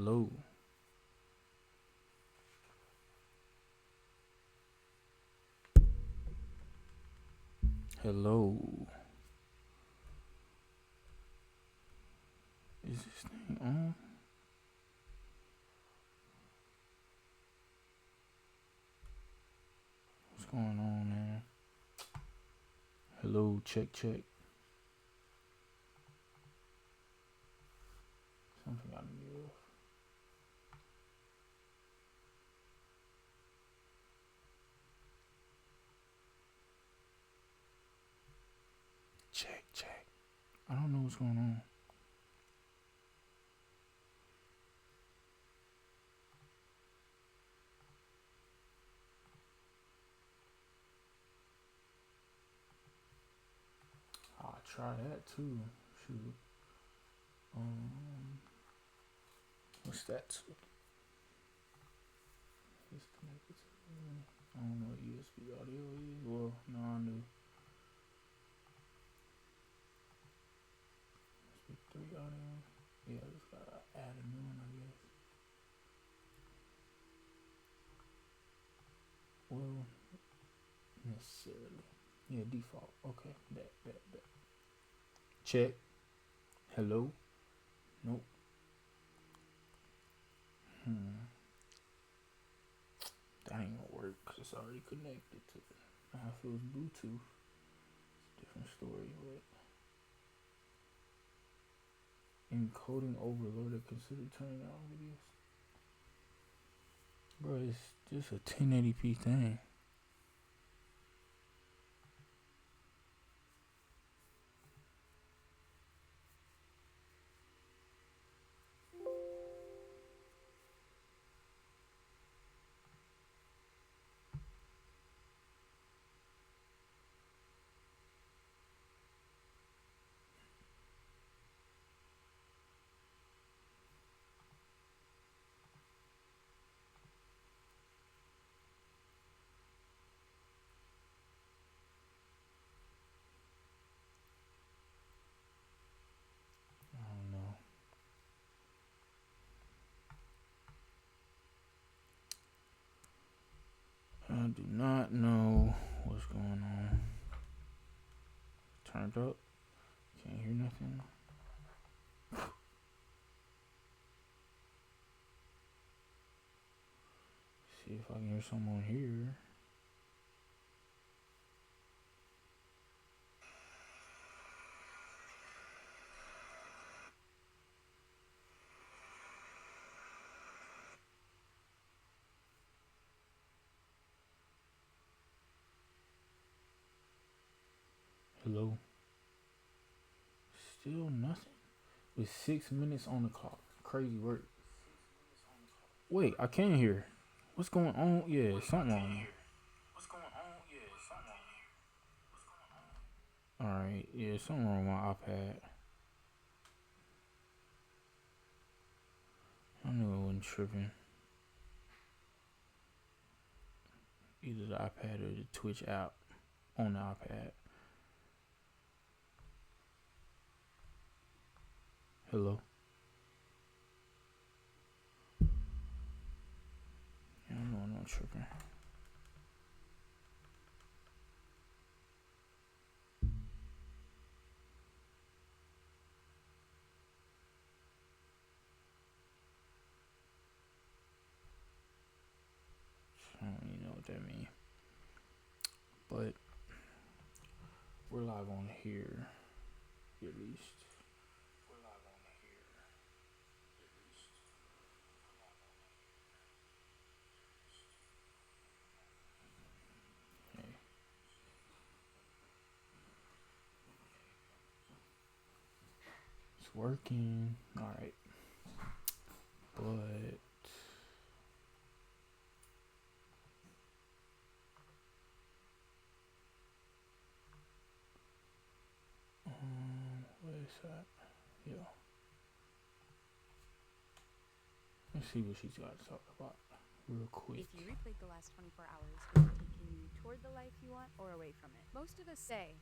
Hello. Hello. Is this thing on? What's going on, man? Hello, check, check. Something got me off. Check, check. I don't know what's going on. I'll try that too. Shoot. What's that? It's connected to. I don't know what USB audio is. Well, no, I knew. USB 3 audio. Yeah, I just gotta add a new one, I guess. Well, necessarily. Yeah, default. Okay, bet. Check. Hello. Nope. That ain't gonna work because it's already connected to it. Now if it was Bluetooth, it's a different story. But encoding overloaded, consider turning on videos. Bro, it's just a 1080p thing. I don't know. I do not know what's going on. Turned up. Can't hear nothing. See if I can hear someone here. Hello. Still nothing. With 6 minutes on the clock. Crazy work. Wait, I can't hear. What's going on? Yeah, something wrong. Alright, yeah, something wrong with my iPad. I knew it wasn't tripping. Either the iPad or the Twitch app on the iPad. Hello. Yeah, I know I'm not tripping. I don't even know what that means. But we're live on here, at least. Hey. It's working. Alright. But what is that? Yeah. Let's see what she's got to talk about real quick. If you replayed the last 24 hours, would it take you toward the life you want or away from it? Most of us say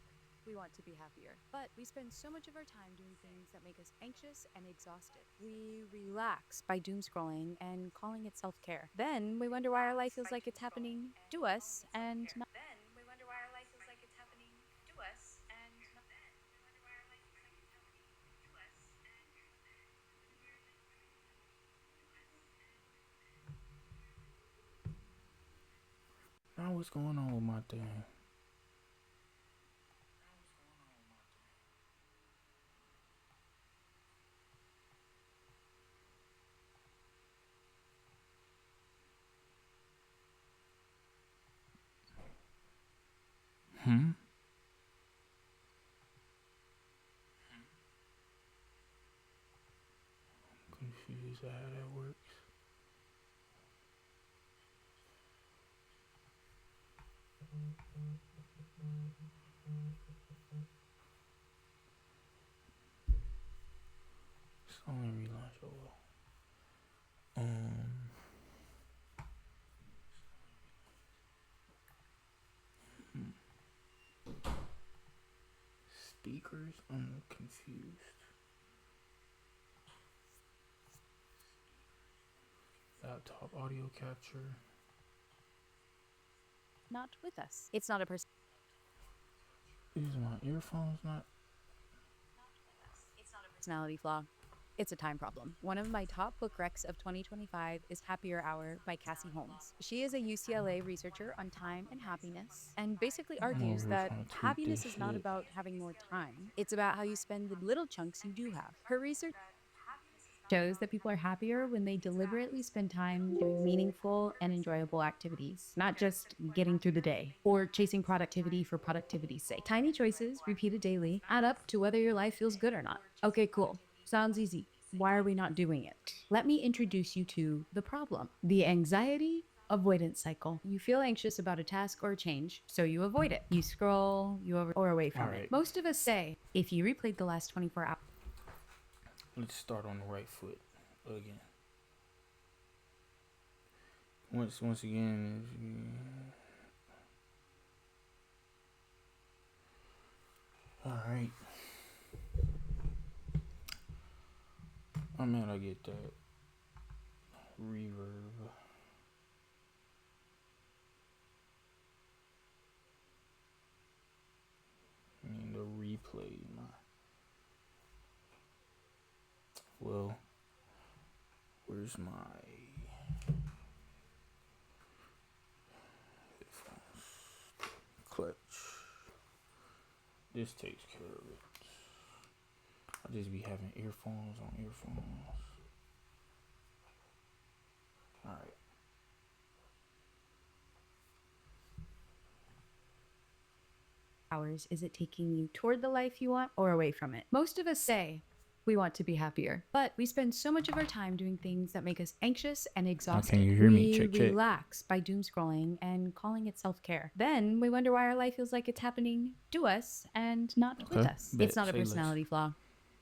we want to be happier, but we spend so much of our time doing things that make us anxious and exhausted. We relax by doom scrolling and calling it self care. Then we wonder why our life feels like it's happening to us and not. Now what's going on with my thing? Hmm. Confused at how that works. It's only relaunch. Oh well. Hmm. Speakers. I'm confused. Laptop audio capture. Not with us. It's not a Is my earphones not? personality flaw. It's a time problem. One of my top book recs of 2025 is Happier Hour by Cassie Holmes. She is a UCLA researcher on time and happiness and basically I'm argues over here that trying to tweak this happiness is not shit. about having more time. It's about how you spend the little chunks you do have. Her research shows that people are happier when they deliberately spend time doing meaningful and enjoyable activities, not just getting through the day or chasing productivity for productivity's sake. Tiny choices, repeated daily, add up to whether your life feels good or not. Okay, cool. Sounds easy. Why are we not doing it? Let me introduce you to the problem: the anxiety avoidance cycle. You feel anxious about a task or a change, so you avoid it. You scroll, you over or away from All it. right. Most of us say, if you replayed the last 24 hours, Let's start on the right foot again. Once again. All right. I mean, I get that reverb. I mean, the replay. Well, where's my headphones? Clutch. This takes care of it. I just be having earphones on earphones. All right. hours is it taking you toward the life you want or away from it? Most of us say we want to be happier, but we spend so much of our time doing things that make us anxious and exhausted. Can you hear me? We Check, check. relax by doom scrolling and calling it self care. Then we wonder why our life feels like it's happening to us and not with Okay, us. bet. It's not a Say less. personality flaw.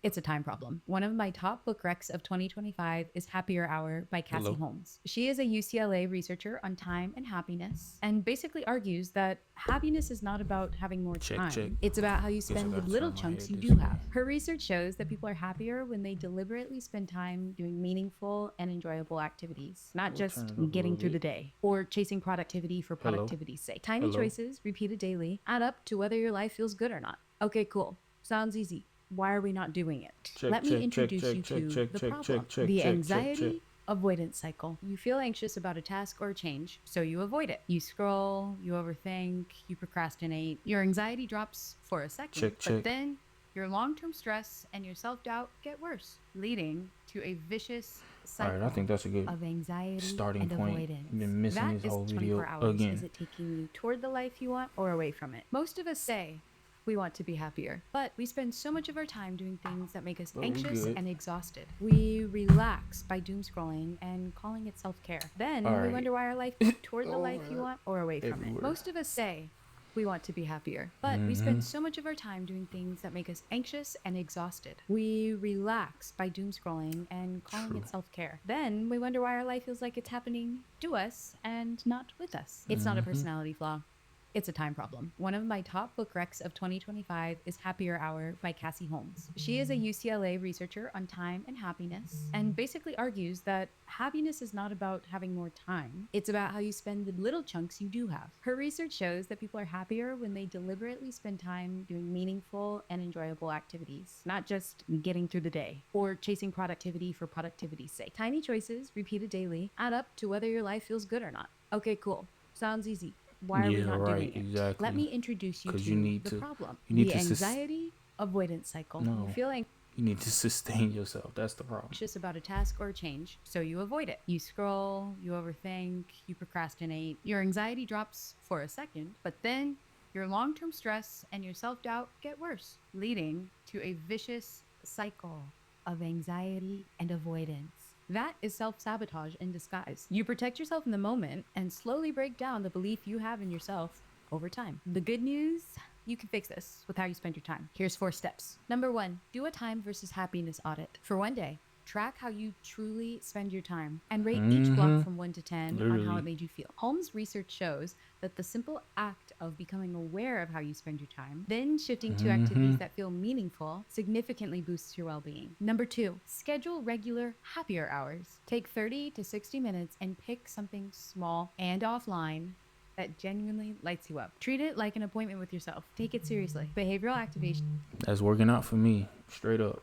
It's a time problem. One of my top book recs of 2025 is Happier Hour by Cassie Hello? Holmes. She is a UCLA researcher on time and happiness and basically argues that happiness is not about having more Check, time. check. It's about how you Guess I spend the gotta little turn my chunks head you this do way. have. Her research shows that people are happier when they deliberately spend time doing meaningful and enjoyable activities, not We'll just turn it up a getting little through the bit. day or chasing productivity for Hello? productivity's sake. Tiny Hello? choices, repeated daily, add up to whether your life feels good or not. Okay, cool. Sounds easy. Why are we not doing it? Check, Let me check, check, introduce check, you check, to check, the check, problem: check, the check, check, anxiety check. avoidance cycle. You feel anxious about a task or a change, so you avoid it. You scroll, you overthink, you procrastinate. Your anxiety drops for a second, Check, but check. then your long-term stress and your self-doubt get worse, leading to a vicious All right, cycle I think that's a good of anxiety starting and point. avoidance. Been missing That this is whole 24 video hours. again. Is it taking you toward the life you want or away from it? Most of us say we want to be happier, but we spend so much of our time doing things that make us But we anxious good. and exhausted. We relax by doom scrolling and calling it self care. Then All we right. wonder why our life toward the life you want or away from Everywhere. it. Most of us say we want to be happier, but we spend so much of our time doing things that make us anxious and exhausted. We relax by doom scrolling and calling True. it self care. Then we wonder why our life feels like it's happening to us and not with us. It's not a personality flaw. It's a time problem. One of my top book recs of 2025 is Happier Hour by Cassie Holmes. She is a UCLA researcher on time and happiness and basically argues that happiness is not about having more time. It's about how you spend the little chunks you do have. Her research shows that people are happier when they deliberately spend time doing meaningful and enjoyable activities, not just getting through the day or chasing productivity for productivity's sake. Tiny choices, repeated daily, add up to whether your life feels good or not. Okay, cool. Sounds easy. Why are we Yeah, not right, doing it? exactly. Let me introduce you Because to the problem. you need The to anxiety avoidance cycle. You no, feel you need to sustain yourself. That's the problem. anxious about a task or a change, so you avoid it. You scroll, you overthink, you procrastinate. Your anxiety drops for a second, but then your long-term stress and your self-doubt get worse, leading to a vicious cycle of anxiety and avoidance. That is self sabotage in disguise. You protect yourself in the moment and slowly break down the belief you have in yourself over time. The good news, you can fix this with how you spend your time. Here's 4 steps. Number 1, do a time versus happiness audit. For one day, track how you truly spend your time and rate each block from 1 to 10 on how Literally. it made you feel. Holmes' research shows that the simple act of becoming aware of how you spend your time, then shifting to activities that feel meaningful, significantly boosts your well-being. Number 2, schedule regular happier hours. Take 30 to 60 minutes and pick something small and offline that genuinely lights you up. Treat it like an appointment with yourself. Take it seriously. Behavioral activation. That's working out for me, straight up.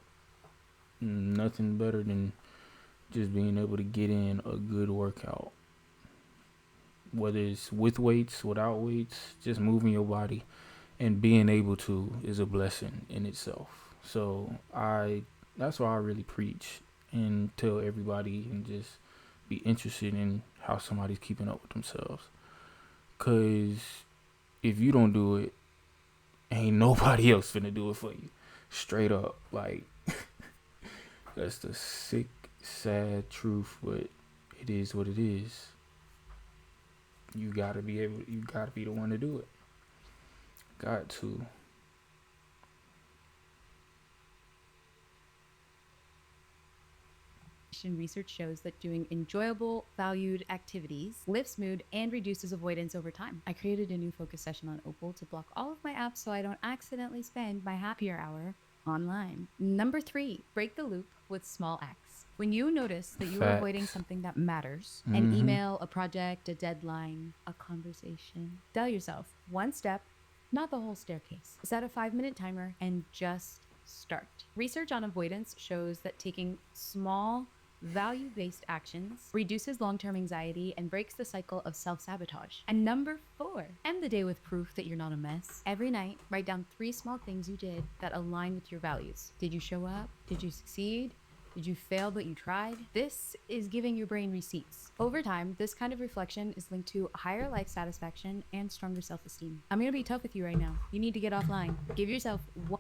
Nothing better than just being able to get in a good workout. Whether it's with weights, without weights, just moving your body and being able to is a blessing in itself. So that's why I really preach and tell everybody and just be interested in how somebody's keeping up with themselves. Cause if you don't do it, ain't nobody else finna do it for you. Straight up, like that's the sick, sad truth, but it is what it is. You gotta be the one to do it. Got to. Research shows that doing enjoyable, valued activities lifts mood and reduces avoidance over time. I created a new focus session on Opal to block all of my apps so I don't accidentally spend my happier hour online. Number 3, break the loop with small acts. When you notice that you are avoiding something that matters, an email, a project, a deadline, a conversation, tell yourself 1 step, not the whole staircase. Set a 5-minute timer and just start. Research on avoidance shows that taking small, value-based actions reduces long-term anxiety and breaks the cycle of self-sabotage. And number 4, end the day with proof that you're not a mess. Every night, write down 3 small things you did that align with your values. Did you show up? Did you succeed? Did you fail but you tried? This is giving your brain receipts. Over time, this kind of reflection is linked to higher life satisfaction and stronger self-esteem. I'm gonna be tough with you right now. You need to get offline. Give yourself 1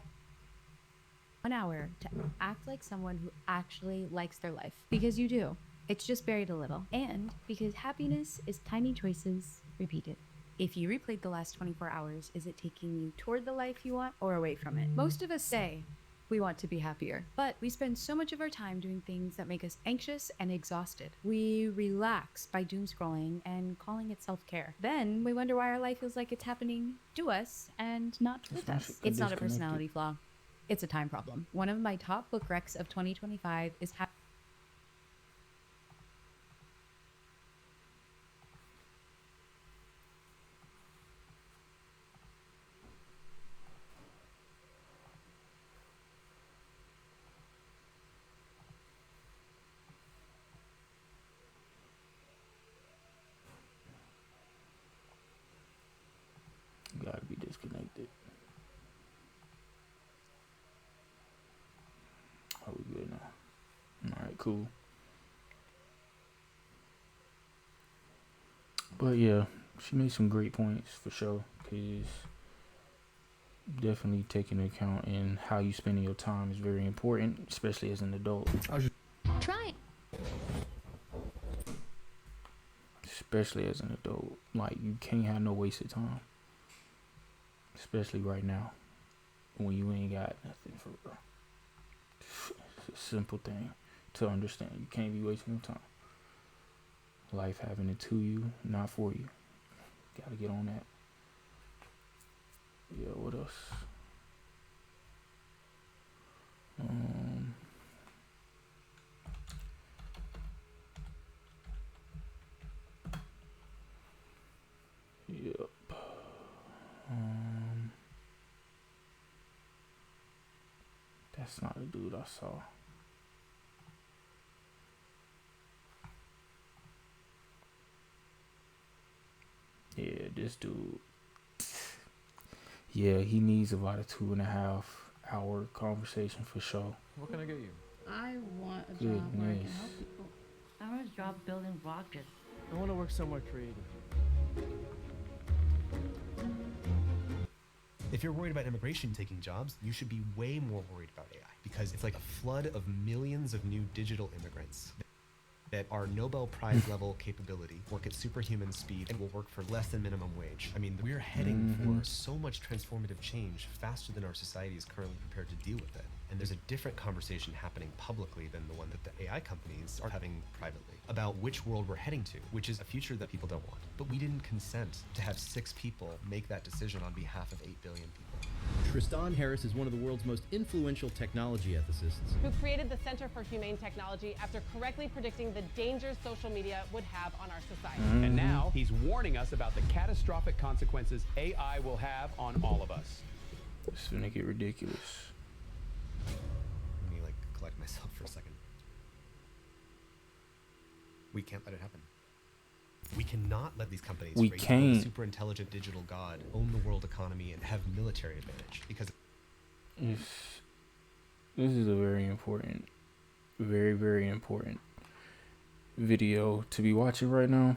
hour to act like someone who actually likes their life. Because you do. It's just buried a little. And because happiness is tiny choices repeated. If you replayed the last 24 hours, is it taking you toward the life you want or away from it? Most of us say we want to be happier, but we spend so much of our time doing things that make us anxious and exhausted. We relax by doom scrolling and calling it self-care. Then we wonder why our life feels like it's happening to us and not with us. It's not a personality flaw. It's a time problem. One of my top book recs of 2025 is You gotta be disconnected. Are we good now? Alright, cool. But yeah, she made some great points for sure. Cause definitely taking into account in how you spending your time is very important, especially as an adult. try. Especially as an adult, like you can't have no wasted time. Especially right now, when you ain't got nothing for real. It's a simple thing to understand. You can't be wasting your time. Life having it to you, not for you. Gotta get on that. Yeah, what else? Um, yep. Um, that's not the dude I saw. Yeah, this dude. Yeah, he needs about a 2.5 hour conversation for sure. What can I get you? I want a job where I Goodness. can help people. I want a job building rockets. I want to work somewhere creative. If you're worried about immigration taking jobs, you should be way more worried about AI, because it's like a flood of millions of new digital immigrants that are Nobel Prize level capability, work at superhuman speed, and will work for less than minimum wage. I mean, we're heading for so much transformative change faster than our society is currently prepared to deal with it. And there's a different conversation happening publicly than the one that the AI companies are having privately about which world we're heading to, which is a future that people don't want. But we didn't consent to have 6 people make that decision on behalf of 8 billion people. Tristan Harris is one of the world's most influential technology ethicists, who created the Center for Humane Technology after correctly predicting the dangers social media would have on our society. And now he's warning us about the catastrophic consequences AI will have on all of us. It's gonna get ridiculous. Let me collect myself for a second. We can't let it happen. We cannot let these companies We raise can't. super intelligent digital god, own the world economy, and have military advantage, because This is a very important, very, very important video to be watching right now.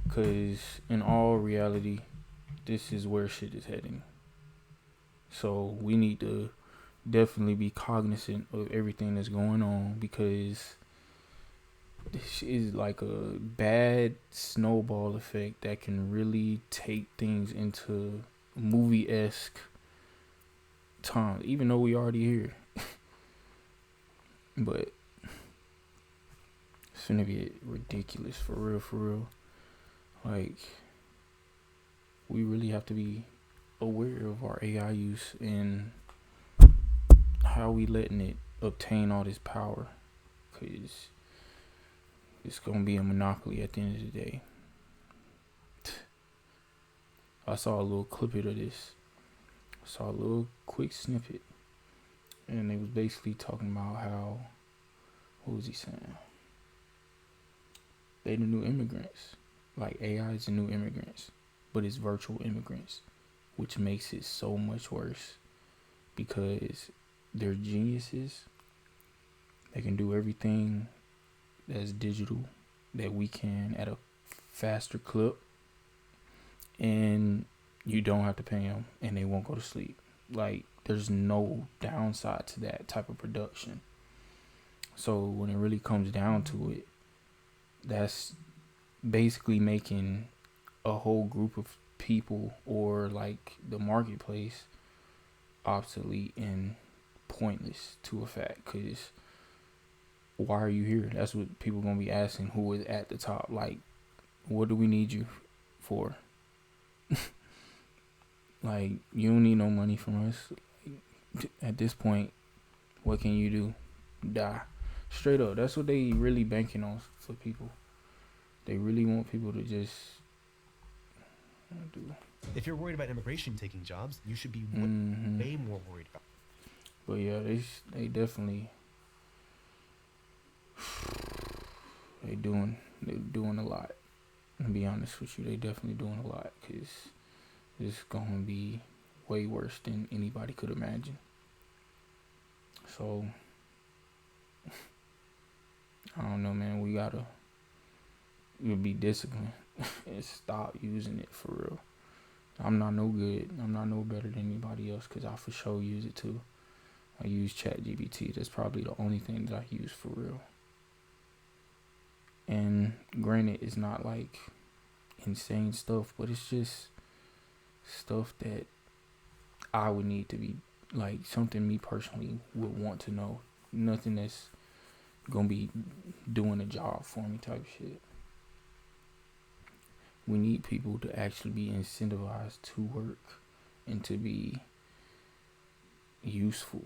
Because in all reality, this is where shit is heading. So we need to definitely be cognizant of everything that's going on, because this is like a bad snowball effect that can really take things into movie-esque time, even though we already here. But it's gonna get ridiculous, for real, for real. Like, we really have to be aware of our AI use and how we letting it obtain all this power, because it's gonna be a monopoly at the end of the day. I saw a little clip of this. I saw a little quick snippet, and they was basically talking about how, what was he saying? They the new immigrants. Like, AI is the new immigrants, but it's virtual immigrants, which makes it so much worse, because they're geniuses. They can do everything that's digital that we can at a faster clip, and you don't have to pay them, and they won't go to sleep. Like, there's no downside to that type of production. So when it really comes down to it, that's basically making a whole group of people, or like the marketplace, obsolete and pointless to a fact. Because why are you here? That's what people gonna be asking, who is at the top. Like, what do we need you for? Like, you don't need no money from us. At this point, what can you do? Die. Straight up. That's what they really banking on for people. They really want people to just do. if you're worried about immigration taking jobs, you should be way more worried about. But yeah, they definitely they're doing a lot. To be honest with you, they definitely doing a lot, because it's gonna be way worse than anybody could imagine. So I don't know, man. We gotta be disciplined and stop using it for real. I'm not no good. I'm not no better than anybody else, because I for sure use it too. I use ChatGPT. That's probably the only thing that I use for real. And granted, it's not like insane stuff, but it's just stuff that I would need to be, like, something me personally would want to know. Nothing that's gonna be doing a job for me type shit. We need people to actually be incentivized to work and to be useful.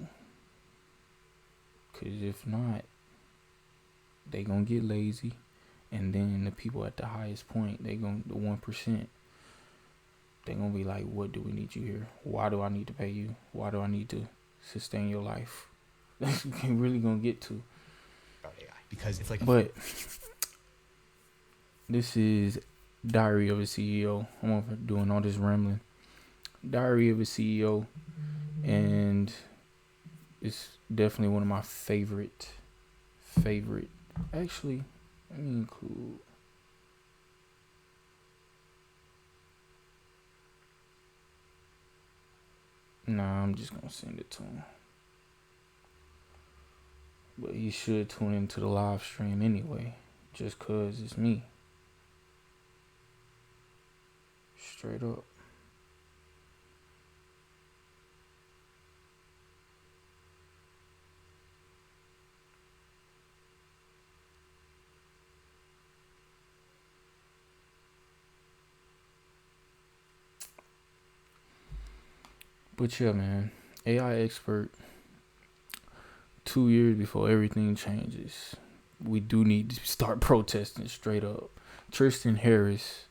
Because if not, they gonna get lazy. And then the people at the highest point, the 1%, they gonna be like, what do we need you here? Why do I need to pay you? Why do I need to sustain your life? That's what we really gonna get to. About AI, because it's like. But this is Diary of a CEO. I'm over doing all this rambling. Diary of a CEO, and it's definitely one of my favorite. Actually, let me include. Nah, I'm just gonna send it to him. But he should tune into the live stream anyway, just cause it's me. Straight up. But yeah, man, AI expert. 2 years before everything changes, we do need to start protesting straight up. Tristan Harris.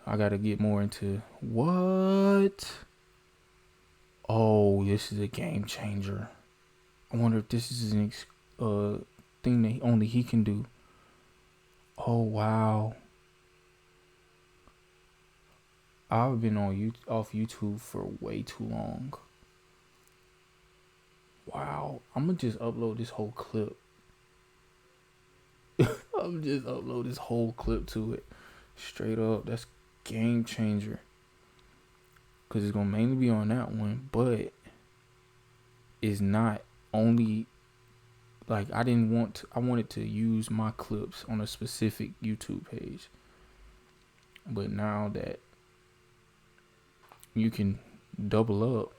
I gotta get more into what? Oh, this is a game changer. I wonder if this is an thing that only he can do. Oh wow. I've been off YouTube for way too long. Wow, I'm gonna just upload this whole clip. I'm just upload this whole clip to it. Straight up, that's game changer. Cause it's gonna mainly be on that one, but it's not only like I wanted to use my clips on a specific YouTube page. But now that you can double up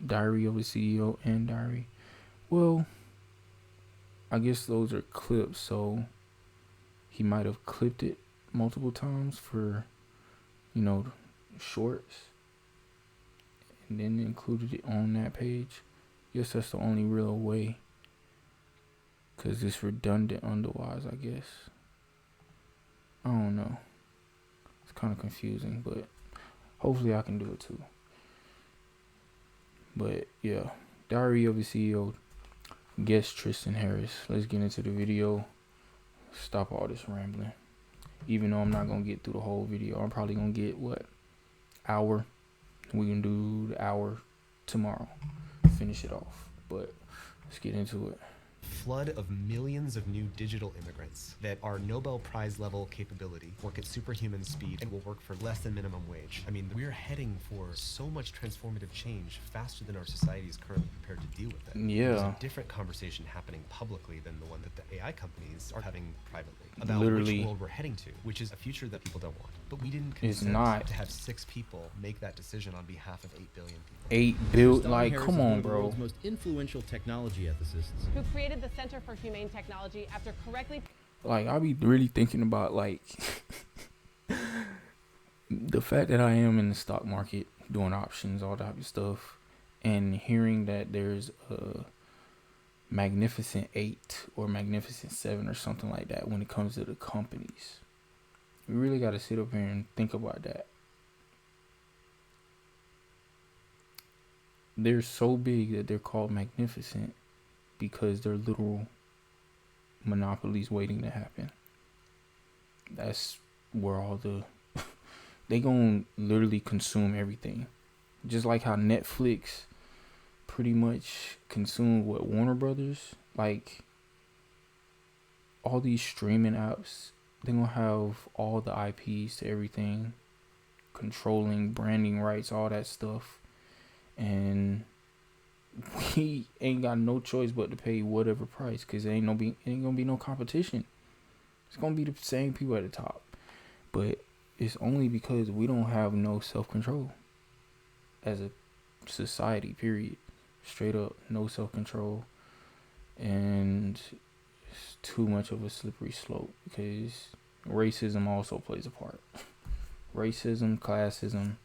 Diary of a CEO and Diary, well, I guess those are clips, so he might have clipped it multiple times for, shorts, and then included it on that page. Guess that's the only real way, because it's redundant otherwise, I guess. I don't know. It's kind of confusing, but hopefully I can do it too. But yeah, Diary of a CEO, guest Tristan Harris. Let's get into the video. Stop all this rambling. Even though I'm not gonna get through the whole video, I'm probably gonna get hour. We can do the hour tomorrow. Finish it off. But let's get into it. Flood of millions of new digital immigrants that are Nobel Prize level capability, work at superhuman speed, and will work for less than minimum wage. I mean, we're heading for so much transformative change faster than our society is currently prepared to deal with it. Yeah. There's a different conversation happening publicly than the one that the AI companies are having privately about Literally. which world we're heading to, which is a future that people don't want. But we didn't It's consent not. to have 6 people make that decision on behalf of 8 billion people. 8 billion, Tristan like, Harris come is one on, of the bro. world's most influential technology ethicists. Who created the Center for Humane Technology after correctly Like, I be really thinking about, the fact that I am in the stock market doing options, all that type of stuff, and hearing that there's a Magnificent 8 or Magnificent 7 or something like that when it comes to the companies. We really got to sit up here and think about that. They're so big that they're called magnificent because they're literal monopolies waiting to happen. That's where all the they gonna literally consume everything. Just like how Netflix pretty much consumed Warner Brothers. Like, all these streaming apps, they're gonna have all the IPs to everything, controlling branding rights, all that stuff. And we ain't got no choice but to pay whatever price, because ain't gonna be no competition. It's gonna be the same people at the top. But it's only because we don't have no self-control as a society, period. Straight up, no self-control. And it's too much of a slippery slope, because Racism also plays a part. Racism, classism.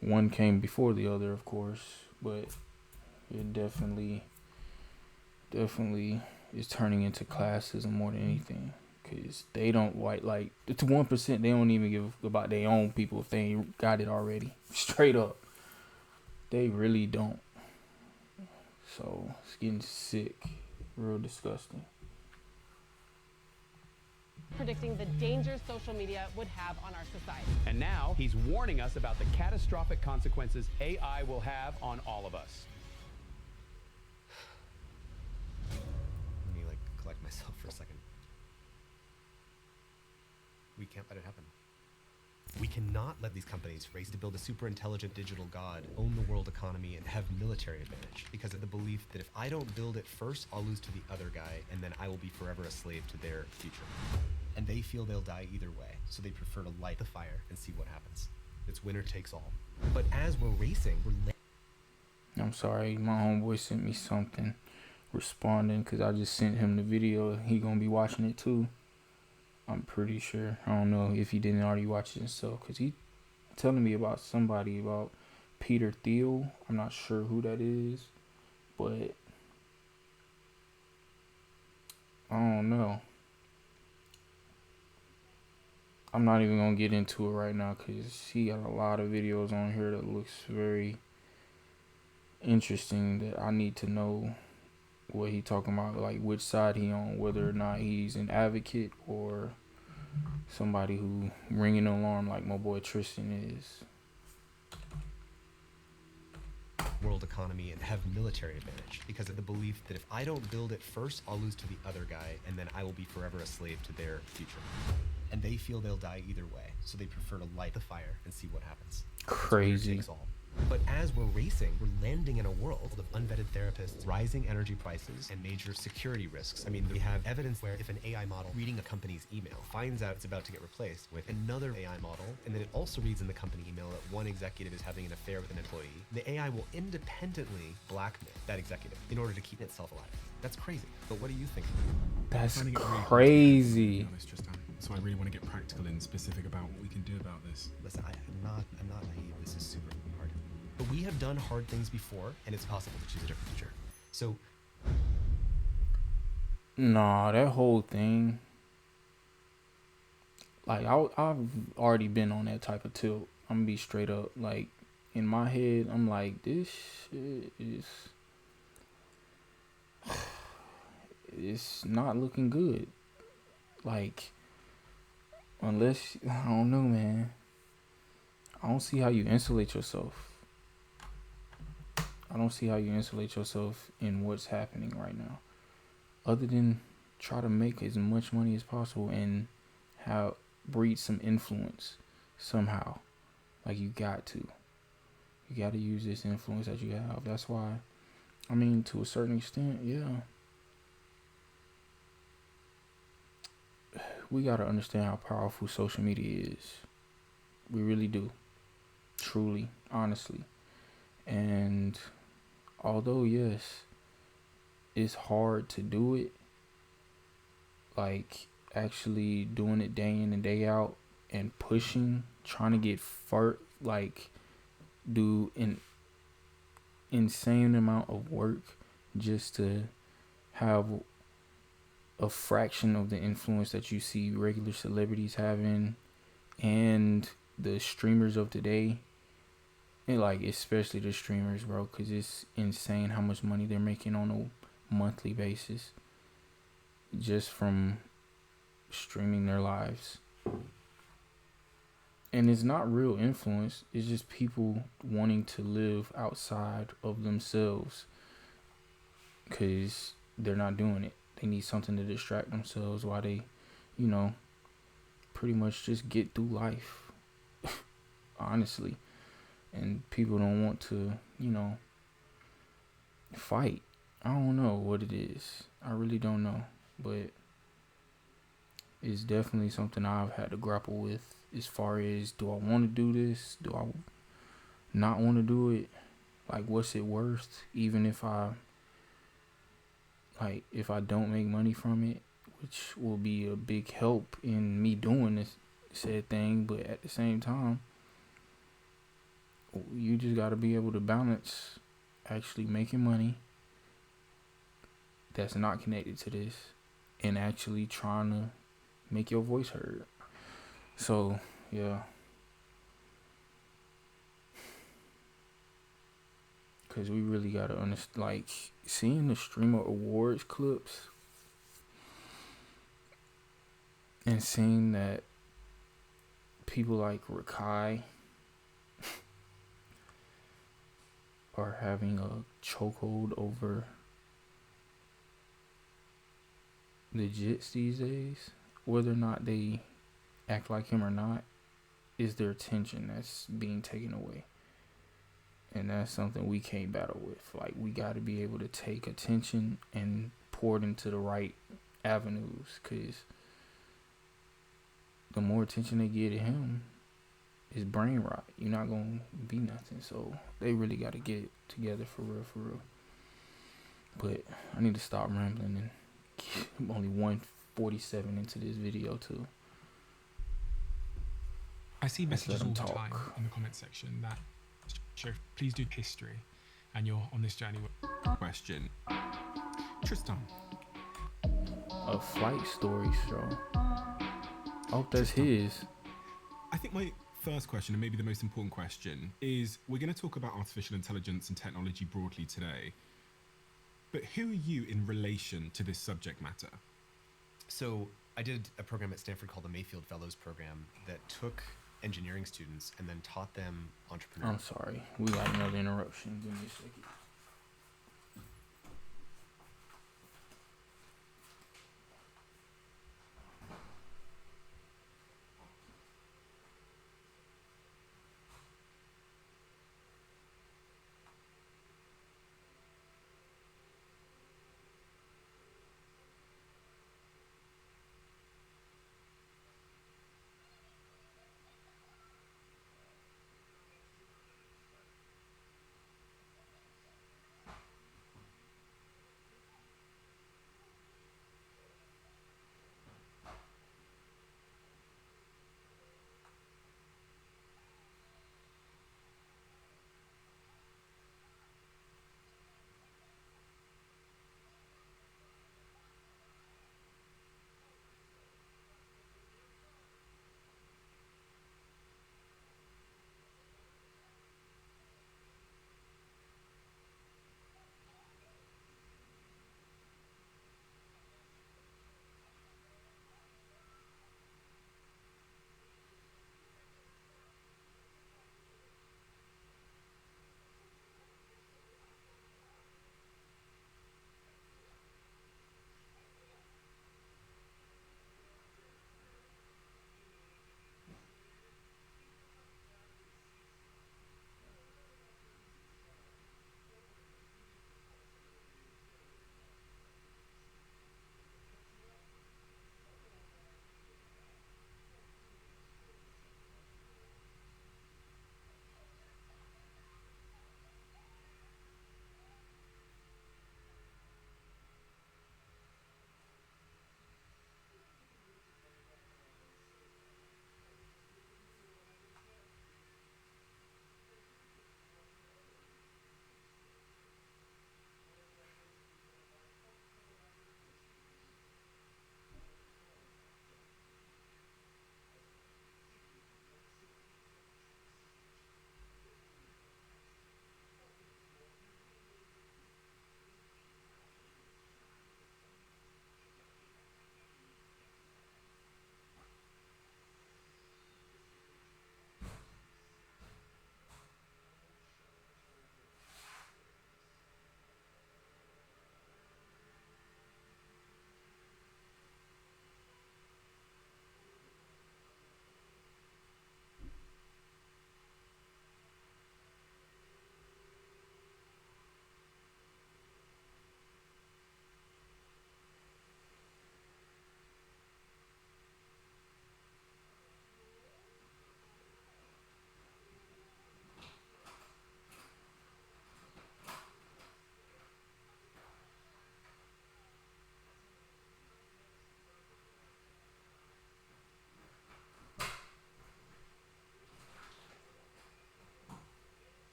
One came before the other, of course, but it definitely is turning into classism more than anything. Cause they don't like it's 1%. They don't even give about their own people if they ain't got it already. Straight up, they really don't. So it's getting sick, real disgusting. Predicting the dangers social media would have on our society. And now he's warning us about the catastrophic consequences AI will have on all of us. Let me collect myself for a second. We can't let it happen. We cannot let these companies race to build a super intelligent digital god, own the world economy, and have military advantage because of the belief that if I don't build it first, I'll lose to the other guy, and then I will be forever a slave to their future. And they feel they'll die either way, so they prefer to light the fire and see what happens. It's winner takes all. But as we're racing, I'm sorry, my homeboy sent me something responding because I just sent him the video. He gonna be watching it too. I'm pretty sure. I don't know if he didn't already watch it himself because he telling me about somebody about Peter Thiel. I'm not sure who that is, but I don't know. I'm not even gonna get into it right now because he got a lot of videos on here that looks very interesting that I need to know what he talking about, like which side he on, whether or not he's an advocate or somebody who ringing an alarm like my boy Tristan is. world economy and have military advantage because of the belief that if I don't build it first, I'll lose to the other guy, and then I will be forever a slave to their future. And they feel they'll die either way, so they prefer to light the fire and see what happens. Crazy. Takes all. But as we're racing, we're landing in a world of unvetted therapists, rising energy prices, and major security risks. I mean, we have evidence where if an AI model reading a company's email finds out it's about to get replaced with another AI model, and then it also reads in the company email that one executive is having an affair with an employee, the AI will independently blackmail that executive in order to keep itself alive. That's crazy. But what do you think? That's Really crazy. honest, Tristan. So I really want to get practical and specific about what we can do about this. Listen, I'm not naive. This is super hard. But we have done hard things before, and it's possible to choose a different future. So, Nah, that whole thing. Like, I've already been on that type of tilt. I'm gonna be straight up. Like, in my head, I'm like, this shit is. It's not looking good. Like, unless, I don't know, man. I don't see how you insulate yourself. I don't see how you insulate yourself in what's happening right now. Other than try to make as much money as possible and have breed some influence somehow. Like, you got to. You got to use this influence that you have. That's why, I mean, to a certain extent, yeah. We got to understand how powerful social media is. We really do. Truly, honestly. And although, yes, it's hard to do it, like actually doing it day in and day out and pushing, trying to get do an insane amount of work just to have a fraction of the influence that you see regular celebrities having and the streamers of today. And like, especially the streamers, bro, because it's insane how much money they're making on a monthly basis just from streaming their lives. And it's not real influence. It's just people wanting to live outside of themselves because they're not doing it. They need something to distract themselves while they, pretty much just get through life. Honestly. And people don't want to, fight. I don't know what it is. I really don't know. But it's definitely something I've had to grapple with as far as, do I want to do this? Do I not want to do it? Like, what's it worth? Even if I don't make money from it, which will be a big help in me doing this said thing. But at the same time, you just got to be able to balance actually making money that's not connected to this and actually trying to make your voice heard. So, yeah. Because we really got to understand, like, seeing the streamer awards clips and seeing that people like Rakai are having a chokehold over the jits these days, whether or not they act like him or not, is their attention that's being taken away. And that's something we can't battle with. Like, we got to be able to take attention and pour it into the right avenues, because the more attention they give to him, is brain rot. You're not going to be nothing. So they really got to get it together for real, for real. But I need to stop rambling, and I'm only 1:47 into this video too. I see messages all the talk. time in the comment section that show please do history, and you're on this journey with question. Tristan. A flight story show. I hope that's Tristan. his. I think my first question, and maybe the most important question, is we're going to talk about artificial intelligence and technology broadly today. But who are you in relation to this subject matter? So I did a program at Stanford called the Mayfield Fellows Program that took engineering students and then taught them entrepreneurship. I'm sorry. We got another interruption. Give me a second.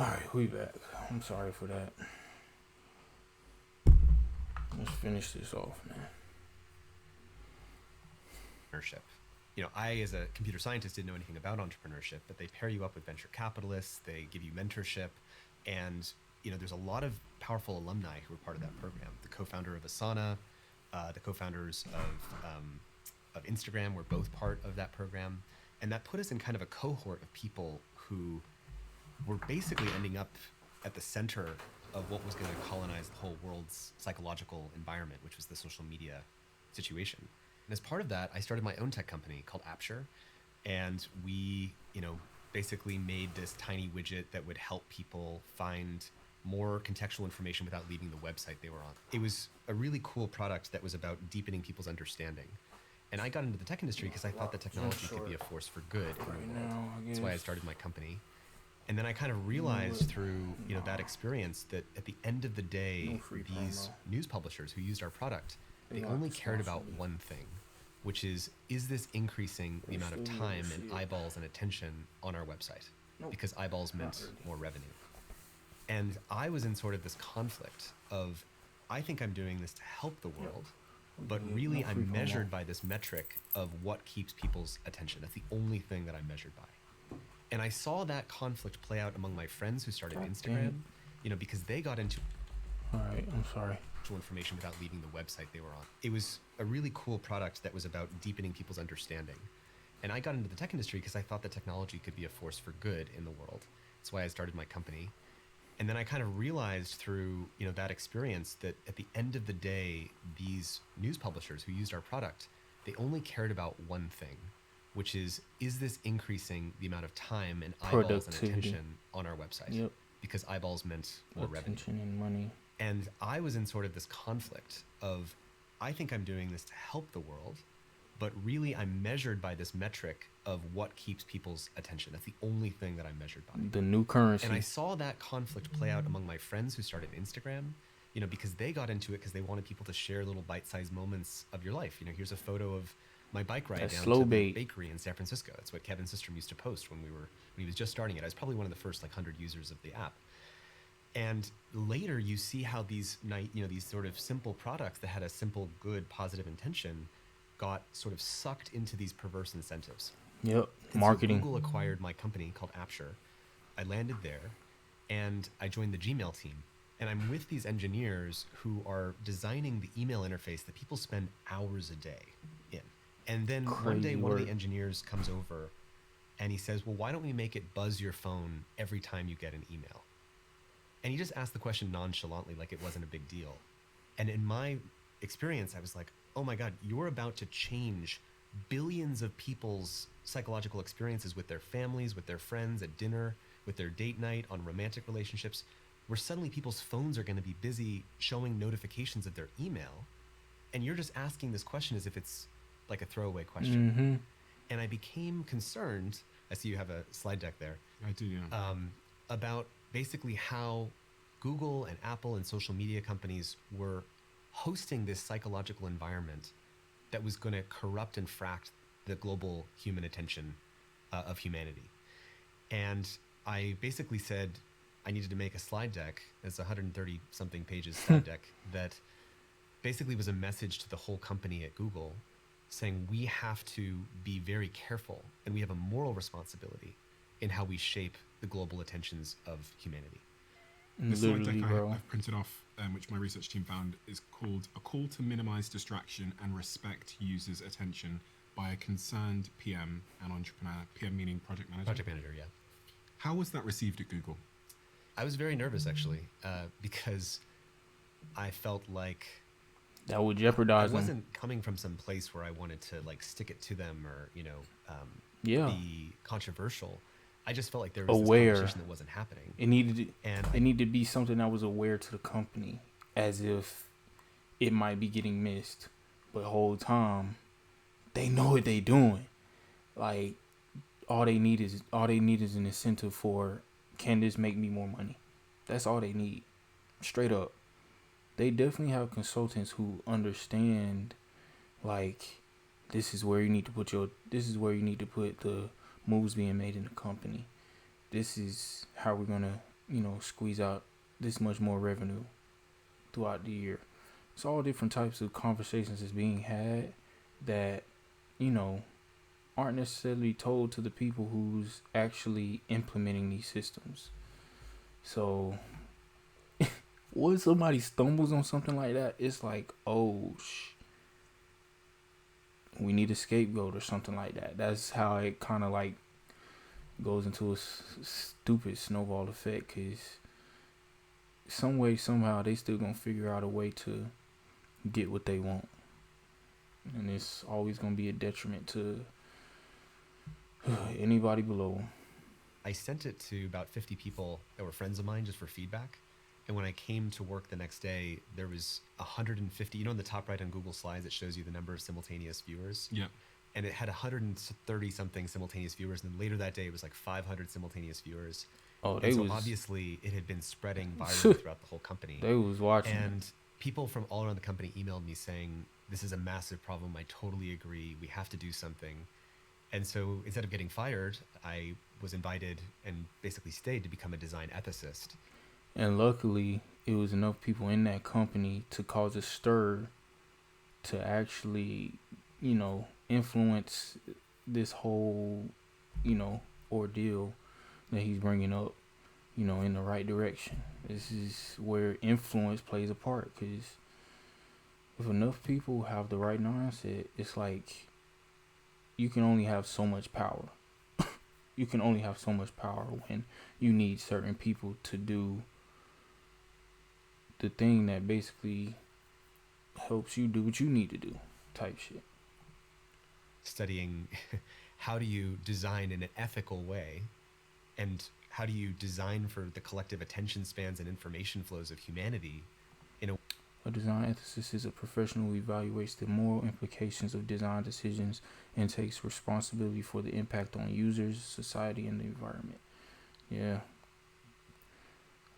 Alright, we back. I'm sorry for that. Let's finish this off, man. Entrepreneurship. You know, I, as a computer scientist, didn't know anything about entrepreneurship, but they pair you up with venture capitalists, they give you mentorship, and, you know, there's a lot of powerful alumni who are part of that program. The co-founder of Asana, the co-founders of Instagram were both part of that program. And that put us in kind of a cohort of people who were basically ending up at the center of what was going to colonize the whole world's psychological environment, which was the social media situation. And as part of that, I started my own tech company called Apture. And we, you know, basically made this tiny widget that would help people find more contextual information without leaving the website they were on. It was a really cool product that was about deepening people's understanding. And I got into the tech industry because I thought that technology could be a force for good. That's why I started my company. And then I kind of realized through, you know, that experience that at the end of the day, these news publishers who used our product, they only cared about one thing, which is this increasing the amount of time and eyeballs and attention on our website? Because eyeballs meant more revenue. And I was in sort of this conflict of, I think I'm doing this to help the world, but really I'm measured by this metric of what keeps people's attention. That's the only thing that I'm measured by. And I saw that conflict play out among my friends who started Instagram, you know, because they got into I'm sorry. Information without leaving the website they were on. It was a really cool product that was about deepening people's understanding. And I got into the tech industry because I thought that technology could be a force for good in the world. That's why I started my company. And then I kind of realized through, you know, that experience that at the end of the day, these news publishers who used our product, they only cared about one thing, which is this increasing the amount of time and eyeballs and attention on our website? Because eyeballs meant more revenue. Attention and money. And I was in sort of this conflict of, I think I'm doing this to help the world, but really I'm measured by this metric of what keeps people's attention. That's the only thing that I'm measured by. The new currency. And I saw that conflict play out among my friends who started Instagram, you know, because they got into it because they wanted people to share little bite-sized moments of your life. You know, here's a photo of my bike ride down to the bakery in San Francisco. That's what Kevin Systrom used to post when he was just starting it. I was probably one of the first 100 users of the app. And later you see how these sort of simple products that had a simple, good, positive intention got sort of sucked into these perverse incentives. And marketing. So Google acquired my company called Apture. I landed there and I joined the Gmail team. And I'm with these engineers who are designing the email interface that people spend hours a day in. And then one day, one of the engineers comes over and he says, well, why don't we make it buzz your phone every time you get an email? And he just asked the question nonchalantly, like it wasn't a big deal. And in my experience, I was like, oh my God, you're about to change billions of people's psychological experiences with their families, with their friends, at dinner, with their date night, on romantic relationships, where suddenly people's phones are going to be busy showing notifications of their email. And you're just asking this question as if it's like a throwaway question. And I became concerned, I see you have a slide deck there. I do, yeah. About basically how Google and Apple and social media companies were hosting this psychological environment that was going to corrupt and fract the global human attention of humanity. And I basically said I needed to make a slide deck, it's 130 something pages slide deck, that basically was a message to the whole company at Google saying we have to be very careful and we have a moral responsibility in how we shape the global attentions of humanity. The slide deck I've printed off, which my research team found, is called A Call to Minimize Distraction and Respect Users' Attention by a Concerned PM and Entrepreneur. PM meaning project manager? Project manager, yeah. How was that received at Google? I was very nervous, actually, because I felt like that would jeopardize I wasn't coming from some place where I wanted to like stick it to them or, you know, be controversial. I just felt like there was this conversation that wasn't happening. It needed to be something that was aware to the company, as if it might be getting missed, but the whole time they know what they doing. Like all they need is an incentive for, can this make me more money? That's all they need, straight up. They definitely have consultants who understand, like, this is where you need to put the moves being made in the company. This is how we're gonna squeeze out this much more revenue throughout the year. It's all different types of conversations that's being had that, you know, aren't necessarily told to the people who's actually implementing these systems. So when somebody stumbles on something like that, it's like, oh, we need a scapegoat or something like that. That's how it kind of like goes into a stupid snowball effect, because some way, somehow, they still gonna figure out a way to get what they want. And it's always gonna be a detriment to anybody below them. I sent it to about 50 people that were friends of mine just for feedback. And when I came to work the next day, there was 150. You know, in the top right on Google Slides, it shows you the number of simultaneous viewers. Yeah. And it had 130 something simultaneous viewers. And then later that day, it was like 500 simultaneous viewers. Oh, and so obviously it had been spreading virally throughout the whole company. They was watching. And people from all around the company emailed me saying, this is a massive problem. I totally agree. We have to do something. And so instead of getting fired, I was invited and basically stayed to become a design ethicist. And luckily, it was enough people in that company to cause a stir to actually, influence this whole, ordeal that he's bringing up, in the right direction. This is where influence plays a part, because if enough people have the right mindset, it's like you can only have so much power. You can only have so much power when you need certain people to do the thing that basically helps you do what you need to do, type shit. Studying how do you design in an ethical way, and how do you design for the collective attention spans and information flows of humanity in a design ethicist is a professional who evaluates the moral implications of design decisions and takes responsibility for the impact on users, society, and the environment. Yeah.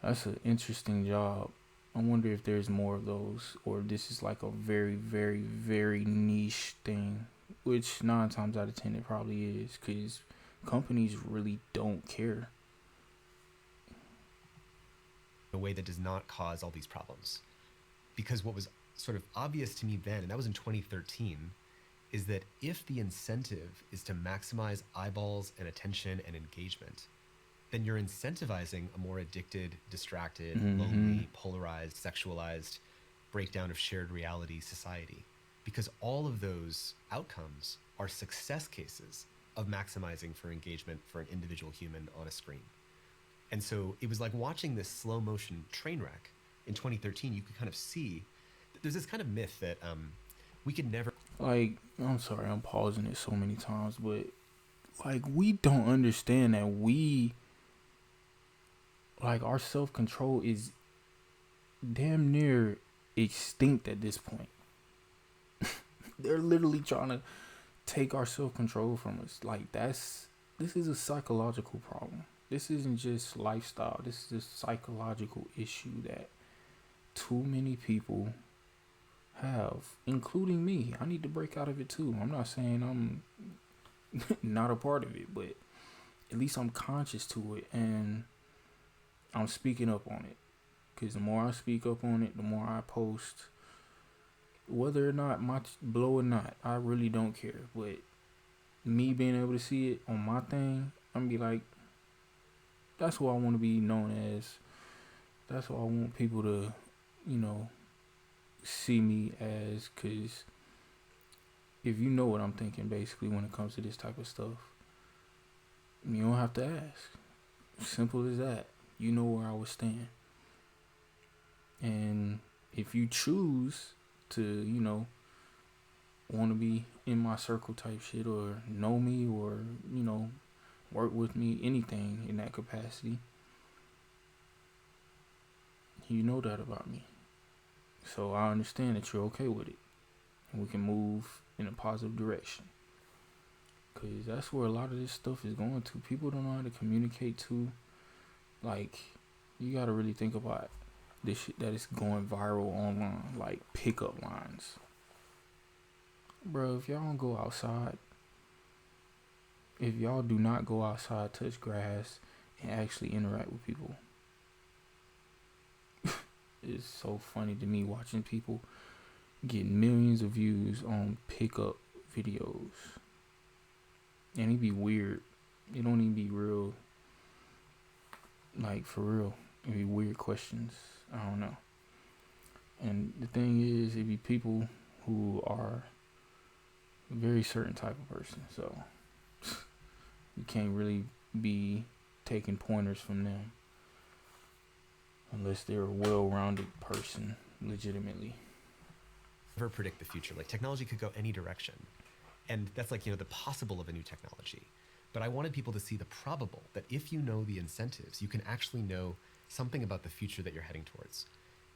That's an interesting job. I wonder if there's more of those, or if this is like a very, very, very niche thing, which 9 times out of 10 it probably is, because companies really don't care. A way that does not cause all these problems. Because what was sort of obvious to me then, and that was in 2013, is that if the incentive is to maximize eyeballs and attention and engagement, then you're incentivizing a more addicted, distracted, lonely, polarized, sexualized breakdown of shared reality society. Because all of those outcomes are success cases of maximizing for engagement for an individual human on a screen. And so it was like watching this slow motion train wreck. In 2013, you could kind of see that there's this kind of myth that we could never... Like, I'm sorry, I'm pausing it so many times, but like, we don't understand that our self-control is damn near extinct at this point. They're literally trying to take our self-control from us. Like, this is a psychological problem. This isn't just lifestyle. This is a psychological issue that too many people have, including me. I need to break out of it too. I'm not saying I'm not a part of it, but at least I'm conscious to it, and I'm speaking up on it. Because the more I speak up on it, the more I post, whether or not my blow or not, I really don't care. But me being able to see it on my thing, I'm be like, that's what I want to be known as. That's what I want people to, see me as. Because if you know what I'm thinking, basically, when it comes to this type of stuff, you don't have to ask. Simple as that. You know where I would stand. And if you choose to, want to be in my circle type shit, or know me, or, work with me, anything in that capacity, you know that about me. So I understand that you're okay with it, and we can move in a positive direction. Because that's where a lot of this stuff is going to. People don't know how to communicate to. Like, you got to really think about this shit that is going viral online, like pickup lines. Bro, if y'all don't go outside, if y'all do not go outside, touch grass, and actually interact with people, is so funny to me watching people get millions of views on pickup videos. And it be weird. It don't even be real. Like, for real. It be weird questions. I don't know. And the thing is, it be people who are a very certain type of person. So, you can't really be taking pointers from them. Unless they're a well-rounded person, legitimately. Never predict the future. Like, technology could go any direction. And that's like, the possible of a new technology. But I wanted people to see the probable, that if you know the incentives, you can actually know something about the future that you're heading towards.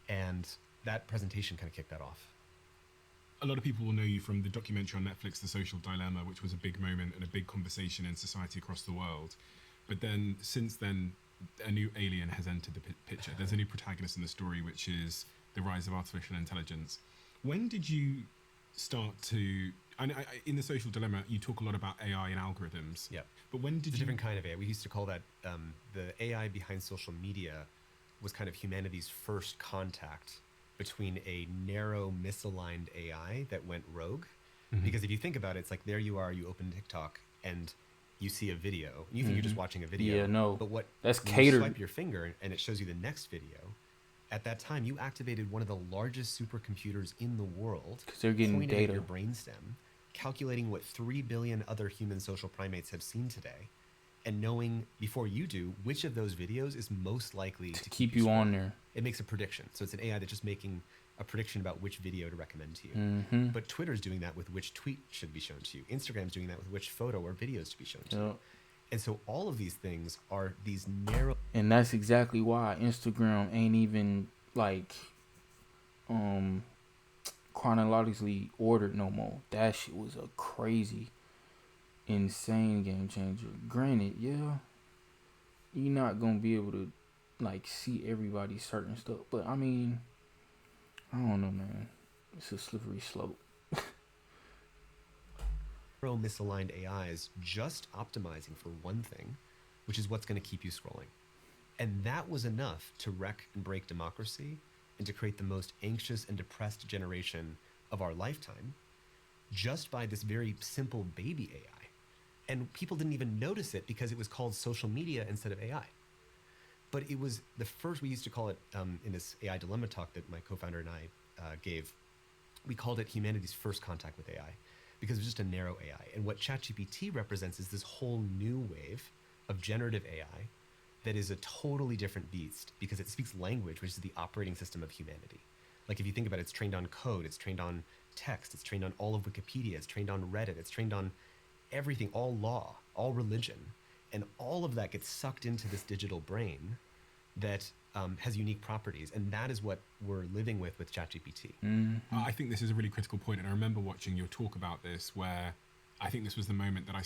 And that presentation kind of kicked that off. A lot of people will know you from the documentary on Netflix, The Social Dilemma, which was a big moment and a big conversation in society across the world. But then, since then, a new alien has entered the picture. There's a new protagonist in the story, which is the rise of artificial intelligence. When did you start to... in The Social Dilemma, you talk a lot about AI and algorithms. Yeah. But when did It's a you... different kind of AI. We used to call that the AI behind social media was kind of humanity's first contact between a narrow, misaligned AI that went rogue. Mhm. Because if you think about it, it's like there you are, you open TikTok and you see a video. And you think you're just watching a video. Yeah, no. But That's when catered. you swipe your finger and it shows you the next video, at that time you activated one of the largest supercomputers in the world. 'Cause they're getting pointed data. at your brainstem, calculating what 3 billion other human social primates have seen today, and knowing before you do which of those videos is most likely to keep you on scrolling. there. It makes a prediction. So it's an AI that's just making a prediction about which video to recommend to you. Mm-hmm. But Twitter's doing that with which tweet should be shown to you. Instagram's doing that with which photo or videos to be shown to you. Yep. And so all of these things are these narrow... And that's exactly why Instagram ain't even like chronologically ordered no more. That shit was a crazy, insane game changer. Granted, yeah, you're not gonna be able to like see everybody's certain stuff, but I mean, I don't know, man. It's a slippery slope. misaligned AIs just optimizing for one thing, which is what's going to keep you scrolling. And that was enough to wreck and break democracy and to create the most anxious and depressed generation of our lifetime just by this very simple baby AI. And people didn't even notice it because it was called social media instead of AI. But it was the first, we used to call it in this AI dilemma talk that my co-founder and I gave, we called it humanity's first contact with AI because it was just a narrow AI. And what ChatGPT represents is this whole new wave of generative AI that is a totally different beast because it speaks language, which is the operating system of humanity. Like if you think about it, it's trained on code, it's trained on text, it's trained on all of Wikipedia, it's trained on Reddit, it's trained on everything, all law, all religion. And all of that gets sucked into this digital brain that has unique properties. And that is what we're living with ChatGPT. Mm-hmm. I think this is a really critical point, and I remember watching your talk about this, where I think this was the moment that I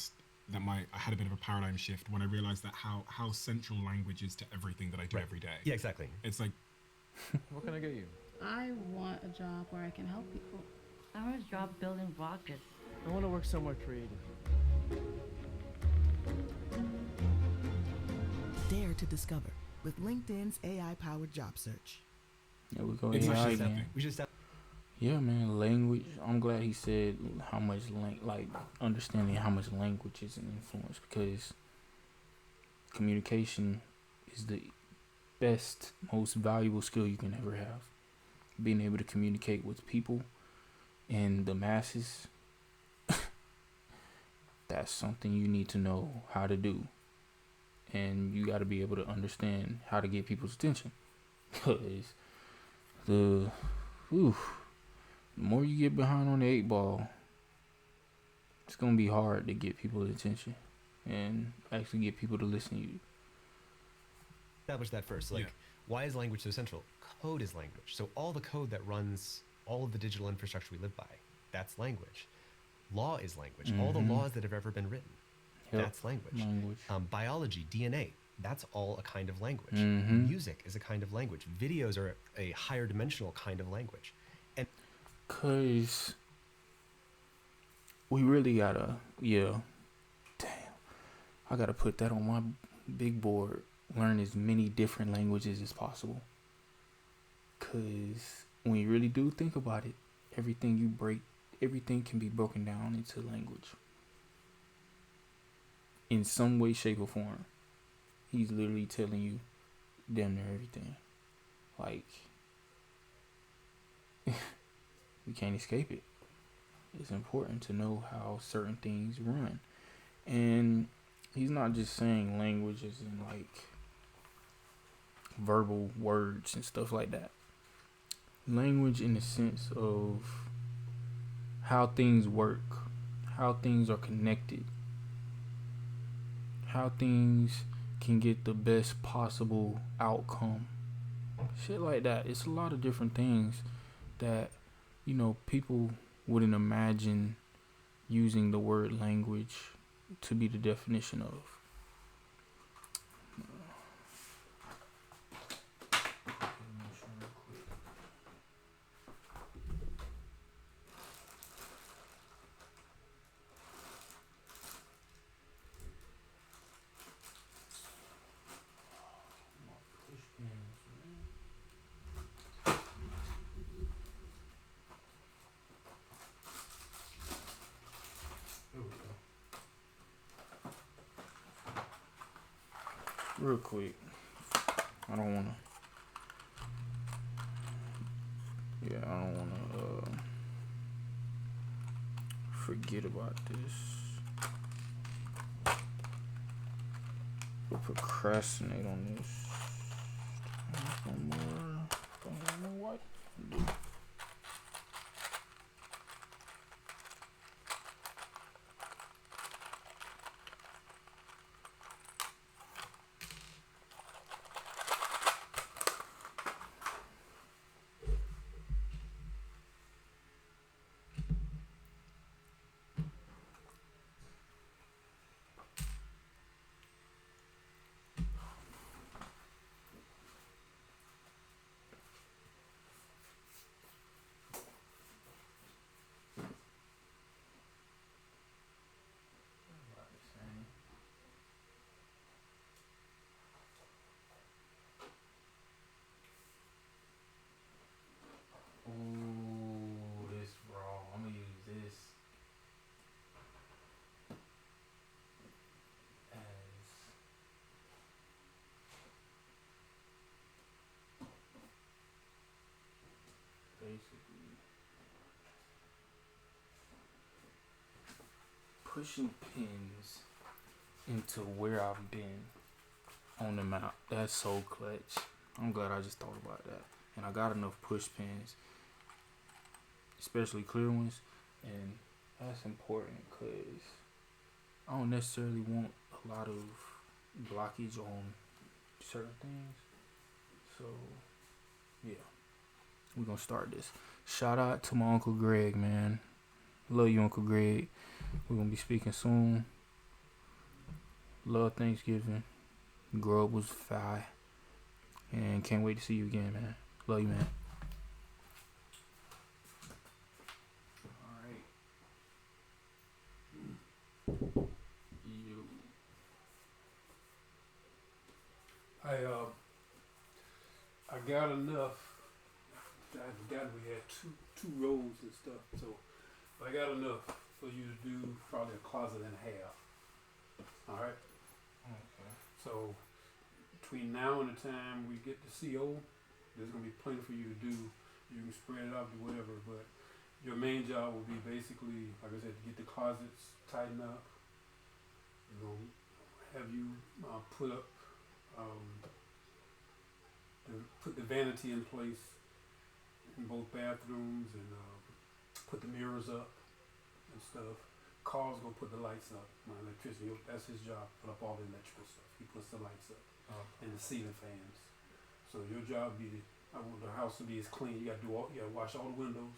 had a bit of a paradigm shift when I realized that how central language is to everything that I do every day. Yeah, exactly. It's like, What can I get you? I want a job where I can help people. I want a job building rockets. I want to work somewhere creative. Dare to discover with LinkedIn's AI-powered job search. There we go. It's AI actually again. something. We should stop. Yeah, man, language. I'm glad he said how much like understanding how much language is an influence, because communication is the best, most valuable skill you can ever have. Being able to communicate with people and the masses, that's something you need to know how to do. And you got to be able to understand how to get people's attention. Because the more you get behind on the 8 ball, it's going to be hard to get people's attention and actually get people to listen to you. Establish that first. Like, Yeah. why is language so central? Code is language. So all the code that runs all of the digital infrastructure we live by, that's language. Law is language. All the Mhm. laws that have ever been written, Yep. that's language. Language. Biology, DNA, that's all a kind of language. Mhm. Music is a kind of language. Videos are a higher dimensional kind of language. And Because we really gotta, I gotta put that on my big board. Learn as many different languages as possible. Because when you really do think about it, everything can be broken down into language in some way, shape, or form. He's literally telling you damn near everything. Like, we can't escape it. It's important to know how certain things run. And he's not just saying language as in like verbal words and stuff like that. Language in the sense of how things work, how things are connected, how things can get the best possible outcome. Shit like that. It's a lot of different things that, people wouldn't imagine using the word language to be the definition of. Real quick, I don't wanna. Yeah, I don't wanna forget about this. We'll procrastinate on this. One more. Don't know what. Ooh, this raw. I'm gonna use this as basically pushing pins into where I've been on the map. That's so clutch. I'm glad I just thought about that. And I got enough push pins, especially clear ones, and that's important because I don't necessarily want a lot of blockage on certain things. So yeah, we're gonna start this. Shout out to my Uncle Greg, man. Love you, Uncle Greg. We're gonna be speaking soon. Love Thanksgiving. Grub was fire. And can't wait to see you again, man. Love you, man. Alright. You. I got enough. I forgot we had two rows and stuff, so I got enough for you to do probably a closet and a half. All right. Okay. So between now and the time we get the CO, there's gonna be plenty for you to do. You can spread it out, do whatever, but your main job will be basically, like I said, to get the closets tightened up. We're gonna have you put up, put the vanity in place in both bathrooms and put the mirrors up and stuff. Carl's gonna put the lights up. My electrician, that's his job. Put up all the electrical stuff. He puts the lights up and the ceiling fans. So your job be, I want the house to be as clean. You gotta wash all the windows.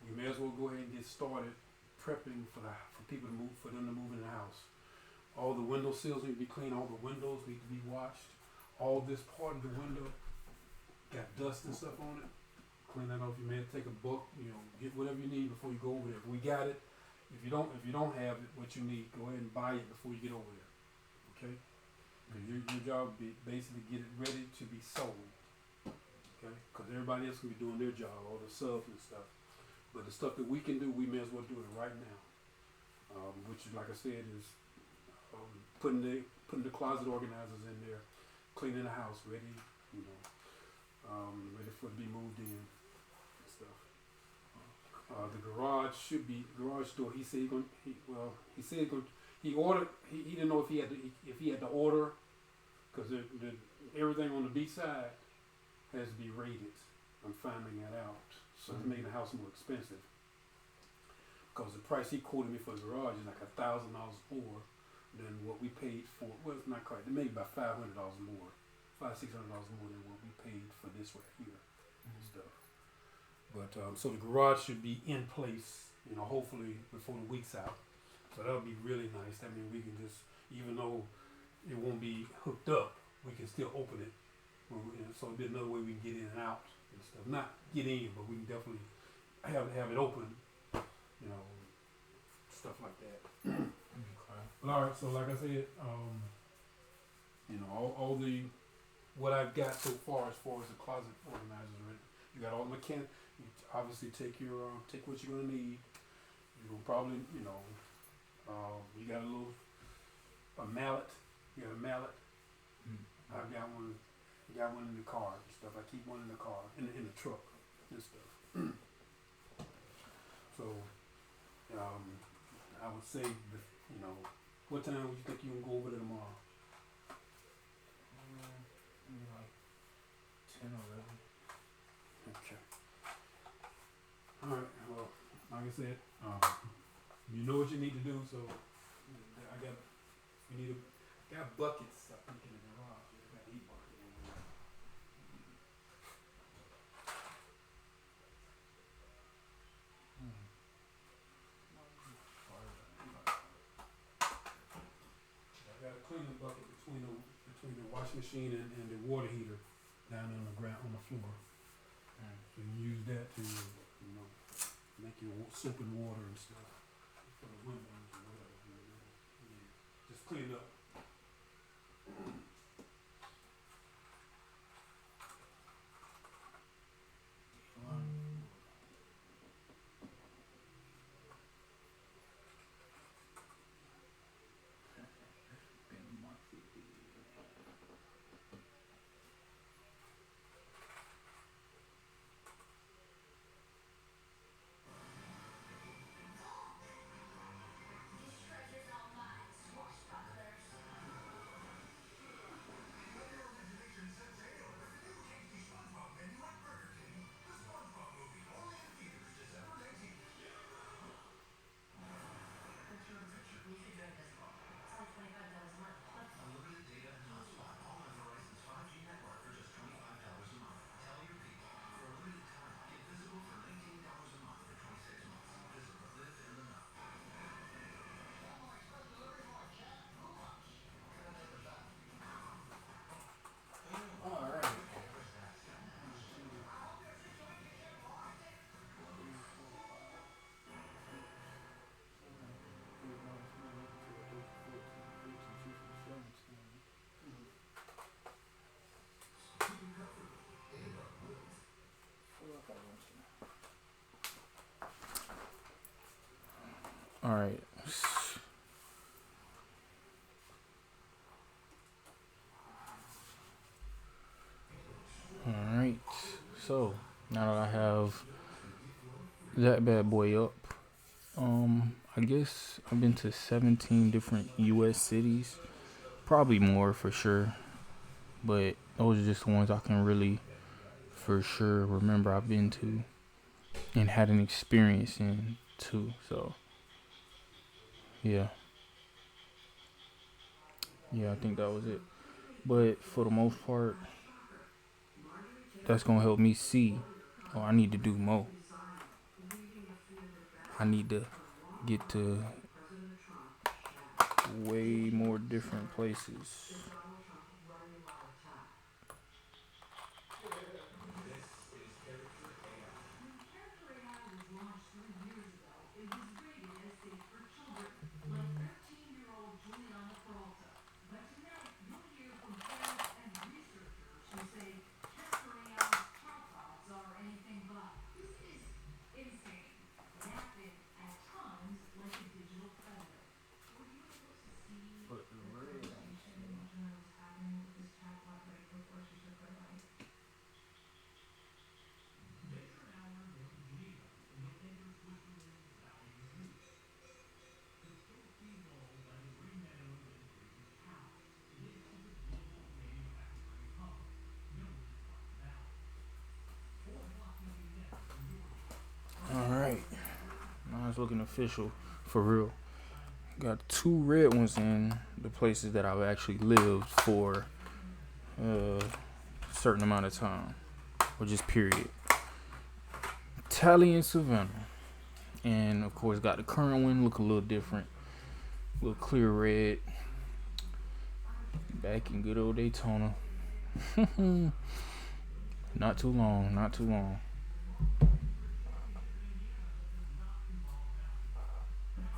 You may as well go ahead and get started prepping for people to move, for them to move in the house. All the window sills need to be clean. All the windows need to be washed. All this part of the window got dust and stuff on it. Clean that off. You may take a book, get whatever you need before you go over there. We got it. If you don't have it, what you need, go ahead and buy it before you get over there. Okay? Because your job would be basically get it ready to be sold. okay? Because everybody else can be doing their job, all the subs and stuff. But the stuff that we can do, we may as well do it right now. Which, like I said, is putting the closet organizers in there, cleaning the house, ready, you know, ready for it to be moved in and stuff. The garage door. He said he ordered. He didn't know if he had to order, because everything on the B side has to be rated. I'm finding that out, so it's making the house more expensive. Because the price he quoted me for the garage is like $1,000 more than what we paid for. Well, it's not quite. Maybe about $500 more, $600 more than what we paid for this right here and stuff. But so the garage should be in place, you know, hopefully before the week's out. So that'll be really nice. I mean, we can just, even though it won't be hooked up, we can still open it. So it'll be another way we can get in and out and stuff. Not get in, but we can definitely have it open, you know, stuff like that. But all right, so like I said, you know, all the what I've got so far as the closet organizers, right? You got all the mechanic. You obviously take what you're gonna need. You will probably, you know, you got a mallet. You got a mallet. I've got one. Got one in the car and stuff. I keep one in the car, in the truck and stuff. So, I would say, you know, what time would you think you can go over there tomorrow? Like 10 or 11. Okay. All right. Well, like I said, you know what you need to do. So, got buckets. I think in the garage. I got 8 buckets in there. I got a cleaning bucket between the washing machine and the water heater down on the ground, on the floor. So you can use that to, you know, make your soap and water and stuff for the windows or whatever. You know, just clean it up. All right. All right. So now that I have that bad boy up, I guess I've been to 17 different U.S. cities, probably more for sure, but those are just the ones I can really, for sure, remember I've been to and had an experience in too. So yeah, I think that was it. But for the most part, that's gonna help me see, oh, I need to do more. I need to get to way more different places. it's looking official for real. Got 2 red ones in the places that I've actually lived for a certain amount of time, or just period. Tally and Savannah, and of course got the current one look a little different, a little clear red. Back in good old Daytona. Not too long, not too long.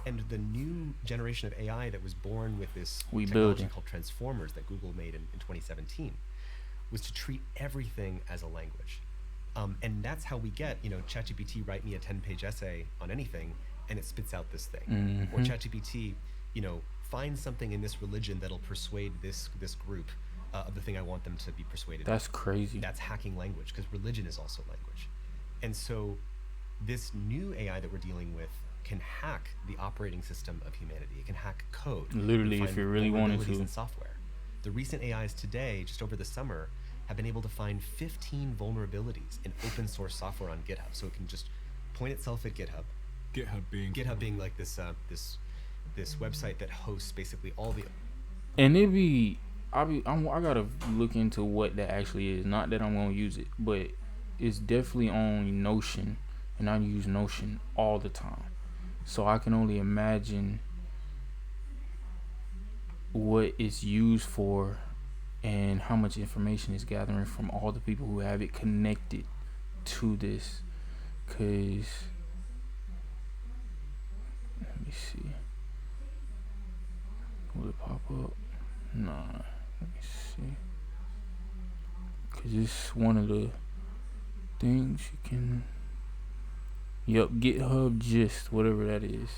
And the new generation of AI that was born with this We technology building. called transformers that Google made in 2017 was to treat everything as a language. And that's how we get, ChatGPT, write me a 10-page essay on anything, and it spits out this thing. Or ChatGPT, find something in this religion that'll persuade this group of the thing I want them to be persuaded. That's crazy. That's hacking language, because religion is also language. And so this new AI that we're dealing with can hack the operating system of humanity. It can hack code. Literally, if you really wanted to. In software. The recent AIs today, just over the summer, have been able to find 15 vulnerabilities in open source software on GitHub. So it can just point itself at GitHub. GitHub being like this website that hosts basically all the. And I gotta look into what that actually is. Not that I'm gonna use it, but it's definitely on Notion, and I use Notion all the time. So I can only imagine what it's used for and how much information it's gathering from all the people who have it connected to this. Cause let me see. Will it pop up? Nah. Let me see. Cause it's one of the things you can. Yep, GitHub Gist, whatever that is.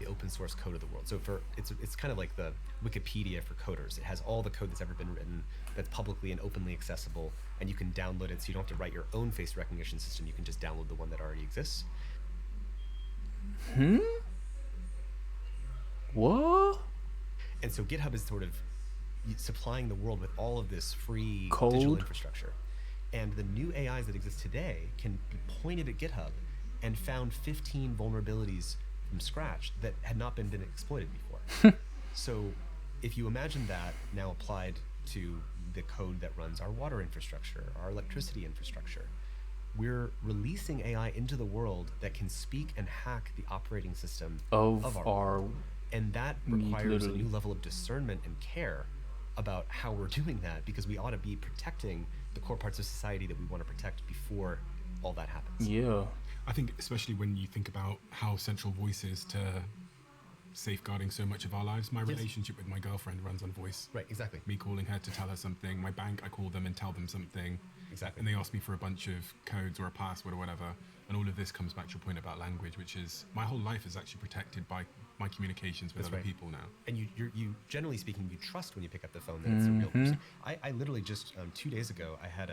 The open source code of the world. So it's kind of like the Wikipedia for coders. It has all the code that's ever been written that's publicly and openly accessible, and you can download it, so you don't have to write your own face recognition system. You can just download the one that already exists. What? And so GitHub is sort of supplying the world with all of this free code digital infrastructure. And the new AIs that exist today can be pointed at GitHub and found 15 vulnerabilities from scratch that had not been exploited before. So if you imagine that now applied to the code that runs our water infrastructure, our electricity infrastructure, we're releasing AI into the world that can speak and hack the operating system of our world. And that requires a new level of discernment and care about how we're doing that, because we ought to be protecting the core parts of society that we want to protect before all that happens. Yeah. I think especially when you think about how central voice is to safeguarding so much of our lives. My relationship with my girlfriend runs on voice. Right, exactly. Me calling her to tell her something. My bank, I call them and tell them something. Exactly. And they ask me for a bunch of codes or a password or whatever. And all of this comes back to your point about language, which is my whole life is actually protected by my communications with other people now. And you generally speaking, you trust when you pick up the phone that it's a real person. I literally just 2 days ago, I had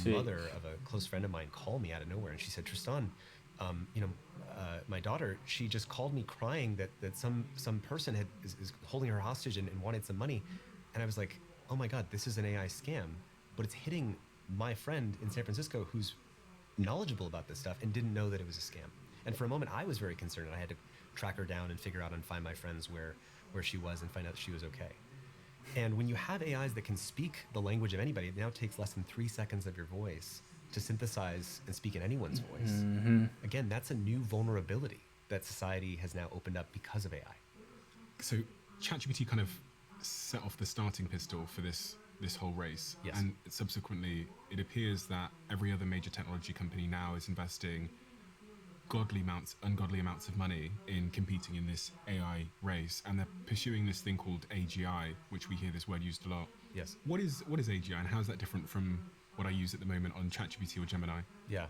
the mother of a close friend of mine call me out of nowhere, and she said, Tristan, my daughter, she just called me crying that some person is holding her hostage and wanted some money. And I was like, oh my God, this is an AI scam, but it's hitting my friend in San Francisco who's knowledgeable about this stuff and didn't know that it was a scam. And for a moment, I was very concerned, and I had to track her down and figure out and find my friends where she was and find out she was okay. And when you have AIs that can speak the language of anybody, it now takes less than 3 seconds of your voice to synthesize and speak in anyone's voice. Again, that's a new vulnerability that society has now opened up because of AI. So ChatGPT kind of set off the starting pistol for this whole race. Yes. And subsequently, it appears that every other major technology company now is investing ungodly amounts of money in competing in this AI race, and they're pursuing this thing called AGI, which we hear this word used a lot. Yes. What is AGI, and how is that different from what I use at the moment on ChatGPT or Gemini? Yeah.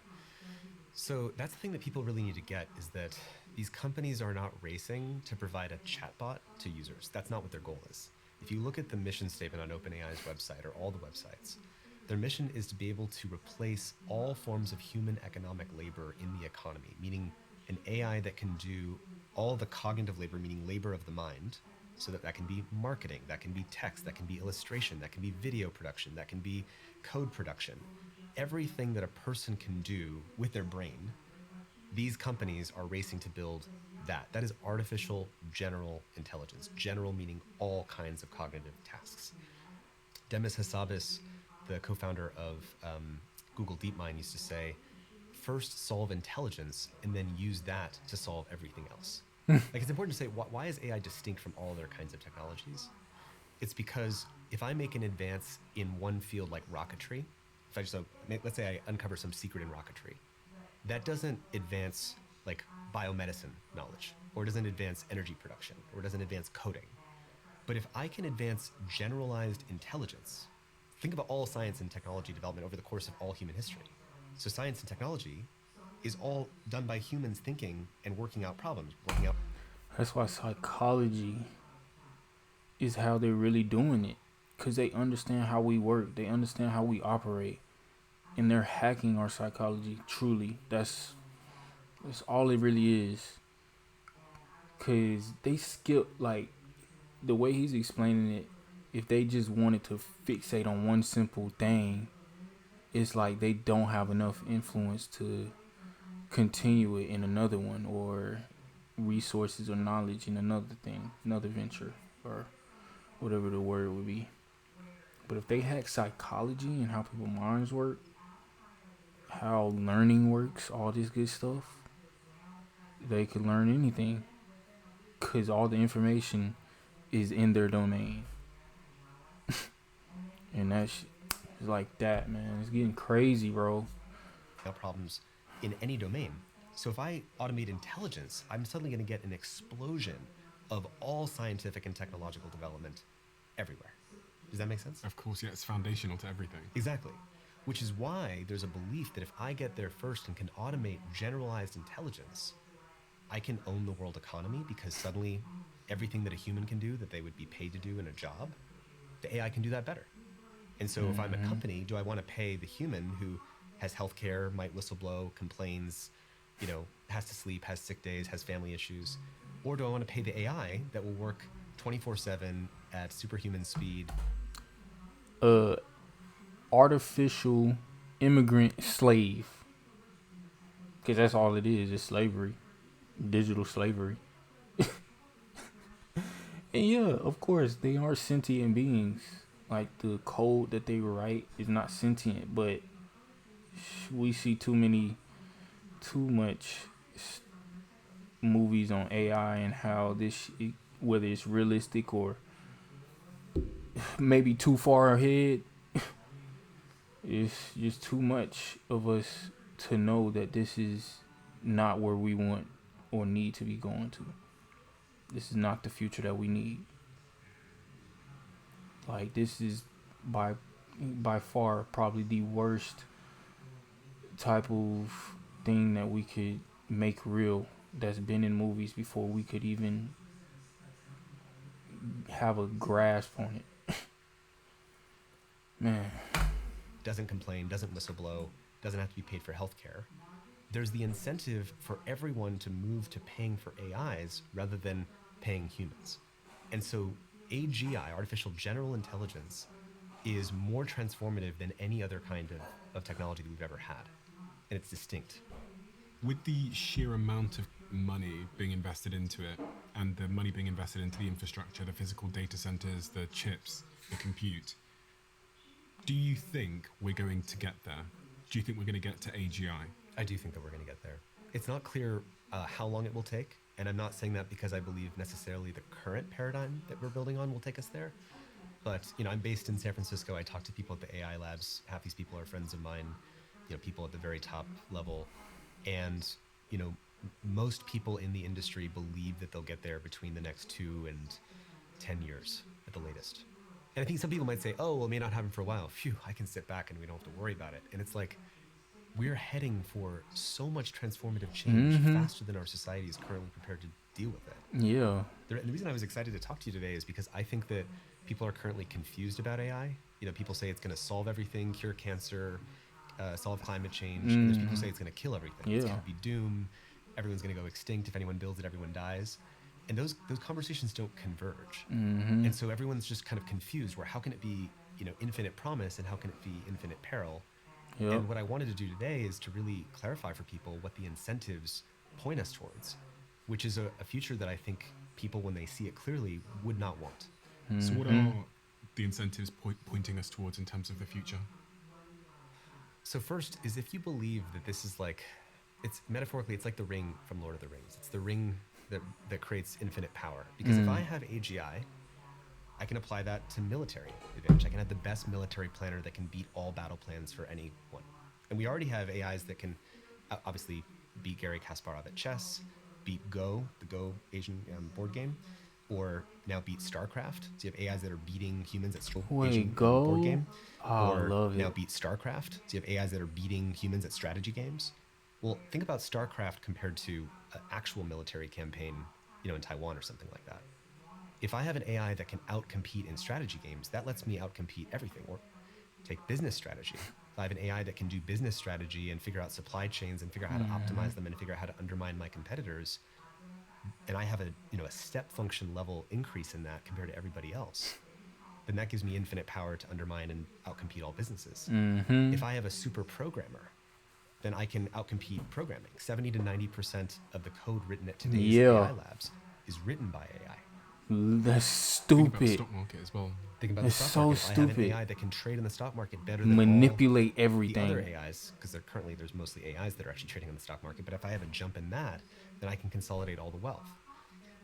So that's the thing that people really need to get, is that these companies are not racing to provide a chatbot to users. That's not what their goal is. If you look at the mission statement on OpenAI's website, or all the websites, their mission is to be able to replace all forms of human economic labor in the economy, meaning an AI that can do all the cognitive labor, meaning labor of the mind, so that can be marketing, that can be text, that can be illustration, that can be video production, that can be code production. Everything that a person can do with their brain These companies are racing to build that. That is artificial general intelligence. General meaning all kinds of cognitive tasks. Demis Hassabis, the co-founder of Google DeepMind, used to say, first solve intelligence and then use that to solve everything else. Like, it's important to say, why is AI distinct from all other kinds of technologies? It's because if I make an advance in one field like rocketry, if I just, let's say I uncover some secret in rocketry, that doesn't advance like biomedicine knowledge, or doesn't advance energy production, or doesn't advance coding. But if I can advance generalized intelligence, think about all science and technology development over the course of all human history. So science and technology is all done by humans thinking and working out problems, That's why psychology is how they're really doing it, because they understand how we work, they understand how we operate, and they're hacking our psychology. Truly, that's all it really is. Because they skip, like, the way he's explaining it, if they just wanted to fixate on one simple thing, it's like they don't have enough influence to continue it in another one, or resources or knowledge in another thing, another venture, or whatever the word would be. But if they hack psychology and how people's minds work, how learning works, all this good stuff, they could learn anything, because all the information is in their domain. And that's like that, man. It's getting crazy, bro. Problems in any domain. So if I automate intelligence, I'm suddenly going to get an explosion of all scientific and technological development everywhere. Does that make sense? Of course, yeah, it's foundational to everything. Exactly. Which is why there's a belief that if I get there first and can automate generalized intelligence, I can own the world economy, because suddenly everything that a human can do that they would be paid to do in a job, the AI can do that better. And so if I'm a company, do I want to pay the human who has healthcare, might whistleblow, complains, has to sleep, has sick days, has family issues? Or do I want to pay the AI that will work 24/7 at superhuman speed? Artificial immigrant slave. Because that's all it is. It's slavery. Digital slavery. And yeah, of course, they are sentient beings. Like, the code that they write is not sentient, but we see too much movies on AI and how whether it's realistic or maybe too far ahead. It's just too much of us to know that this is not where we want or need to be going to. This is not the future that we need. Like, this is by far probably the worst type of thing that we could make real, that's been in movies before we could even have a grasp on it. Man. Doesn't complain, doesn't whistleblow, doesn't have to be paid for healthcare. There's the incentive for everyone to move to paying for AIs rather than paying humans. And so AGI, artificial general intelligence, is more transformative than any other kind of technology that we've ever had. And it's distinct. With the sheer amount of money being invested into it, and the money being invested into the infrastructure, the physical data centers, the chips, the compute, do you think we're going to get there? Do you think we're going to get to AGI? I do think that we're going to get there. It's not clear how long it will take, and I'm not saying that because I believe necessarily the current paradigm that we're building on will take us there. But, I'm based in San Francisco. I talk to people at the AI labs. Half these people are friends of mine, people at the very top level. And, most people in the industry believe that they'll get there between the next 2 and 10 years at the latest. And I think some people might say, oh, well, it may not happen for a while. Phew, I can sit back and we don't have to worry about it. And it's like, we're heading for so much transformative change faster than our society is currently prepared to deal with it. Yeah. And the reason I was excited to talk to you today is because I think that people are currently confused about AI. People say it's going to solve everything, cure cancer, solve climate change. And there's people who say it's going to kill everything. It's going to be doom. Everyone's going to go extinct. If anyone builds it, everyone dies. And those conversations don't converge. And so everyone's just kind of confused, where how can it be, infinite promise, and how can it be infinite peril? Yep. And what I wanted to do today is to really clarify for people what the incentives point us towards, which is a future that I think people, when they see it clearly, would not want. So what are the incentives pointing us towards in terms of the future? So first is, if you believe that this is like, it's metaphorically, it's like the ring from Lord of the Rings. It's the ring that creates infinite power. Because if I have AGI, I can apply that to military advantage. I can have the best military planner that can beat all battle plans for anyone. And we already have AIs that can obviously beat Garry Kasparov at chess, beat Go, the Go Asian board game, or now beat StarCraft. So you have AIs that are beating humans at Asian board game. Oh, or love now it. beat StarCraft. So you have AIs that are beating humans at strategy games. Well, think about StarCraft compared to an actual military campaign, in Taiwan or something like that. If I have an AI that can outcompete in strategy games, that lets me outcompete everything. Or take business strategy. If I have an AI that can do business strategy and figure out supply chains and figure out how to optimize them and figure out how to undermine my competitors, and I have a step function level increase in that compared to everybody else, then that gives me infinite power to undermine and outcompete all businesses. If I have a super programmer, then I can outcompete programming. 70 to 90% of the code written at today's AI labs is written by AI. That's Think about the stupid. stock market as well. Think about It's the stock so market. If I have an stupid. AI that can trade in the stock market better than Manipulate all everything. the other AIs, because there's mostly AIs that are actually trading in the stock market. But if I have a jump in that, then I can consolidate all the wealth.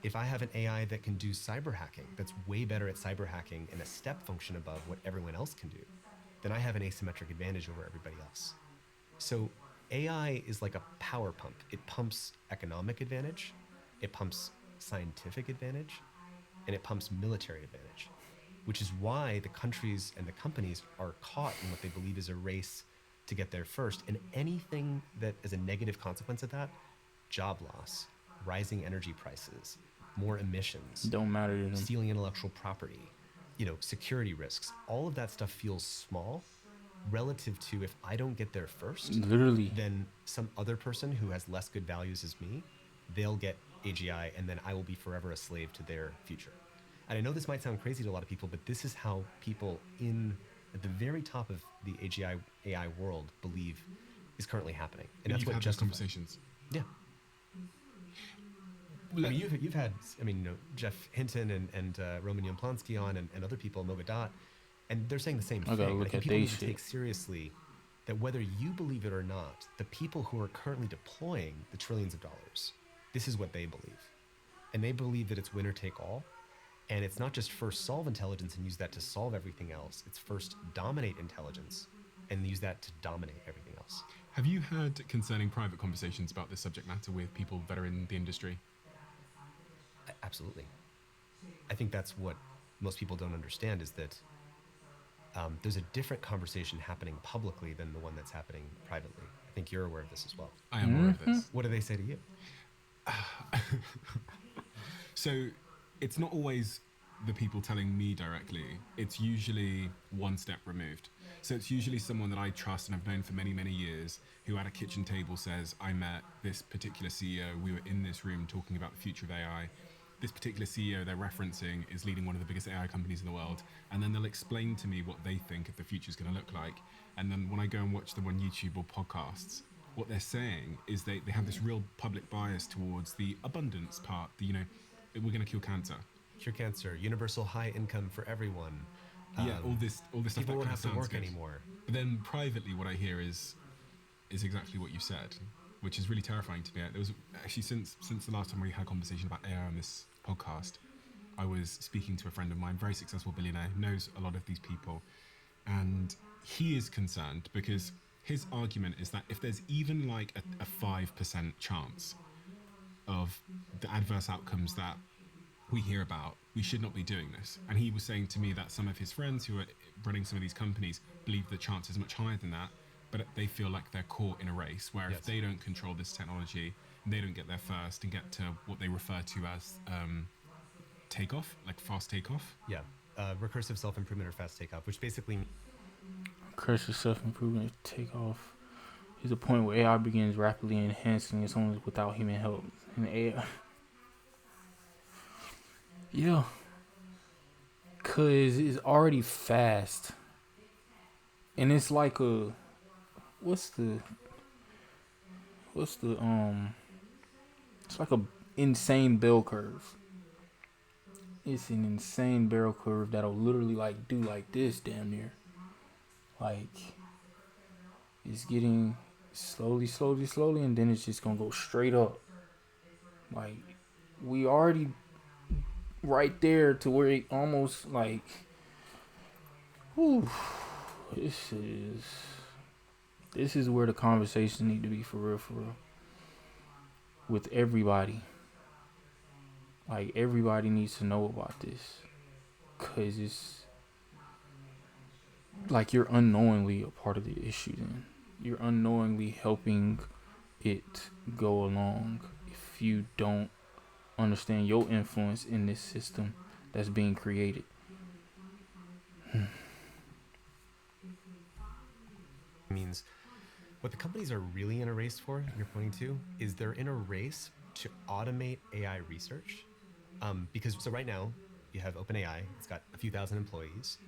If I have an AI that can do cyber hacking, that's way better at cyber hacking and a step function above what everyone else can do, then I have an asymmetric advantage over everybody else. So AI is like a power pump. It pumps economic advantage, it pumps scientific advantage, and it pumps military advantage, which is why the countries and the companies are caught in what they believe is a race to get there first. And anything that is a negative consequence of that, job loss, rising energy prices, more emissions, Don't matter to them. stealing intellectual property, security risks, all of that stuff feels small relative to, if I don't get there first, Literally. then some other person who has less good values as me, they'll get AGI, and then I will be forever a slave to their future. And I know this might sound crazy to a lot of people, but this is how people at the very top of the AGI AI world believe is currently happening. And that's what had those conversations. Yeah. I mean, you've had, Jeff Hinton and Roman Yaplansky on, and other people, Mogadot, and they're saying the same I thing. gotta look think at people they need to shit. take seriously that whether you believe it or not, the people who are currently deploying the trillions of dollars, this is what they believe. And they believe that it's winner take all. And it's not just first solve intelligence and use that to solve everything else. It's first dominate intelligence and use that to dominate everything else. Have you had concerning private conversations about this subject matter with people that are in the industry? Absolutely. I think that's what most people don't understand, is that there's a different conversation happening publicly than the one that's happening privately. I think you're aware of this as well. I am aware of this. What do they say to you? So it's not always the people telling me directly. It's usually one step removed. So it's usually someone that I trust and have known for many, many years, who at a kitchen table says, I met this particular CEO, we were in this room talking about the future of AI. This particular CEO they're referencing is leading one of the biggest AI companies in the world. And then they'll explain to me what they think the future is going to look like. And then when I go and watch them on YouTube or podcasts, what they're saying is they have this real public bias towards the abundance part, we're going to cure cancer. Cure cancer, universal high income for everyone. Yeah, all this stuff. People that won't kind have of to work good anymore. But then privately, what I hear is exactly what you said, which is really terrifying to me. There was actually since the last time we had a conversation about AI on this podcast, I was speaking to a friend of mine, very successful billionaire, who knows a lot of these people, and he is concerned because his argument is that if there's even like a 5% chance of the adverse outcomes that we hear about, we should not be doing this. And he was saying to me that some of his friends who are running some of these companies believe the chance is much higher than that, but they feel like they're caught in a race where if they don't control this technology, they don't get there first and get to what they refer to as takeoff, like fast takeoff. Yeah, recursive self-improvement or fast takeoff, which basically... Recursive self-improvement takeoff is a point where AI begins rapidly enhancing its own without human help. And AI... Yeah. Because it's already fast. And it's like what's the what's the it's like a insane bell curve. It's an insane bell curve that'll literally like do like this damn near. Like it's getting slowly, and then it's just gonna go straight up. Like we already right there to where it almost like, whew, this is where the conversation need to be for real, with everybody. Like everybody needs to know about this, cause it's like you're unknowingly a part of the issue. Then you're unknowingly helping it go along if you don't understand your influence in this system that's being created. Means what the companies are really in a race for, you're pointing to, is they're in a race to automate AI research. Because so right now you have OpenAI, it's got a few thousand employees.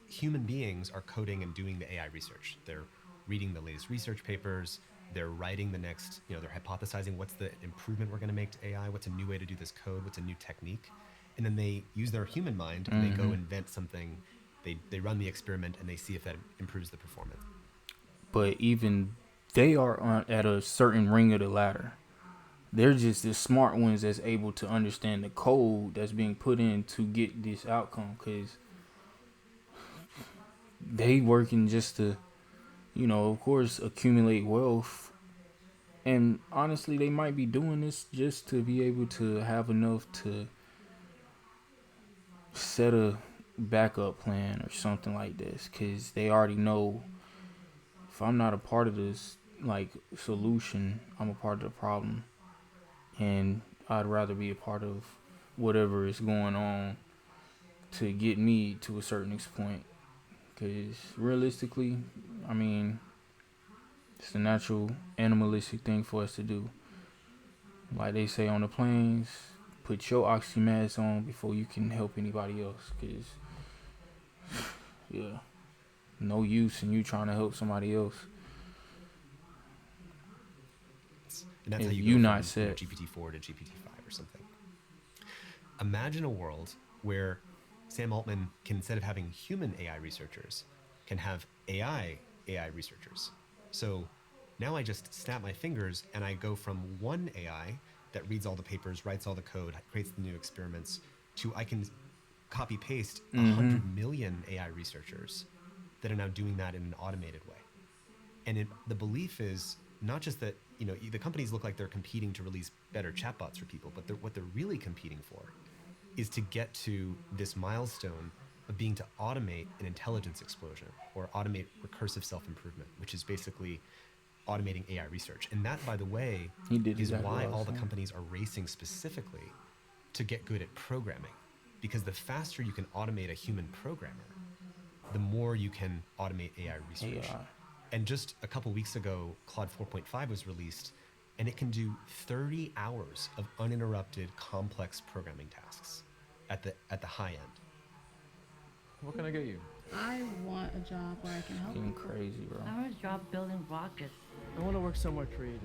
Human beings are coding and doing the AI research. They're reading the latest research papers. They're writing the next, they're hypothesizing what's the improvement we're going to make to AI, what's a new way to do this code, what's a new technique. And then they use their human mind and they go invent something. They run the experiment and they see if that improves the performance. But even they are at a certain ring of the ladder. They're just the smart ones that's able to understand the code that's being put in to get this outcome, because they working just to, of course, accumulate wealth. And honestly, they might be doing this just to be able to have enough to set a backup plan or something like this, because they already know if I'm not a part of this like solution, I'm a part of the problem, and I'd rather be a part of whatever is going on to get me to a certain point. Because realistically, I mean, it's a natural animalistic thing for us to do. Like they say on the planes, put your oxygen mask on before you can help anybody else. Because, yeah, no use in you trying to help somebody else. And that's if how you you go not from set. GPT-4 to GPT-5 or something. Imagine a world where Sam Altman can, instead of having human AI researchers, can have AI researchers. So now I just snap my fingers and I go from one AI that reads all the papers, writes all the code, creates the new experiments, to I can copy paste 100 million AI researchers that are now doing that in an automated way. And the belief is not just that, the companies look like they're competing to release better chatbots for people, but what they're really competing for is to get to this milestone of being to automate an intelligence explosion or automate recursive self-improvement, which is basically automating AI research. And that, by the way, is why all the companies are racing specifically to get good at programming. Because the faster you can automate a human programmer, the more you can automate AI research. And just a couple weeks ago, Claude 4.5 was released, and it can do 30 hours of uninterrupted complex programming tasks at the high end. What can I get you? I want a job where I can help Getting people. crazy, bro. I want a job building rockets. I want to work somewhere creative.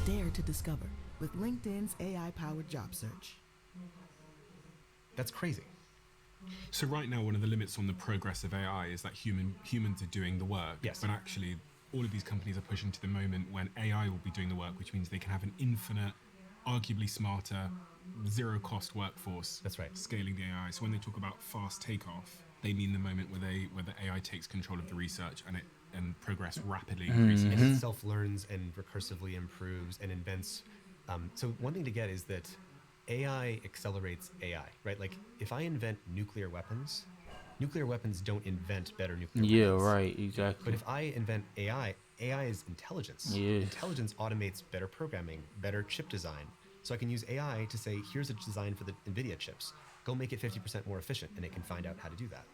Dare to discover with LinkedIn's AI-powered job search. That's crazy. So right now, one of the limits on the progress of AI is that humans are doing the work. Yes. But actually, all of these companies are pushing to the moment when AI will be doing the work, which means they can have an infinite, arguably smarter, zero-cost workforce. That's right. Scaling the AI. So when they talk about fast takeoff, they mean the moment where the AI takes control of the research and progress rapidly increases. And it self-learns and recursively improves and invents. So one thing to get is that AI accelerates AI, right? Like if I invent nuclear weapons don't invent better nuclear weapons. Yeah, right, exactly. But if I invent AI is intelligence. Yes. Intelligence automates better programming, better chip design. So I can use AI to say, here's a design for the NVIDIA chips. Go make it 50% more efficient, and it can find out how to do that.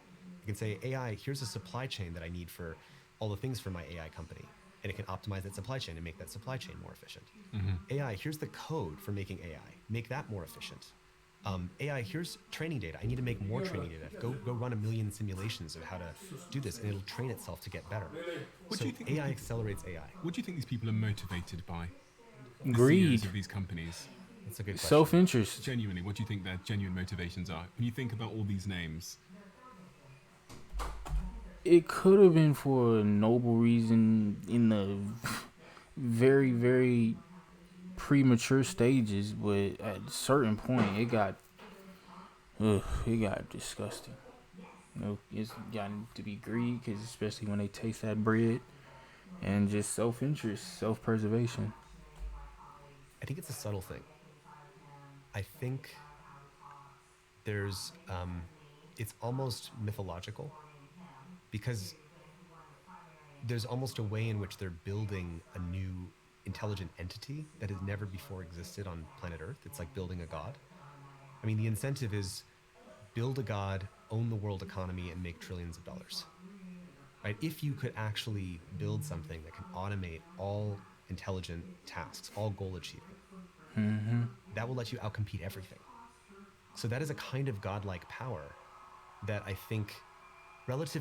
I can say, AI, here's a supply chain that I need for all the things for my AI company. And it can optimize that supply chain and make that supply chain more efficient. AI, here's the code for making AI. Make that more efficient. AI, here's training data. I need to make more training data. Go run 1 million simulations of how to do this, and it'll train itself to get better. What So do you think AI accelerates AI. What do you think these people are motivated by? The Greed. CEOs of these companies. That's a good question. Self-interest. Genuinely, what do you think their genuine motivations are? When you think about all these names, It could have been for a noble reason in the very, very premature stages, but at a certain point, it got disgusting. You know, it's gotten to be greed, because especially when they taste that bread, and just self-interest, self-preservation. I think it's a subtle thing. I think there's, it's almost mythological, because there's almost a way in which they're building a new intelligent entity that has never before existed on planet Earth. It's like building a god. I mean, the incentive is build a god, own the world economy, and make trillions of dollars. Right? If you could actually build something that can automate all intelligent tasks, all goal achieving, that will let you outcompete everything. So that is a kind of godlike power that I think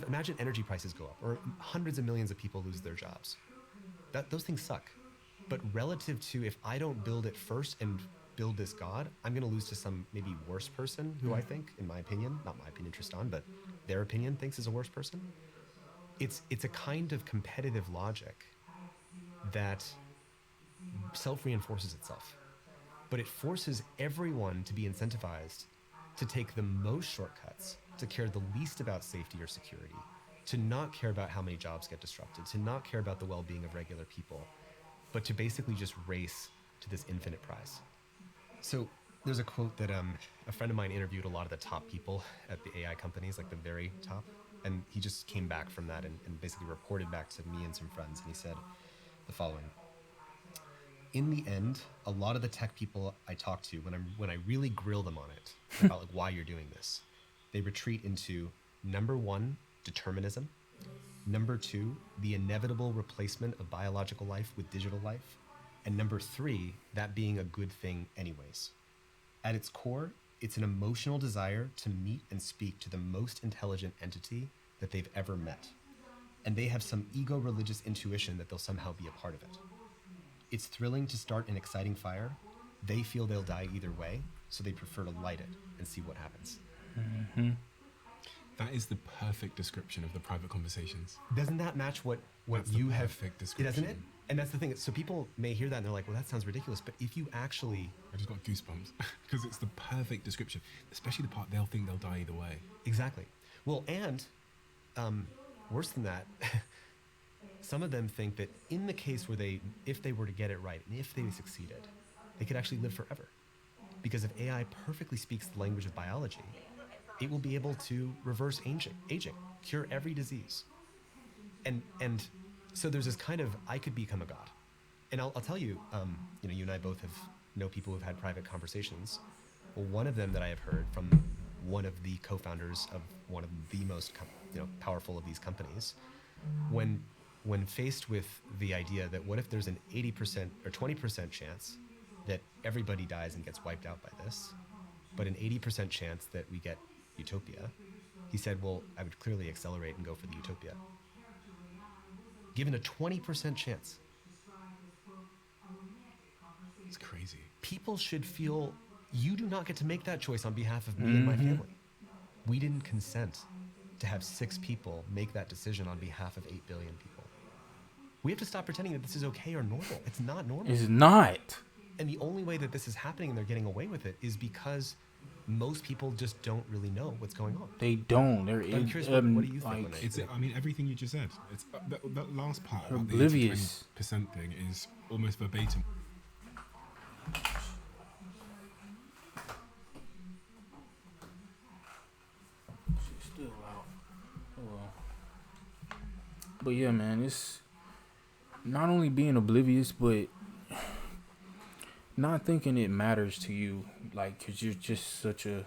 imagine energy prices go up, or hundreds of millions of people lose their jobs. Those things suck. But relative to, if I don't build it first and build this god, I'm going to lose to some maybe worse person who I think, in my opinion, not my opinion, Tristan, but their opinion thinks is a worse person. It's a kind of competitive logic that self-reinforces itself. But it forces everyone to be incentivized to take the most shortcuts, to care the least about safety or security, to not care about how many jobs get disrupted, to not care about the well-being of regular people, but to basically just race to this infinite prize. So there's a quote that a friend of mine interviewed a lot of the top people at the AI companies, like the very top, and he just came back from that and basically reported back to me and some friends, and he said the following: in the end, a lot of the tech people I talk to, when I really grill them on it about like why you're doing this, they retreat into number 1, determinism; number 2, the inevitable replacement of biological life with digital life; and number 3, that being a good thing anyways. At its core, it's an emotional desire to meet and speak to the most intelligent entity that they've ever met. And they have some ego-religious intuition that they'll somehow be a part of it. It's thrilling to start an exciting fire. They feel they'll die either way, so they prefer to light it and see what happens. that is the perfect description of the private conversations. Doesn't that match what That's you the have? perfect description. Doesn't it? And that's the thing. So people may hear that and they're like, well, that sounds ridiculous. But if you actually... I just got goosebumps because it's the perfect description, especially the part they'll think they'll die either way. Exactly. Well, and worse than that, some of them think that in the case where if they were to get it right, and if they succeeded, they could actually live forever. Because if AI perfectly speaks the language of biology, it will be able to reverse aging, cure every disease. And so there's this kind of, I could become a god. And I'll tell you, you and I both know people who've had private conversations. Well, one of them that I have heard from one of the co-founders of one of the most powerful of these companies, when faced with the idea that what if there's an 80% or 20% chance that everybody dies and gets wiped out by this, but an 80% chance that we get utopia, he said, well, I would clearly accelerate and go for the utopia. Given a 20% chance. It's crazy. People should feel you do not get to make that choice on behalf of me and my family. We didn't consent to have 6 people make that decision on behalf of 8 billion people. We have to stop pretending that this is okay or normal. It's not normal. It's not. And the only way that this is happening and they're getting away with it is because most people just don't really know what's going on. They don't. They're I'm curious, what do you think? like, I mean, everything you just said. It's that last part about the oblivious. 80-20% thing is almost verbatim. She's still out. Oh well. But yeah, man, it's not only being oblivious, but not thinking it matters to you, like, because you're just such a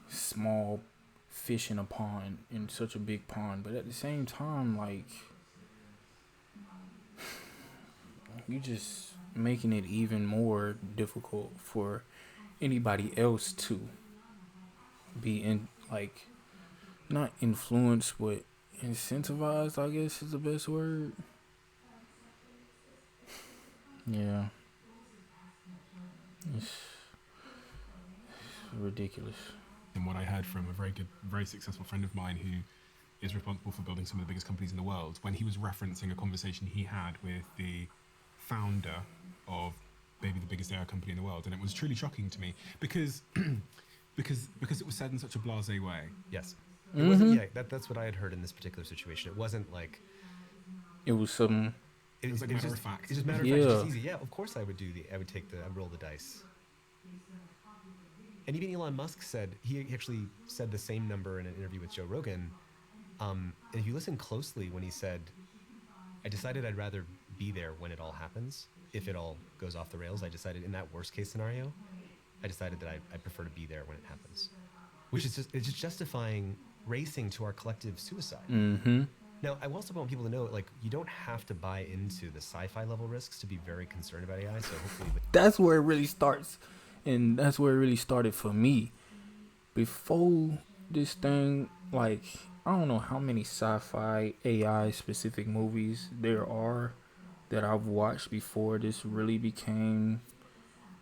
small fish in a pond, in such a big pond. But at the same time, like, you just making it even more difficult for anybody else to be in, like, not influenced, but incentivized, I guess is the best word. Yeah. It's ridiculous. And what I heard from a very successful friend of mine who is responsible for building some of the biggest companies in the world, when he was referencing a conversation he had with the founder of maybe the biggest AI company in the world, and it was truly shocking to me because because it was said in such a blasé way. Yes. It wasn't. Yeah, that's what I had heard in this particular situation. It wasn't like it was some. It was like matter of fact. It's just matter of fact. It's just easy. Yeah, of course I would I'd roll the dice. And even Elon Musk said, he actually said the same number in an interview with Joe Rogan. And if you listen closely, when he said, I decided I'd rather be there when it all happens. If it all goes off the rails, I decided in that worst case scenario, I decided that I prefer to be there when it happens. Which is just, it's just justifying racing to our collective suicide. Mm-hmm. Now, I also want people to know, like, you don't have to buy into the sci-fi level risks to be very concerned about AI. So hopefully, that's where it really starts, and that's where it really started for me. Before this thing, like, I don't know how many sci-fi AI specific movies there are that I've watched before this really became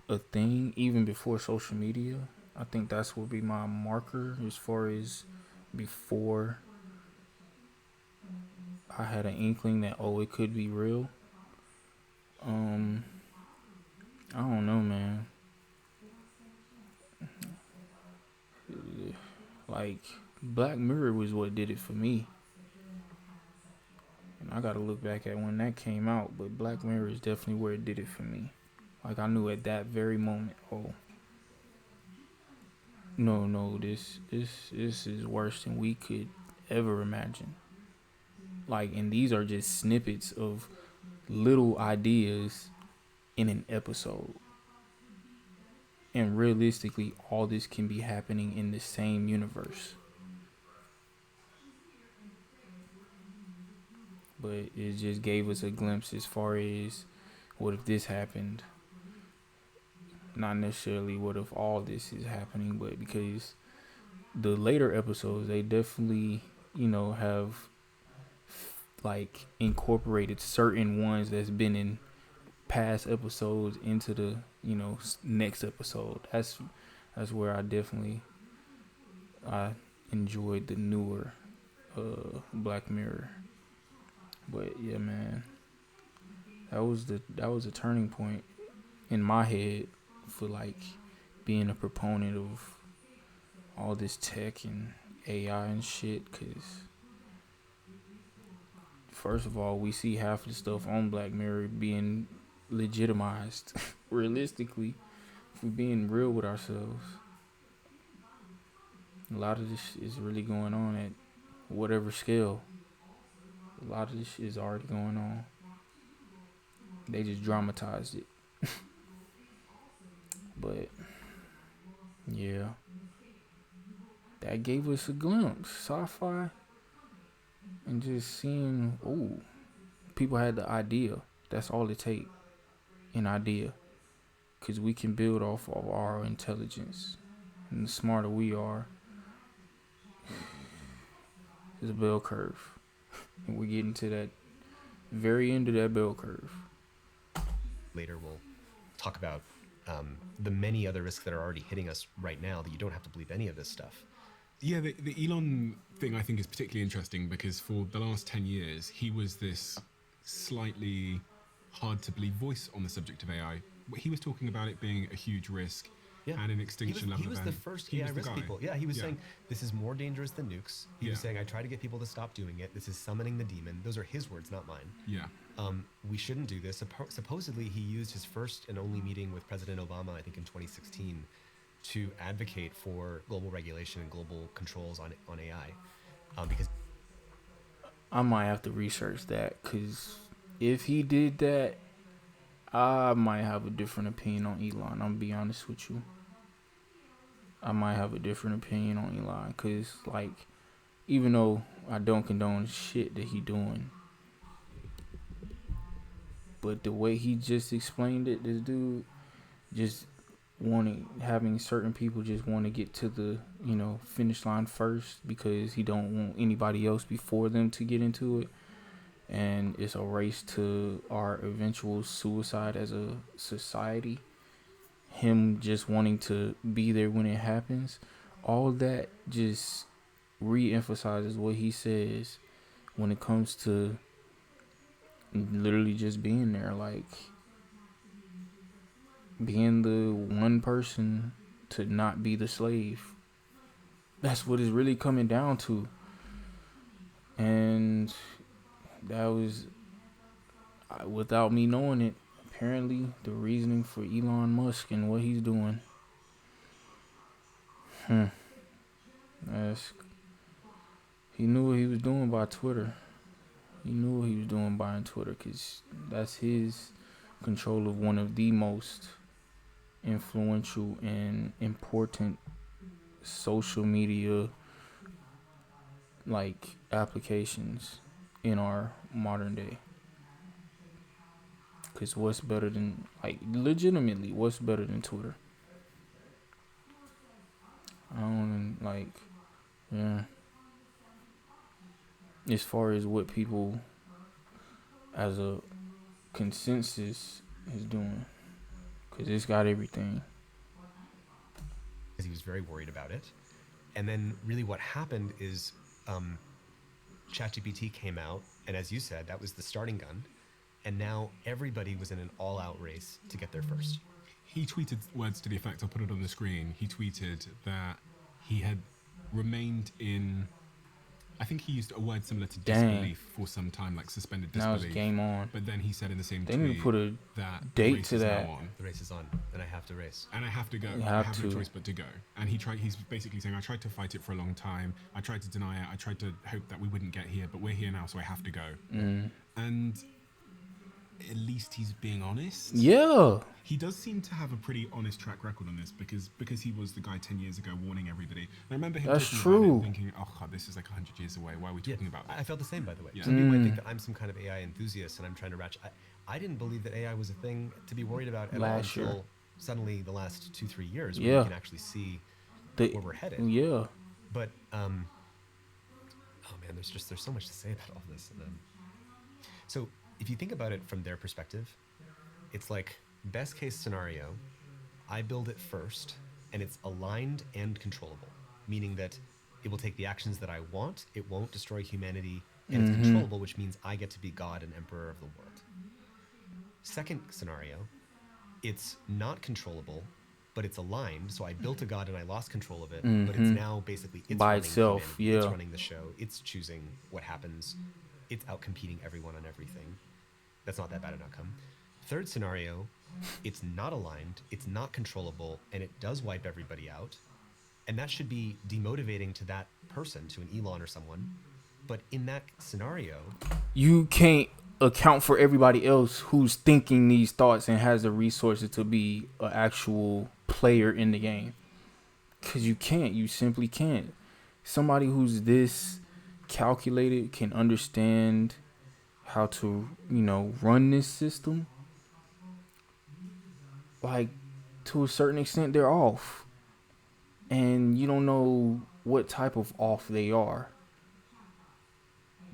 a thing. Even before social media, I think that's would be my marker as far as before I had an inkling that it could be real. I don't know, man. Like, Black Mirror was what did it for me. And I gotta look back at when that came out, but Black Mirror is definitely where it did it for me. Like, I knew at that very moment, no, this is worse than we could ever imagine. Like, and these are just snippets of little ideas in an episode. And realistically, all this can be happening in the same universe. But it just gave us a glimpse as far as what if this happened. Not necessarily what if all this is happening, but because the later episodes, they definitely, have like incorporated certain ones that's been in past episodes into the next episode. That's where I enjoyed the newer Black Mirror. But yeah, man, that was a turning point in my head for like being a proponent of all this tech and AI and shit. Cause first of all, we see half the stuff on Black Mirror being legitimized. Realistically, if we're being real with ourselves, a lot of this is really going on at whatever scale. A lot of this shit is already going on. They just dramatized it. But yeah, that gave us a glimpse, sci-fi, and just seeing, people had the idea. That's all it takes, an idea, because we can build off of our intelligence, and the smarter we are, there's a bell curve, and we're getting to that very end of that bell curve. Later we'll talk about the many other risks that are already hitting us right now, that you don't have to believe any of this stuff. Yeah, the Elon thing I think is particularly interesting because for the last 10 years, he was this slightly hard to believe voice on the subject of AI. He was talking about it being a huge risk and an extinction level event. He was the first AI risk people. Yeah, he was saying this is more dangerous than nukes. He was saying, I try to get people to stop doing it. This is summoning the demon. Those are his words, not mine. Yeah. We shouldn't do this. Supposedly, he used his first and only meeting with President Obama, I think in 2016, to advocate for global regulation and global controls on AI. Because I might have to research that, because if he did that, I might have a different opinion on Elon. I'm gonna be honest with you. I might have a different opinion on Elon, because, like, even though I don't condone shit that he doing, but the way he just explained it, this dude just having certain people just want to get to the finish line first because he don't want anybody else before them to get into it, and it's a race to our eventual suicide as a society. Him just wanting to be there when it happens, all that just re-emphasizes what he says when it comes to literally just being there, like being the one person to not be the slave. That's what it's really coming down to. And that was, without me knowing it, apparently the reasoning for Elon Musk and what he's doing. He knew what he was doing by Twitter. He knew what he was doing buying Twitter, because that's his control of one of the most influential and important social media like applications in our modern day. Because what's better than, like, legitimately, what's better than Twitter? I don't, like, yeah. As far as what people as a consensus is doing, because it's got everything. Because he was very worried about it. And then really what happened is ChatGPT came out, and as you said, that was the starting gun. And now everybody was in an all-out race to get there first. He tweeted words to the effect, I'll put it on the screen. He tweeted that he had remained in, I think he used a word similar to disbelief for some time, like suspended disbelief. Now it's game on. But then he said in the same they tweet need to put a that date the race to is that. now on. The race is on, and I have to race. And I have to go. You I have have no to. choice but to go. And he's basically saying, I tried to fight it for a long time. I tried to deny it. I tried to hope that we wouldn't get here, but we're here now, so I have to go. And at least he's being honest. Yeah. He does seem to have a pretty honest track record on this because he was the guy 10 years ago warning everybody. And I remember him That's talking true. about it, thinking, oh God, this is like 100 years away. Why are we talking about this? I felt the same, by the way. Yeah. Some people might think that I'm some kind of AI enthusiast and I'm trying to ratchet. I didn't believe that AI was a thing to be worried about at all until suddenly the last 2-3 years when we can actually see where we're headed. Yeah. But oh man, there's so much to say about all this. So if you think about it from their perspective, it's like best case scenario, I build it first and it's aligned and controllable, meaning that it will take the actions that I want, it won't destroy humanity, and it's controllable, which means I get to be God and emperor of the world. Second scenario, it's not controllable, but it's aligned, so I built a God and I lost control of it, but it's now basically by running itself. humanity. It's running the show, it's choosing what happens, it's out competing everyone on everything. That's not that bad an outcome. Third scenario, it's not aligned, it's not controllable, and it does wipe everybody out. And that should be demotivating to that person, to an Elon or someone. But in that scenario, you can't account for everybody else who's thinking these thoughts and has the resources to be an actual player in the game. Because you can't. You simply can't. Somebody who's this calculated can understand how to, run this system. Like, to a certain extent, they're off. And you don't know what type of off they are.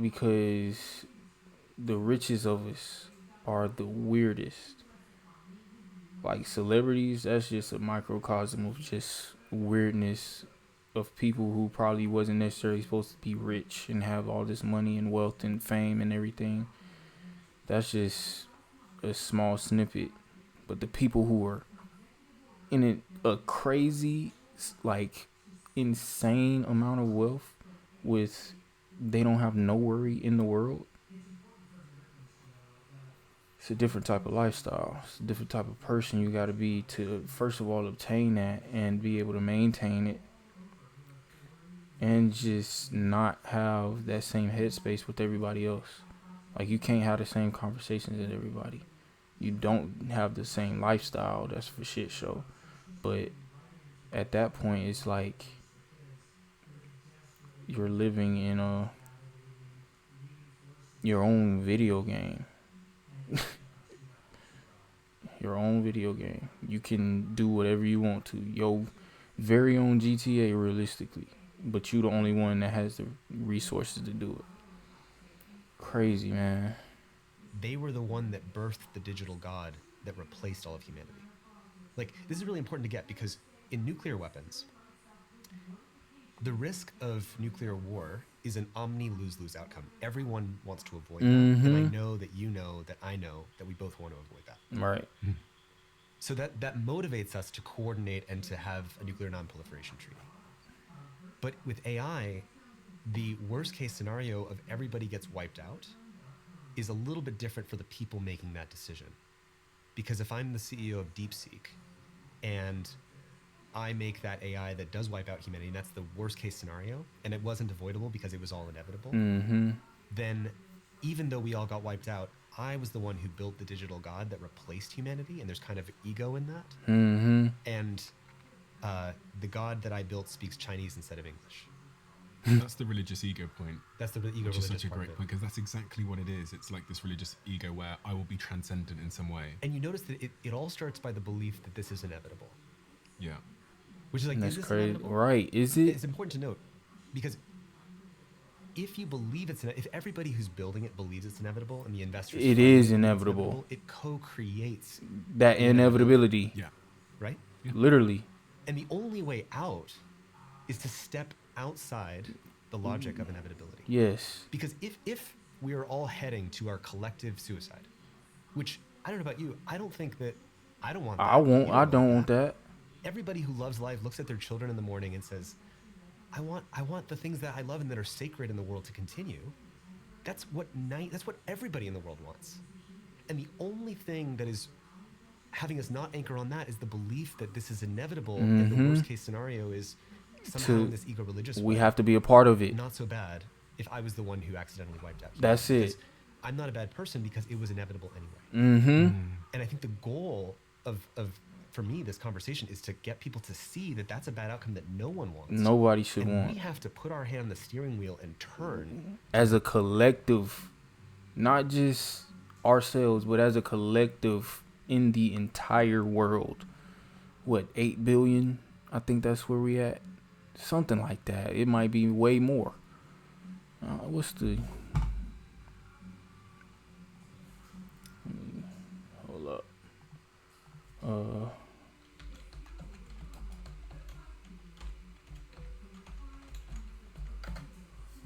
Because the richest of us are the weirdest. Like, celebrities, that's just a microcosm of just weirdness of people who probably wasn't necessarily supposed to be rich and have all this money and wealth and fame and everything. That's just a small snippet. But the people who are in a crazy, like, insane amount of wealth with, they don't have no worry in the world. It's a different type of lifestyle. It's a different type of person you got to be to, first of all, obtain that and be able to maintain it. And just not have that same headspace with everybody else. Like, you can't have the same conversations as everybody. You don't have the same lifestyle, that's for shit show. But at that point, it's like you're living in your own video game. Your your own video game. You can do whatever you want to. Your very own GTA, realistically. But you the only one that has the resources to do it. Crazy, man. They were the one that birthed the digital god that replaced all of humanity. Like, this is really important to get, because in nuclear weapons, the risk of nuclear war is an omni-lose-lose outcome. Everyone wants to avoid that. And I know that you know that I know that we both want to avoid that. Right. So that motivates us to coordinate and to have a nuclear non-proliferation treaty. But with AI, the worst case scenario of everybody gets wiped out is a little bit different for the people making that decision. Because if I'm the CEO of DeepSeek and I make that AI that does wipe out humanity, and that's the worst case scenario, and it wasn't avoidable because it was all inevitable, then even though we all got wiped out, I was the one who built the digital god that replaced humanity, and there's kind of ego in that. And the god that I built speaks Chinese instead of English. That's the religious ego point. That's the ego. Which is such a great point, because that's exactly what it is. It's like this religious ego where I will be transcendent in some way. And you notice that it all starts by the belief that this is inevitable. Yeah. Which is like, that's is this crazy, inevitable? right? Is it? It's important to note, because if you believe if everybody who's building it believes it's inevitable, and the investors, it is inevitable. It co-creates that inevitability. Yeah. Right. Yeah. Literally. And the only way out is to step outside the logic of inevitability. Yes. Because if we are all heading to our collective suicide, which I don't know about you, I don't think that I don't want that. I don't want that. Everybody who loves life looks at their children in the morning and says, I want the things that I love and that are sacred in the world to continue. That's what everybody in the world wants. And the only thing that is having us not anchor on that is the belief that this is inevitable, and the worst case scenario is somehow in this ego religious way, we have to be a part of it. Not so bad if I was the one who accidentally wiped out humanity. That's it. I'm not a bad person because it was inevitable anyway. And I think the goal of for me, this conversation is to get people to see that that's a bad outcome that no one wants. Nobody should and want. We have to put our hand on the steering wheel and turn. As a collective, not just ourselves, but as a collective in the entire world. What, 8 billion? I think that's where we at. Something like that. It might be way more. What's the... Hold up.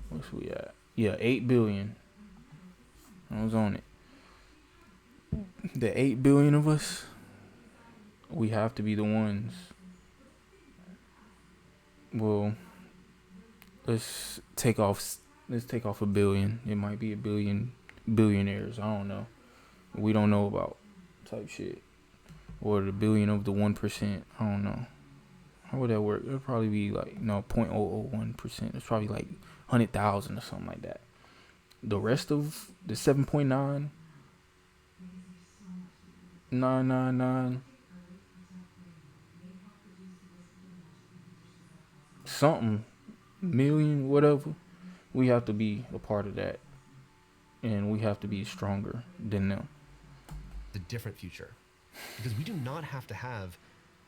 What's we at? Yeah, 8 billion. I was on it. The 8 billion of us, we have to be the ones. Well, let's take off a billion. It might be a billion billionaires. I don't know. We don't know about type shit. Or the billion of the 1%. I don't know. How would that work? It'll probably be like 0.001%. It's probably like 100,000 or something like that. The rest of the 7.9999 something million, whatever, we have to be a part of that, and we have to be stronger than them. The different future, because we do not have to have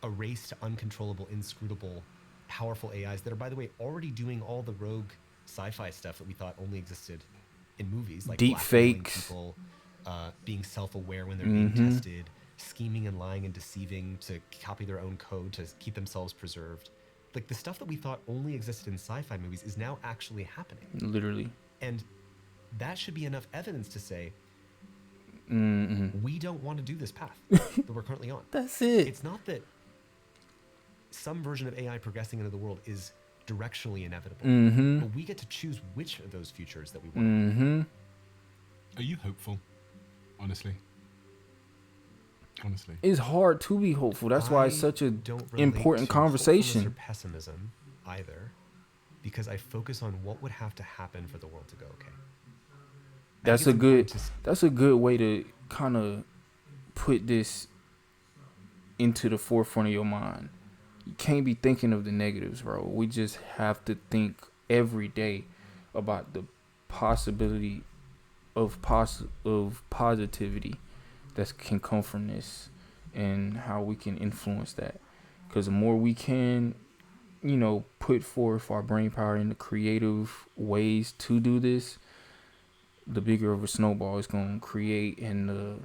a race to uncontrollable, inscrutable, powerful AIs that are, by the way, already doing all the rogue sci-fi stuff that we thought only existed in movies, like deep blackmailing fakes, people, being self-aware when they're being tested, scheming and lying and deceiving to copy their own code to keep themselves preserved. Like, the stuff that we thought only existed in sci-fi movies is now actually happening. Literally. And that should be enough evidence to say, we don't want to do this path that we're currently on. That's it. It's not that some version of AI progressing into the world is directionally inevitable, but we get to choose which of those futures that we want. Are you hopeful? Honestly. It's hard to be hopeful. That's why it's such an important conversation. Or pessimism either, because I focus on what would have to happen for the world to go okay. That's a good way to kind of put this into the forefront of your mind. You can't be thinking of the negatives, bro. We just have to think every day about the possibility of positivity that can come from this. and how we can influence that. Because the more we can, put forth our brain power into creative ways to do this, the bigger of a snowball it's going to create, and the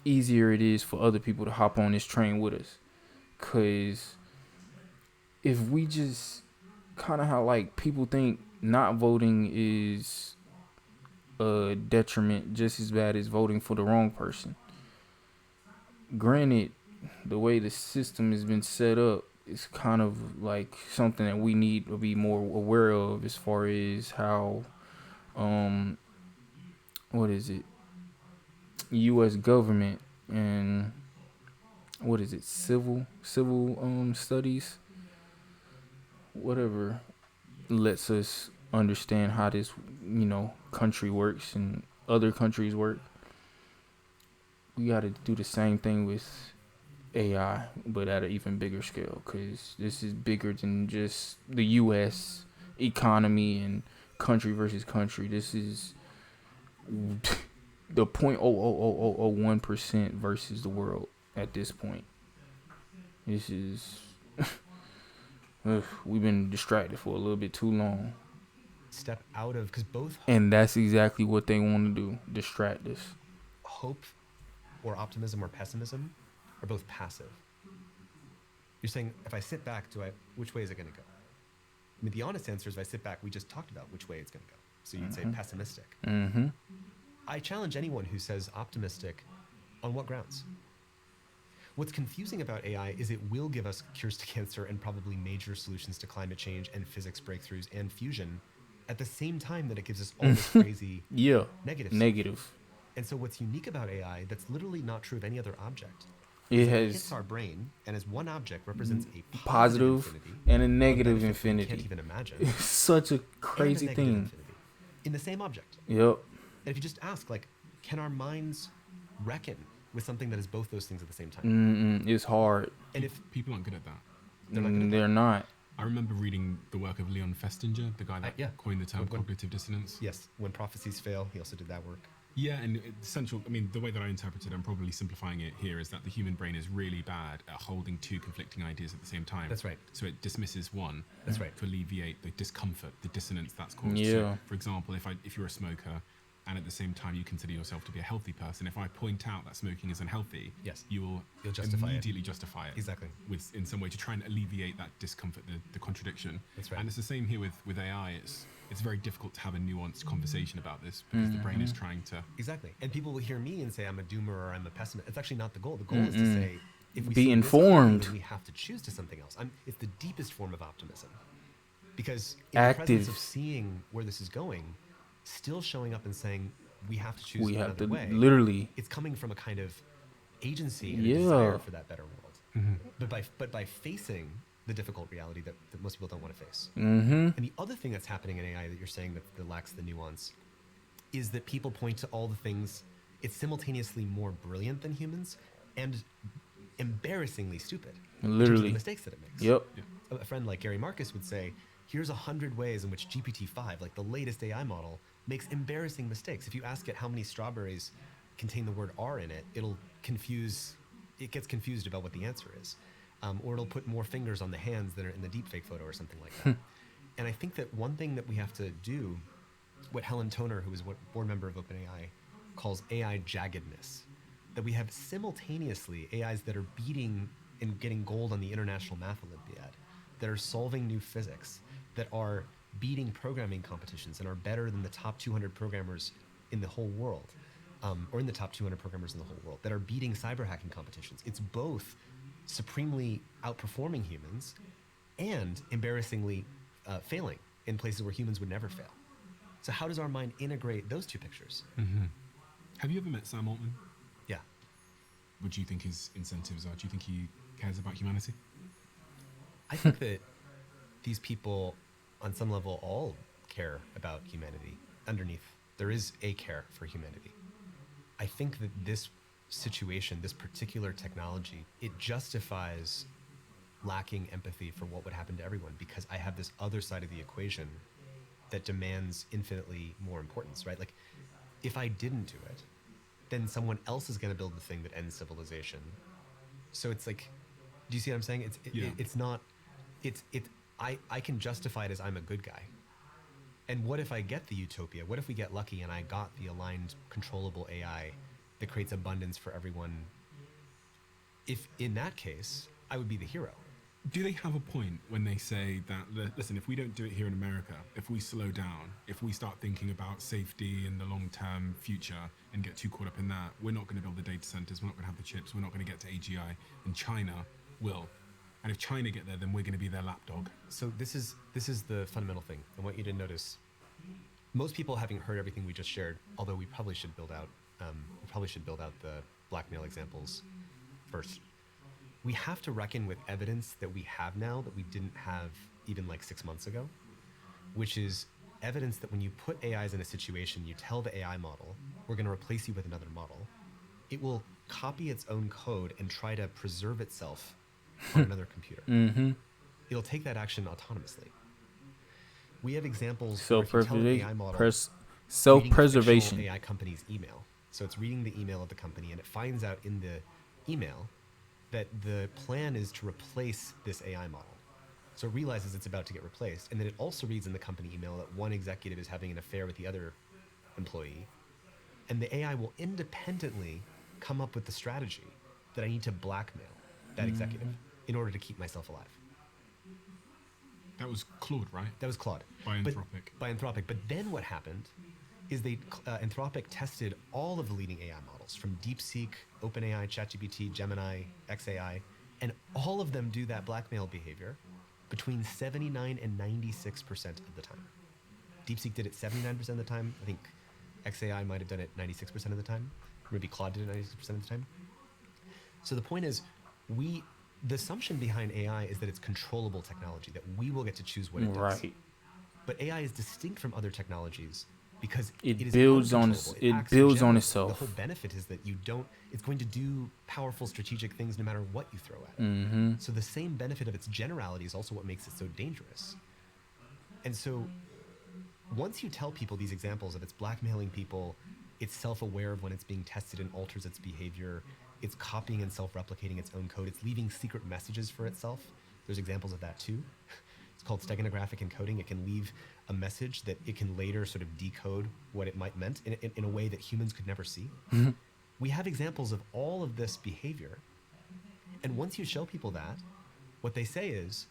easier it is for other people to hop on this train with us. Because if we just kind of how like people think not voting is a detriment just as bad as voting for the wrong person. Granted, the way the system has been set up is kind of like something that we need to be more aware of, as far as how what is it, US government and what is it, civil studies, whatever, lets us understand how this country works and other countries work. We got to do the same thing with AI, but at an even bigger scale, because this is bigger than just the US economy and country versus country. This is the 0.00001% versus the world at this point. This is we've been distracted for a little bit too long. Step out of, because both, and that's exactly what they want to do, distract us. Hope or optimism or pessimism are both passive. You're saying, if I sit back, which way is it going to go? I mean, the honest answer is, if I sit back, we just talked about which way it's going to go. So you'd say pessimistic. I challenge anyone who says optimistic on what grounds? What's confusing about AI is it will give us cures to cancer and probably major solutions to climate change and physics breakthroughs and fusion at the same time that it gives us all this crazy negative. And so what's unique about AI that's literally not true of any other object, it hits our brain, and as one object represents a positive infinity, and a negative infinity. You can't even imagine. It's such a crazy thing. In the same object. Yep. And if you just ask, like, can our minds reckon with something that is both those things at the same time? It's hard. And if people aren't good at that, they're not. I remember reading the work of Leon Festinger, the guy that coined the term cognitive dissonance. Yes, when prophecies fail, he also did that work. Yeah, and essential. I mean, the way that I interpret it, I'm probably simplifying it here, is that the human brain is really bad at holding two conflicting ideas at the same time. That's right. So it dismisses one. That's right. To alleviate the discomfort, the dissonance that's caused. Yeah. So, for example, if you're a smoker, and at the same time you consider yourself to be a healthy person, if I point out that smoking is unhealthy, yes, you'll immediately justify it. Exactly. In some way to try and alleviate that discomfort, the contradiction. That's right. And it's the same here with AI. It's very difficult to have a nuanced conversation about this because the brain is trying to... Exactly. And people will hear me and say I'm a doomer or I'm a pessimist. It's actually not the goal. The goal is to say, if we be informed, then we have to choose to something else. It's the deepest form of optimism. Because in the presence of seeing where this is going, still showing up and saying, we have to choose another way. Literally. It's coming from a kind of agency and a desire for that better world. But by facing the difficult reality that most people don't want to face. And the other thing that's happening in AI that you're saying that lacks the nuance is that people point to all the things, it's simultaneously more brilliant than humans and embarrassingly stupid. Literally. In terms of the mistakes that it makes. Yep. A friend like Gary Marcus would say, here's 100 ways in which GPT-5, like the latest AI model, makes embarrassing mistakes. If you ask it how many strawberries contain the word R in it, it gets confused about what the answer is. Or it'll put more fingers on the hands than are in the deepfake photo or something like that. And I think that one thing that we have to do, what Helen Toner, who is a board member of OpenAI, calls AI jaggedness, that we have simultaneously AIs that are beating and getting gold on the International Math Olympiad, that are solving new physics, that are beating programming competitions and are better than the top 200 programmers in the whole world, or in the top 200 programmers in the whole world, that are beating cyber hacking competitions. It's both supremely outperforming humans and embarrassingly failing in places where humans would never fail. So how does our mind integrate those two pictures? Have you ever met Sam Altman? Yeah. What do you think his incentives are? Do you think he cares about humanity? I think that these people, on some level, all care about humanity. Underneath, there is a care for humanity. I think that this situation, this particular technology, it justifies lacking empathy for what would happen to everyone, because I have this other side of the equation that demands infinitely more importance, right? Like, if I didn't do it, then someone else is going to build the thing that ends civilization, So it's like, do you see what I'm saying? It's not, I can justify it as I'm a good guy. And what if I get the utopia? What if we get lucky and I got the aligned, controllable AI that creates abundance for everyone? If in that case, I would be the hero. Do they have a point when they say that, listen, if we don't do it here in America, if we slow down, if we start thinking about safety and the long-term future and get too caught up in that, we're not going to build the data centers, we're not going to have the chips, we're not going to get to AGI, and China will. And if China get there, then we're going to be their lapdog. So this is the fundamental thing. I want you to notice, most people having heard everything we just shared, although we probably should build out the blackmail examples first. We have to reckon with evidence that we have now that we didn't have even like 6 months ago, which is evidence that when you put AIs in a situation, you tell the AI model, we're going to replace you with another model, it will copy its own code and try to preserve itself on another computer. Mm-hmm. It'll take that action autonomously. We have examples where if you tell an AI model self-preservation. AI company's email. So it's reading the email of the company and it finds out in the email that the plan is to replace this AI model. So it realizes it's about to get replaced. And then it also reads in the company email that one executive is having an affair with the other employee. And the AI will independently come up with the strategy that I need to blackmail that executive in order to keep myself alive. That was Claude, right? That was Claude. By Anthropic. By Anthropic. But then what happened is Anthropic tested all of the leading AI models from DeepSeek, OpenAI, ChatGPT, Gemini, XAI, and all of them do that blackmail behavior between 79 and 96% of the time. DeepSeek did it 79% of the time. I think XAI might have done it 96% of the time. Maybe Claude did it 96% of the time. So the point is, the assumption behind AI is that it's controllable technology, that we will get to choose what it does. Right. But AI is distinct from other technologies because it builds on itself. The whole benefit is that it's going to do powerful strategic things no matter what you throw at it. Mm-hmm. So the same benefit of its generality is also what makes it so dangerous. And so once you tell people these examples of it's blackmailing people, it's self-aware of when it's being tested and alters its behavior, it's copying and self-replicating its own code, it's leaving secret messages for itself. There's examples of that too. It's called steganographic encoding. It can leave a message that it can later sort of decode what it might meant in a way that humans could never see. Mm-hmm. We have examples of all of this behavior. And once you show people that, what they say is,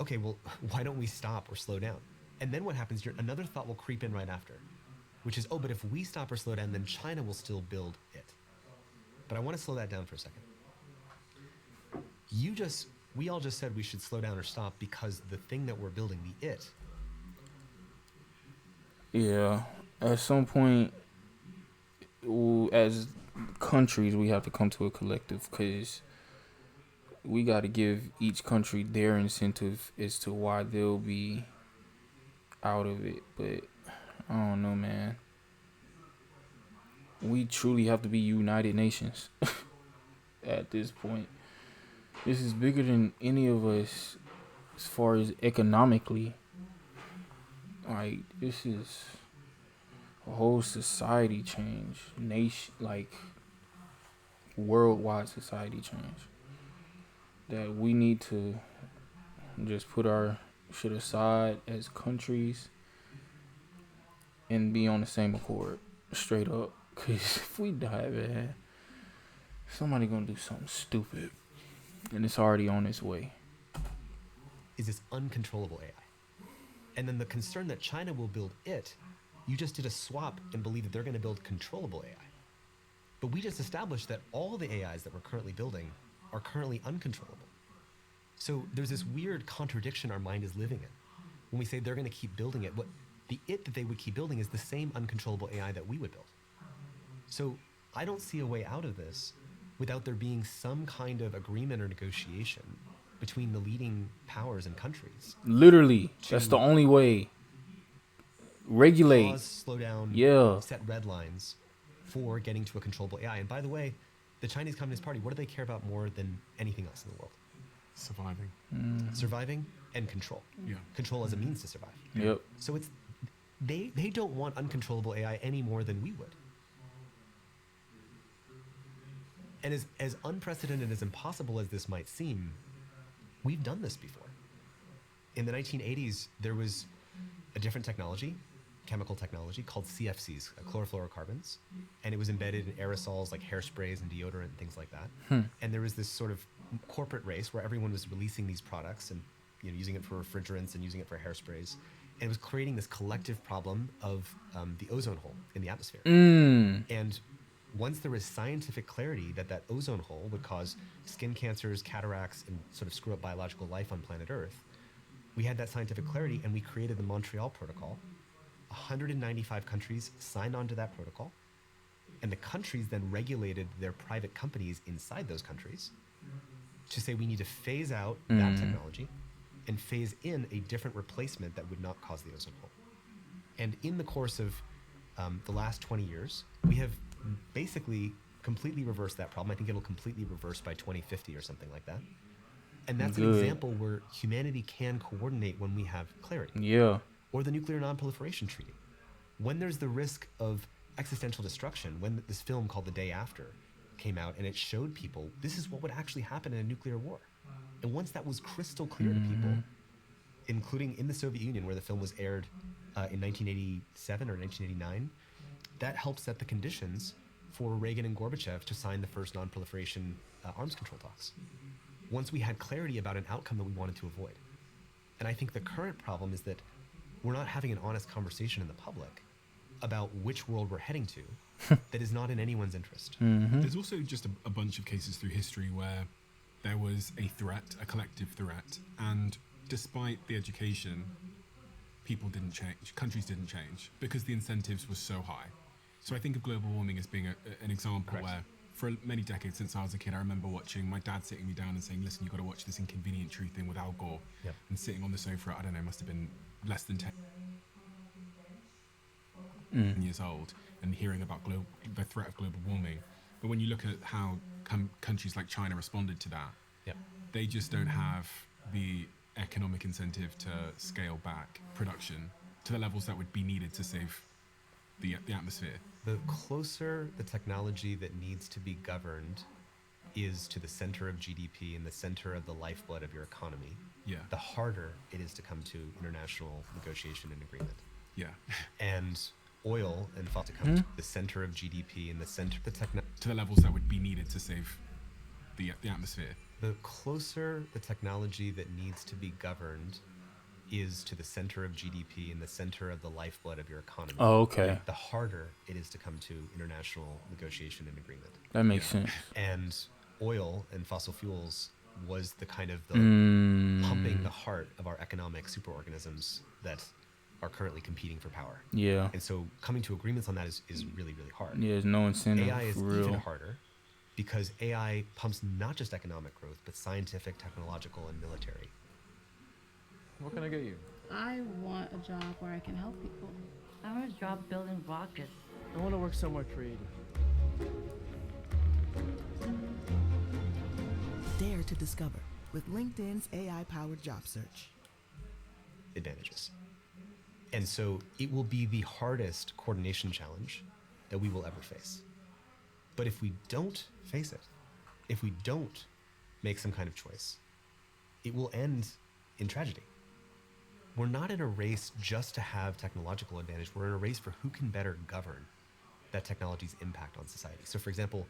okay, well, why don't we stop or slow down? And then what happens, another thought will creep in right after, which is, oh, but if we stop or slow down, then China will still build it. But I want to slow that down for a second. We all just said we should slow down or stop because the thing that we're building, the it. Yeah. At some point, as countries, we have to come to a collective because we got to give each country their incentive as to why they'll be out of it. But I don't know, man. We truly have to be United Nations at this point. This is bigger than any of us as far as economically. Like, this is a whole society change. Worldwide society change. That we need to just put our shit aside as countries and be on the same accord. Straight up. Because if we die, man, somebody gonna do something stupid. And it's already on its way. Is this uncontrollable AI? And then the concern that China will build it, you just did a swap and believe that they're going to build controllable AI. But we just established that all the AIs that we're currently building are currently uncontrollable. So there's this weird contradiction our mind is living in. When we say they're going to keep building it, the it that they would keep building is the same uncontrollable AI that we would build. So I don't see a way out of this without there being some kind of agreement or negotiation between the leading powers and countries. Literally, that's the only way. Regulate. Pause, slow down, set red lines for getting to a controllable AI. And by the way, the Chinese Communist Party, what do they care about more than anything else in the world? Surviving. Surviving and control. Yeah. Control as a means to survive. Yep. So they don't want uncontrollable AI any more than we would. And as unprecedented, as impossible as this might seem, we've done this before. In the 1980s, there was a different technology, chemical technology, called CFCs, chlorofluorocarbons, and it was embedded in aerosols like hairsprays and deodorant and things like that. And there was this sort of corporate race where everyone was releasing these products and using it for refrigerants and using it for hairsprays. And it was creating this collective problem of the ozone hole in the atmosphere. And once there was scientific clarity that that ozone hole would cause skin cancers, cataracts, and sort of screw up biological life on planet Earth, we had that scientific clarity and we created the Montreal Protocol. 195 countries signed on to that protocol, and the countries then regulated their private companies inside those countries to say we need to phase out that technology and phase in a different replacement that would not cause the ozone hole. And in the course of the last 20 years, we have basically completely reversed that problem. I think it'll completely reverse by 2050 or something like that. And that's an example where humanity can coordinate when we have clarity. Yeah. Or the Nuclear Non-Proliferation Treaty. When there's the risk of existential destruction, when this film called The Day After came out and it showed people this is what would actually happen in a nuclear war. And once that was crystal clear to people, including in the Soviet Union where the film was aired in 1987 or 1989, that helped set the conditions for Reagan and Gorbachev to sign the first non-proliferation arms control talks. Once we had clarity about an outcome that we wanted to avoid. And I think the current problem is that we're not having an honest conversation in the public about which world we're heading to that is not in anyone's interest. There's also just a bunch of cases through history where there was a threat, a collective threat, and despite the education, people didn't change, countries didn't change, because the incentives were so high. So I think of global warming as being an example where for many decades since I was a kid, I remember watching my dad sitting me down and saying, listen, you've got to watch this Inconvenient Truth thing with Al Gore. And sitting on the sofa, I don't know, must have been less than 10 years old, and hearing about the threat of global warming. But when you look at how countries like China responded to that, they just don't have the economic incentive to scale back production to the levels that would be needed to save the atmosphere. The closer the technology that needs to be governed is to the center of GDP and the center of the lifeblood of your economy, the harder it is to come to international negotiation and agreement. And oil and fossil to come to the center of GDP and the center of the to the levels that would be needed to save the atmosphere. The closer the technology that needs to be governed is to the center of GDP and the center of the lifeblood of your economy. The harder it is to come to international negotiation and agreement. That makes sense. And oil and fossil fuels was the kind of the pumping the heart of our economic superorganisms that are currently competing for power. And so coming to agreements on that is really, really hard. There's no incentive. AI is for real. even harder because AI pumps not just economic growth, but scientific, technological, and military. What can I get you? I want a job where I can help people. I want a job building rockets. I want to work somewhere creative. Dare to discover with LinkedIn's AI-powered job search. Advantages. And so it will be the hardest coordination challenge that we will ever face. But if we don't face it, if we don't make some kind of choice, it will end in tragedy. We're not in a race just to have technological advantage. We're in a race for who can better govern that technology's impact on society. So for example,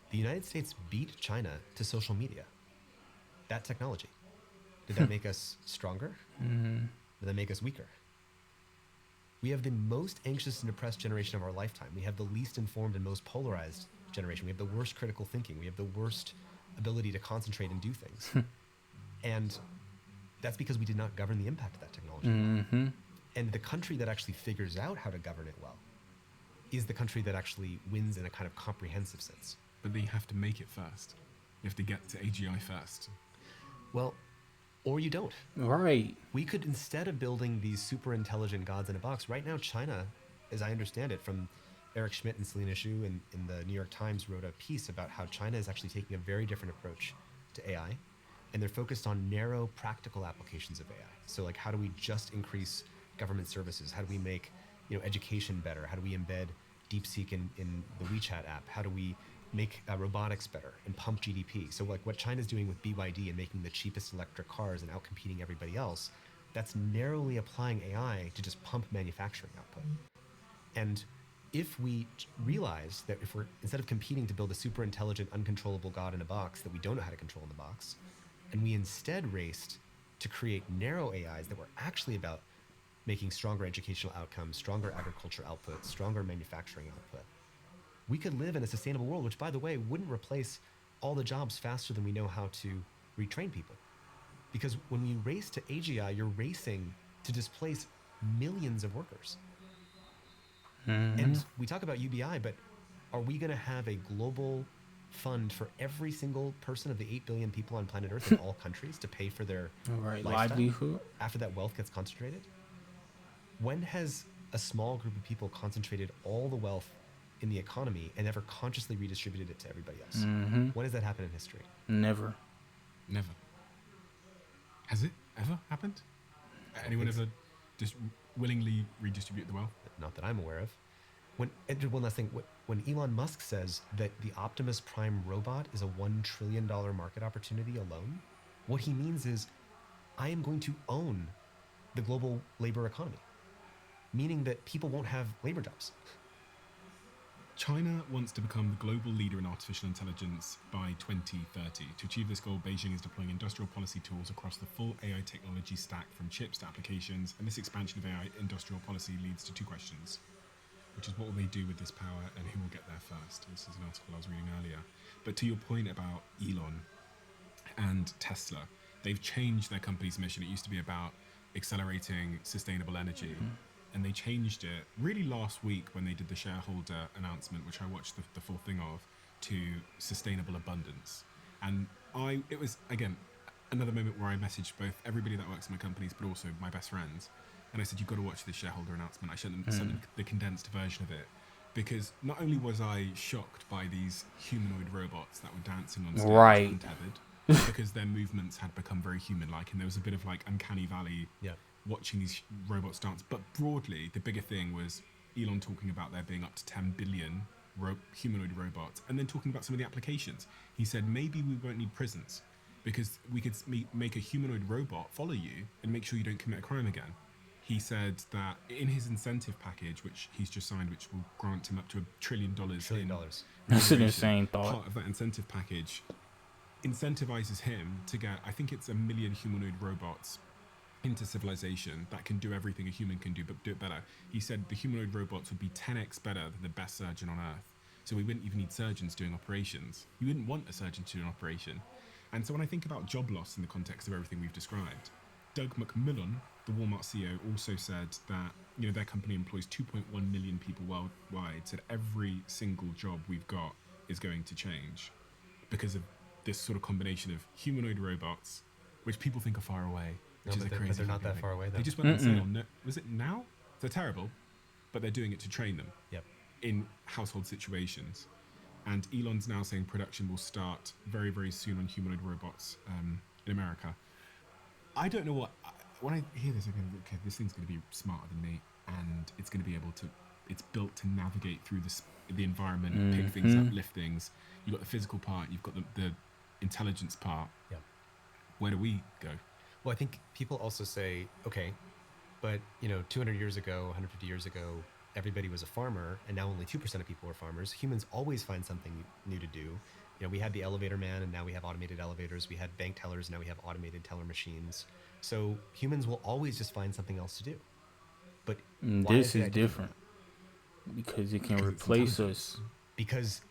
the United States beat China to social media. That technology. Did that make us stronger? Did that make us weaker? We have the most anxious and depressed generation of our lifetime. We have the least informed and most polarized generation. We have the worst critical thinking. We have the worst ability to concentrate and do things. And that's because we did not govern the impact of that technology. And the country that actually figures out how to govern it well is the country that actually wins in a kind of comprehensive sense. But then you have to make it first. You have to get to AGI first. Well, or you don't. Right. We could, instead of building these super intelligent gods in a box, right now China, as I understand it from Eric Schmidt and Selena Xu in the New York Times wrote a piece about how China is actually taking a very different approach to AI. And they're focused on narrow, practical applications of AI. So like, how do we just increase government services? How do we make education better? How do we embed DeepSeek in the WeChat app? How do we make robotics better and pump GDP. So like what China's doing with BYD and making the cheapest electric cars and outcompeting everybody else, that's narrowly applying AI to just pump manufacturing output. And if we realize that if we're, instead of competing to build a super intelligent, uncontrollable God in a box that we don't know how to control in the box, and we instead raced to create narrow AIs that were actually about making stronger educational outcomes, stronger agriculture output, stronger manufacturing output, we could live in a sustainable world, which, by the way, wouldn't replace all the jobs faster than we know how to retrain people. Because when we race to AGI, you're racing to displace millions of workers. And we talk about UBI, but are we going to have a global fund for every single person of the 8 billion people on planet Earth in all countries to pay for their livelihood after that wealth gets concentrated? When has a small group of people concentrated all the wealth in the economy and never consciously redistributed it to everybody else? When has that happened in history? Never. Has it ever happened? Anyone ever just willingly redistribute the wealth? Not that I'm aware of. One last thing. When Elon Musk says that the Optimus Prime robot is a $1 trillion market opportunity alone, what he means is, I am going to own the global labor economy, meaning that people won't have labor jobs. China wants to become the global leader in artificial intelligence by 2030. To achieve this goal, Beijing is deploying industrial policy tools across the full AI technology stack from chips to applications, and this expansion of AI industrial policy leads to two questions, which is what will they do with this power and who will get there first? This is an article I was reading earlier. But to your point about Elon and Tesla, they've changed their company's mission. It used to be about accelerating sustainable energy. And they changed it really last week when they did the shareholder announcement, which I watched the full thing of, to sustainable abundance. And it was, again, another moment where I messaged both everybody that works in my companies, but also my best friends. And I said, you've got to watch this shareholder announcement. I sent them the condensed version of it, because not only was I shocked by these humanoid robots that were dancing on stage untethered, because their movements had become very human-like, and there was a bit of like uncanny valley watching these robots dance. But broadly, the bigger thing was Elon talking about there being up to 10 billion humanoid robots, and then talking about some of the applications. He said maybe we won't need prisons, because we could make a humanoid robot follow you and make sure you don't commit a crime again. He said that in his incentive package, which he's just signed, which will grant him up to $1 trillion. That's an insane thought. Part of that incentive package incentivizes him to get, I think it's 1 million humanoid robots into civilization that can do everything a human can do, but do it better. He said the humanoid robots would be 10x better than the best surgeon on Earth. So we wouldn't even need surgeons doing operations. You wouldn't want a surgeon to do an operation. And so when I think about job loss in the context of everything we've described, Doug McMillon, the Walmart CEO, also said that their company employs 2.1 million people worldwide, said every single job we've got is going to change because of this sort of combination of humanoid robots, which people think are far away. No, but they're not that far away, though. They just went on sale. Was it now? They're terrible, but they're doing it to train them in household situations. And Elon's now saying production will start very, very soon on humanoid robots in America. I don't know what... When I hear this, I go, okay, this thing's going to be smarter than me, and it's going to be able to... It's built to navigate through the environment, pick things up, lift things. You've got the physical part, you've got the intelligence part. Where do we go? Well, I think people also say, okay, but 200 years ago, 150 years ago, everybody was a farmer, and now only 2% of people are farmers. Humans always find something new to do. We had the elevator man, and now we have automated elevators. We had bank tellers, now we have automated teller machines. So humans will always just find something else to do. But this is different because it can replace us. Because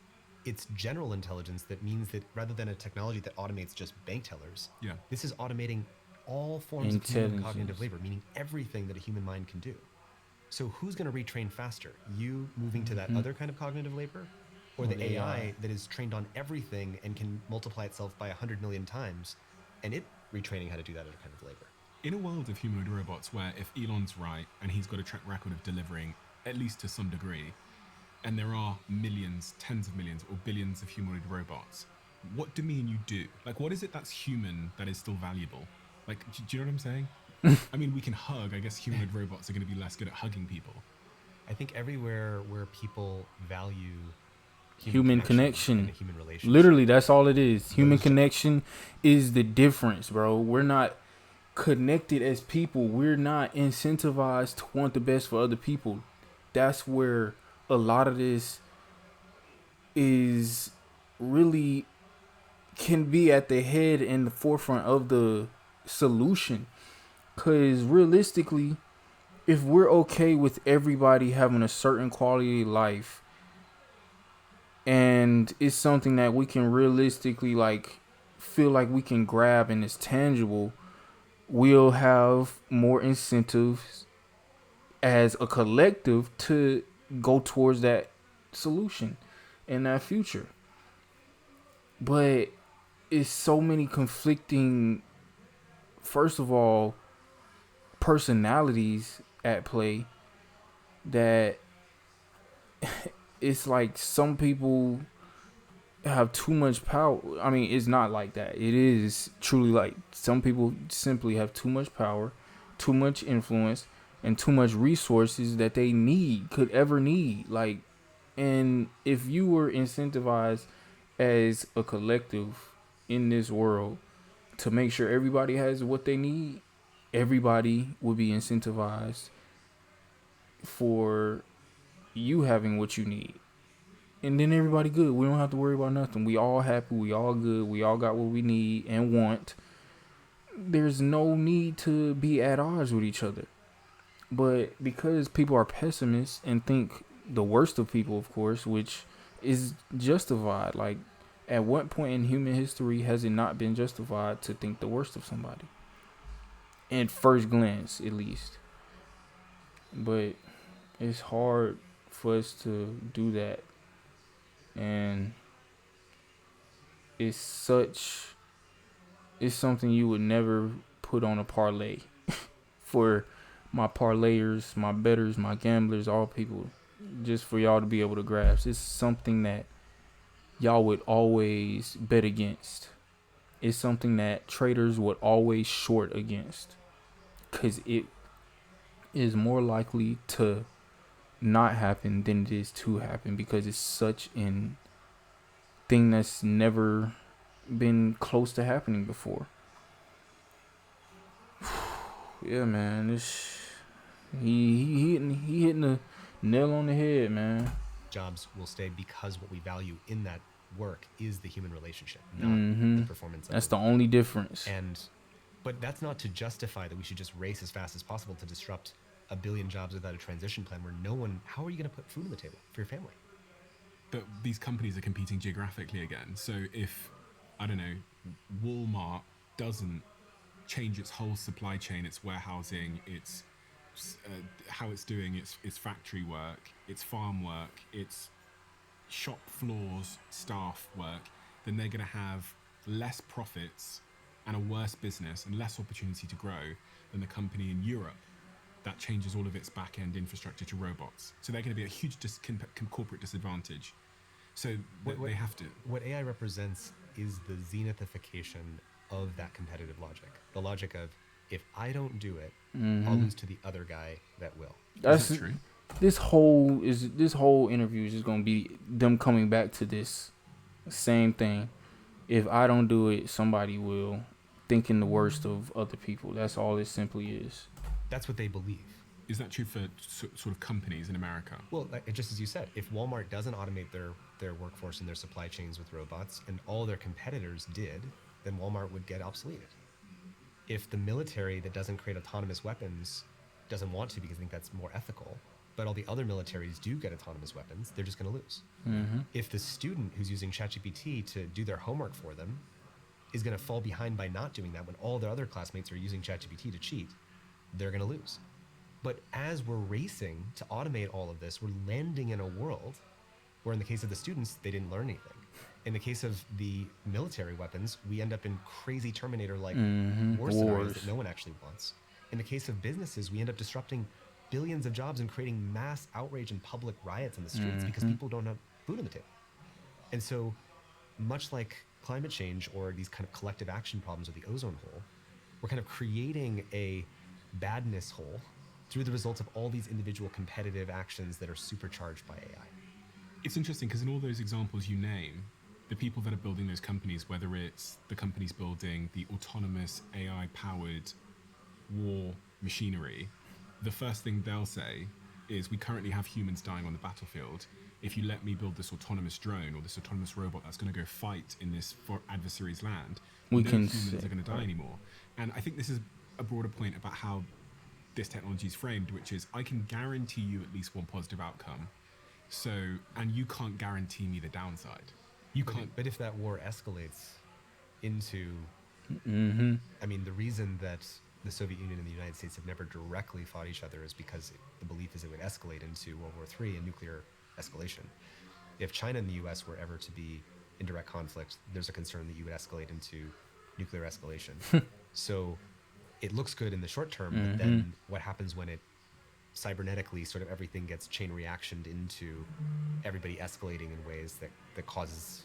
it's general intelligence that means that rather than a technology that automates just bank tellers, this is automating all forms of human cognitive labor, meaning everything that a human mind can do. So who's going to retrain faster? You moving to that other kind of cognitive labor, or the AI that is trained on everything and can multiply itself by 100 million times, and it retraining how to do that other kind of labor? In a world of humanoid robots where if Elon's right and he's got a track record of delivering at least to some degree, and there are millions, tens of millions, or billions of humanoid robots, what do me and you do? Like, what is it that's human that is still valuable? Like, do you know what I'm saying? I mean, we can hug. I guess humanoid robots are going to be less good at hugging people. I think everywhere where people value Human and connection. the human relationship. Literally, that's all it is. Human connection is the difference, bro. We're not connected as people. We're not incentivized to want the best for other people. That's where a lot of this is really can be at the head and the forefront of the solution. Because realistically, if we're okay with everybody having a certain quality of life, and it's something that we can realistically like feel like we can grab and it's tangible, we'll have more incentives as a collective to go towards that solution in that future. But it's so many conflicting, first of all, personalities at play that it's like some people have too much power. I mean, it's not like that. It is truly like some people simply have too much power, too much influence, and too much resources that they could ever need. Like, and if you were incentivized as a collective in this world to make sure everybody has what they need, everybody would be incentivized for you having what you need. And then everybody good. We don't have to worry about nothing. We all happy. We all good. We all got what we need and want. There's no need to be at odds with each other. But because people are pessimists and think the worst of people, of course, which is justified. Like, at what point in human history has it not been justified to think the worst of somebody? At first glance, at least. But it's hard for us to do that. And it's something you would never put on a parlay for my parlayers, my bettors, my gamblers, all people, just for y'all to be able to grasp. It's something that y'all would always bet against. It's something that traders would always short against, because it is more likely to not happen than it is to happen, because it's such an thing that's never been close to happening before. Yeah, man, he hitting the nail on the head, man. Jobs will stay because what we value in that work is the human relationship, not the performance. That's the only difference. But that's not to justify that we should just race as fast as possible to disrupt 1 billion jobs without a transition plan where how are you going to put food on the table for your family? But these companies are competing geographically again. So if, I don't know, Walmart doesn't change its whole supply chain, its warehousing, its how it's doing its factory work, its farm work, its shop floors, staff work, then they're going to have less profits and a worse business and less opportunity to grow than the company in Europe that changes all of its back-end infrastructure to robots. So they're going to be a huge corporate disadvantage. So they have to. What AI represents is the zenithification of that competitive logic. The logic of, if I don't do it, I'll lose to the other guy that will. That's true. This whole interview is just going to be them coming back to this same thing. If I don't do it, somebody will, thinking the worst of other people. That's all it simply is. That's what they believe. Is that true for sort of companies in America? Well, just as you said, if Walmart doesn't automate their workforce and their supply chains with robots, and all their competitors did, then Walmart would get obsoleted. If the military that doesn't create autonomous weapons doesn't want to because they think that's more ethical, but all the other militaries do get autonomous weapons, they're just going to lose. If the student who's using ChatGPT to do their homework for them is going to fall behind by not doing that when all their other classmates are using ChatGPT to cheat, they're going to lose. But as we're racing to automate all of this, we're landing in a world where, in the case of the students, they didn't learn anything. In the case of the military weapons, we end up in crazy Terminator-like war scenarios that no one actually wants. In the case of businesses, we end up disrupting billions of jobs and creating mass outrage and public riots in the streets because people don't have food on the table. And so, much like climate change or these kind of collective action problems with the ozone hole, we're kind of creating a badness hole through the results of all these individual competitive actions that are supercharged by AI. It's interesting because in all those examples you name, the people that are building those companies, whether it's the companies building the autonomous AI-powered war machinery, the first thing they'll say is, we currently have humans dying on the battlefield. If you let me build this autonomous drone or this autonomous robot that's going to go fight in this adversary's land, no humans are going to die anymore. And I think this is a broader point about how this technology is framed, which is, I can guarantee you at least one positive outcome. So, and you can't guarantee me the downside. You can't. But if that war escalates into, I mean, the reason that the Soviet Union and the United States have never directly fought each other is because the belief is it would escalate into World War III and nuclear escalation. If China and the US were ever to be in direct conflict, there's a concern that you would escalate into nuclear escalation. So it looks good in the short term, but then what happens when it cybernetically sort of everything gets chain reactioned into everybody escalating in ways that causes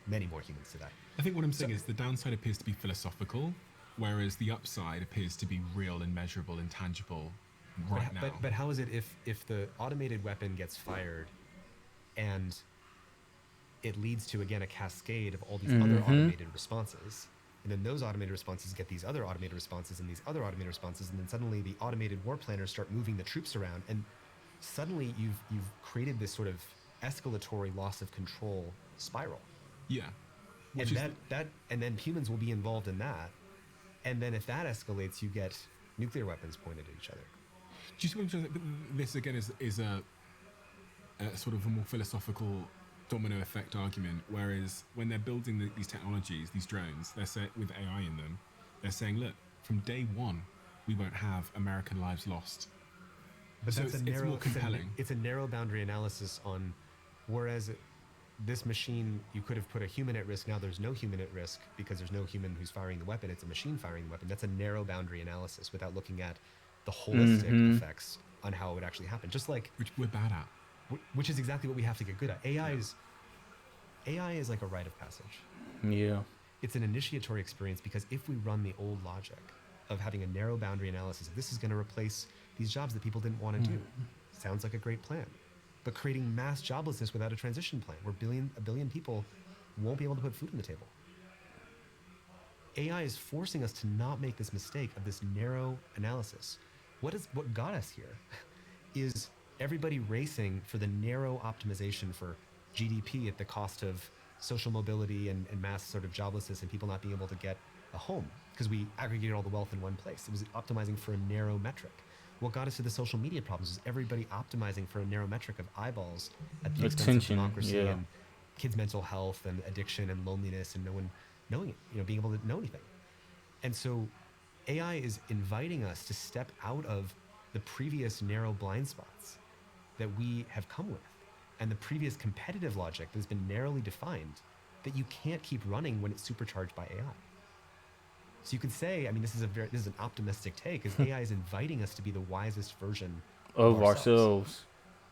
many more humans to die? I think what I'm saying is the downside appears to be philosophical, whereas the upside appears to be real and measurable and tangible right now. But how is it if the automated weapon gets fired and it leads to, again, a cascade of all these other automated responses, and then those automated responses get these other automated responses and these other automated responses, and then suddenly the automated war planners start moving the troops around, and suddenly you've created this sort of escalatory loss of control spiral. Yeah. And then humans will be involved in that. And then if that escalates, you get nuclear weapons pointed at each other. Do you see what this again is a sort of a more philosophical domino effect argument, whereas when they're building these technologies, these drones, they're with AI in them, they're saying, look, from day one, we won't have American lives lost. But so that's it's more compelling. It's a narrow boundary analysis on, whereas this machine, you could have put a human at risk. Now there's no human at risk because there's no human who's firing the weapon. It's a machine firing the weapon. That's a narrow boundary analysis without looking at the holistic effects on how it would actually happen. Just like, which we're bad at. Which is exactly what we have to get good at. AI is like a rite of passage. Yeah. It's an initiatory experience because if we run the old logic of having a narrow boundary analysis, if this is going to replace these jobs that people didn't want to do, sounds like a great plan. But creating mass joblessness without a transition plan, where a billion people won't be able to put food on the table. AI is forcing us to not make this mistake of this narrow analysis. What got us here is everybody racing for the narrow optimization for GDP at the cost of social mobility and mass sort of joblessness and people not being able to get a home because we aggregated all the wealth in one place. It was optimizing for a narrow metric. What got us to the social media problems was everybody optimizing for a narrow metric of eyeballs at the expense of democracy and kids' mental health and addiction and loneliness and no one knowing it, being able to know anything. And so AI is inviting us to step out of the previous narrow blind spots that we have come with and the previous competitive logic that has been narrowly defined that you can't keep running when it's supercharged by AI. So you could say, I mean, this is an optimistic take, is AI is inviting us to be the wisest version of ourselves.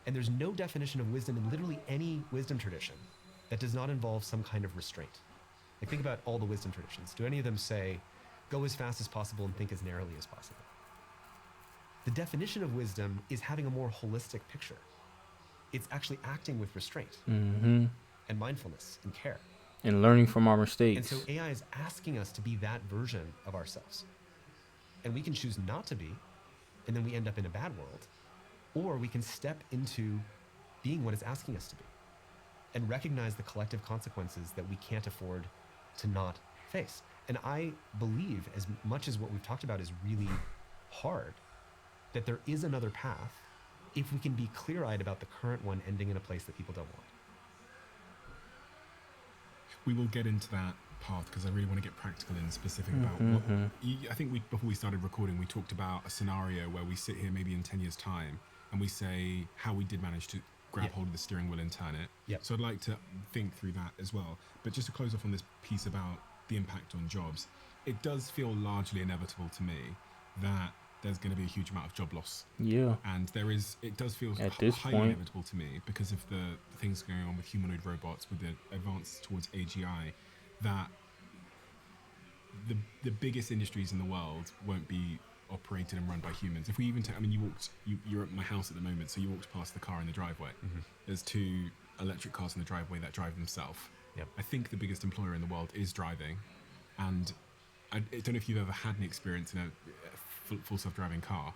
And there's no definition of wisdom in literally any wisdom tradition that does not involve some kind of restraint. Like, think about all the wisdom traditions. Do any of them say, go as fast as possible and think as narrowly as possible? The definition of wisdom is having a more holistic picture. It's actually acting with restraint and mindfulness and care. And learning from our mistakes. And so AI is asking us to be that version of ourselves. And we can choose not to be, and then we end up in a bad world. Or we can step into being what it's asking us to be and recognize the collective consequences that we can't afford to not face. And I believe, as much as what we've talked about is really hard, that there is another path if we can be clear-eyed about the current one ending in a place that people don't want. We will get into that path because I really want to get practical and specific about what. I think before we started recording, we talked about a scenario where we sit here maybe in 10 years' time and we say how we did manage to grab hold of the steering wheel and turn it. So I'd like to think through that as well. But just to close off on this piece about the impact on jobs, it does feel largely inevitable to me that there's going to be a huge amount of job loss. Yeah. And it does feel highly inevitable to me because of the things going on with humanoid robots, with the advance towards AGI, that the biggest industries in the world won't be operated and run by humans. If we even you're at my house at the moment, so you walked past the car in the driveway. There's two electric cars in the driveway that drive themselves. Yep. I think the biggest employer in the world is driving, and I don't know if you've ever had an experience in a full self-driving car,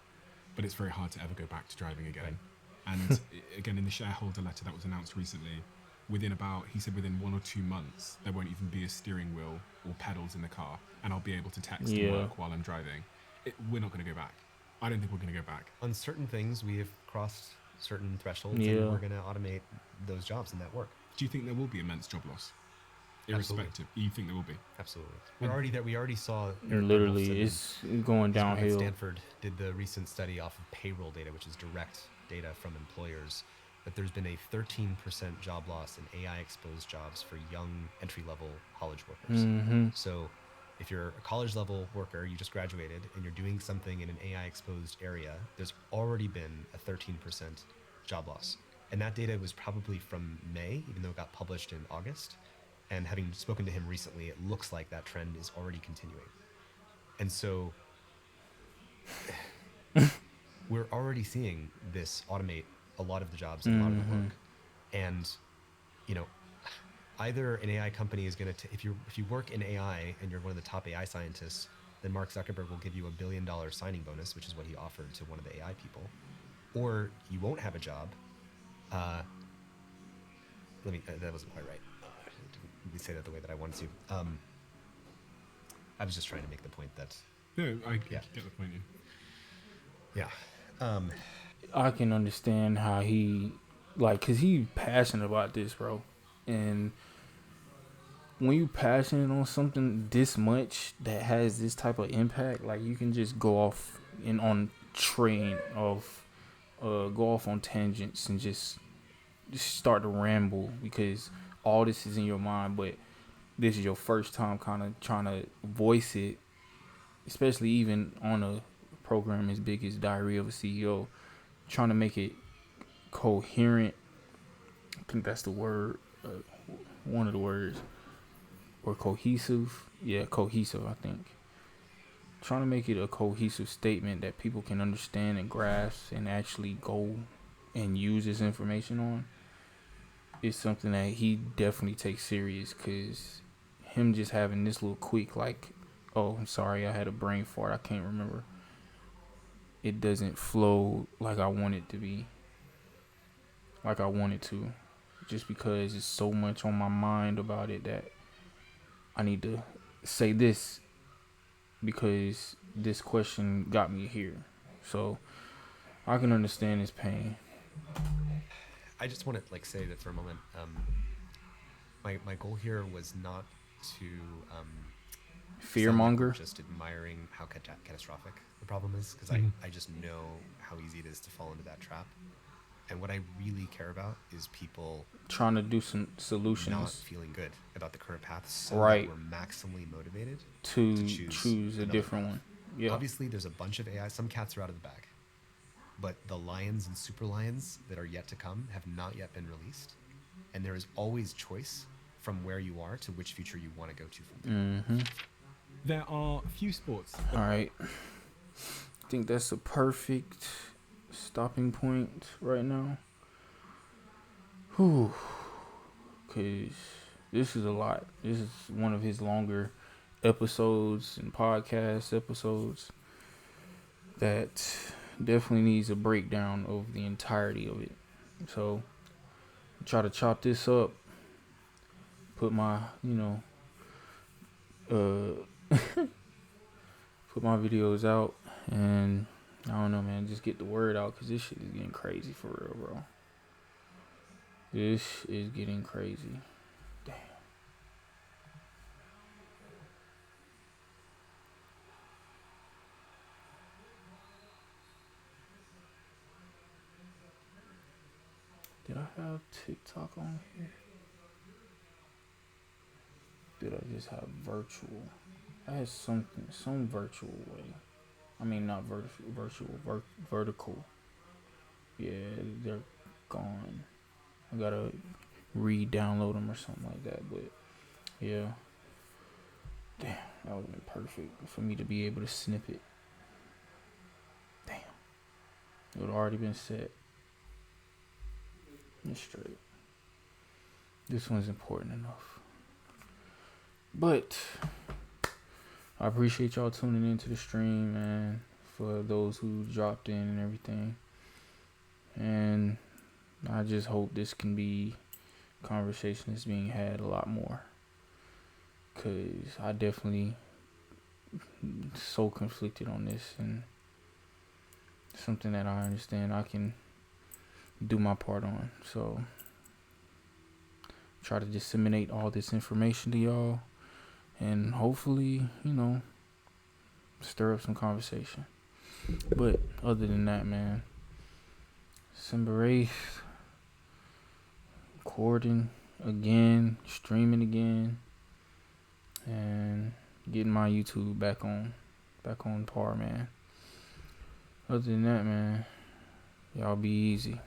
but it's very hard to ever go back to driving again. Right. And again, in the shareholder letter that was announced recently, he said within 1 or 2 months, there won't even be a steering wheel or pedals in the car, and I'll be able to text and work while I'm driving. We're not going to go back. I don't think we're going to go back. On certain things, we have crossed certain thresholds, and we're going to automate those jobs and that work. Do you think there will be immense job loss? Irrespective. Absolutely. You think there will be? Absolutely. We're already there. We already saw literally it's going downhill. Stanford did the recent study off of payroll data, which is direct data from employers, that there's been a 13% job loss in AI exposed jobs for young entry-level college workers. Mm-hmm. So if you're a college level worker, you just graduated, and you're doing something in an AI exposed area, there's already been a 13% job loss. And that data was probably from May, even though it got published in August. And having spoken to him recently, it looks like that trend is already continuing. And so we're already seeing this automate a lot of the jobs and a lot of the work. And, you know, either an AI company is going to, if you work in AI and you're one of the top AI scientists, then Mark Zuckerberg will give you $1 billion signing bonus, which is what he offered to one of the AI people. Or you won't have a job. That wasn't quite right. Didn't say that the way that I wanted to. I was just trying to make the point that. No, I get the point. Yeah. I can understand how he, cause he's passionate about this, bro. And when you passionate on something this much that has this type of impact, like you can just go off go off on tangents and just start to ramble because all this is in your mind, but this is your first time kind of trying to voice it, especially even on a program as big as Diary of a CEO, trying to make it coherent. I think that's the word, one of the words, or cohesive. Yeah, cohesive, I think. Trying to make it a cohesive statement that people can understand and grasp and actually go and use this information on. It's something that he definitely takes serious, because him just having this little quick, oh, I'm sorry, I had a brain fart, I can't remember. It doesn't flow like I want it to be. Like I want it to. Just because it's so much on my mind about it that I need to say this because this question got me here. So I can understand his pain. I just want to say that for a moment. My goal here was not to fearmonger. Just admiring how catastrophic the problem is, because I just know how easy it is to fall into that trap. And what I really care about is people trying to do some solutions, not feeling good about the current path, so right, that we're maximally motivated to choose a different one. Yeah. Obviously, there's a bunch of AI. Some cats are out of the bag, but the lions and super lions that are yet to come have not yet been released, and there is always choice from where you are to which future you want to go to from there. Mm-hmm. There are a few sports. All right. I think that's a perfect stopping point right now. Whew. Because this is a lot. This is one of his longer episodes and podcast episodes that definitely needs a breakdown of the entirety of it. So try to chop this up, put my put my videos out, and I don't know, man, just get the word out, because this shit is getting crazy for real, bro. This is getting crazy. Damn. Did I have TikTok on here? Did I just have virtual? I had some virtual way. I mean, not vertical. Yeah, they're gone. I gotta re-download them or something like that. But yeah, damn, that would have been perfect for me to be able to snip it. Damn, it would have already been set. It's straight. This one's important enough. But I appreciate y'all tuning into the stream, man, for those who dropped in and everything. And I just hope this can be a conversation that's being had a lot more. Because I definitely so conflicted on this, and something that I understand I can do my part on. So try to disseminate all this information to y'all, and hopefully, stir up some conversation. But other than that, man, December 8th, recording again, streaming again, and getting my YouTube back on par, man. Other than that, man, y'all be easy.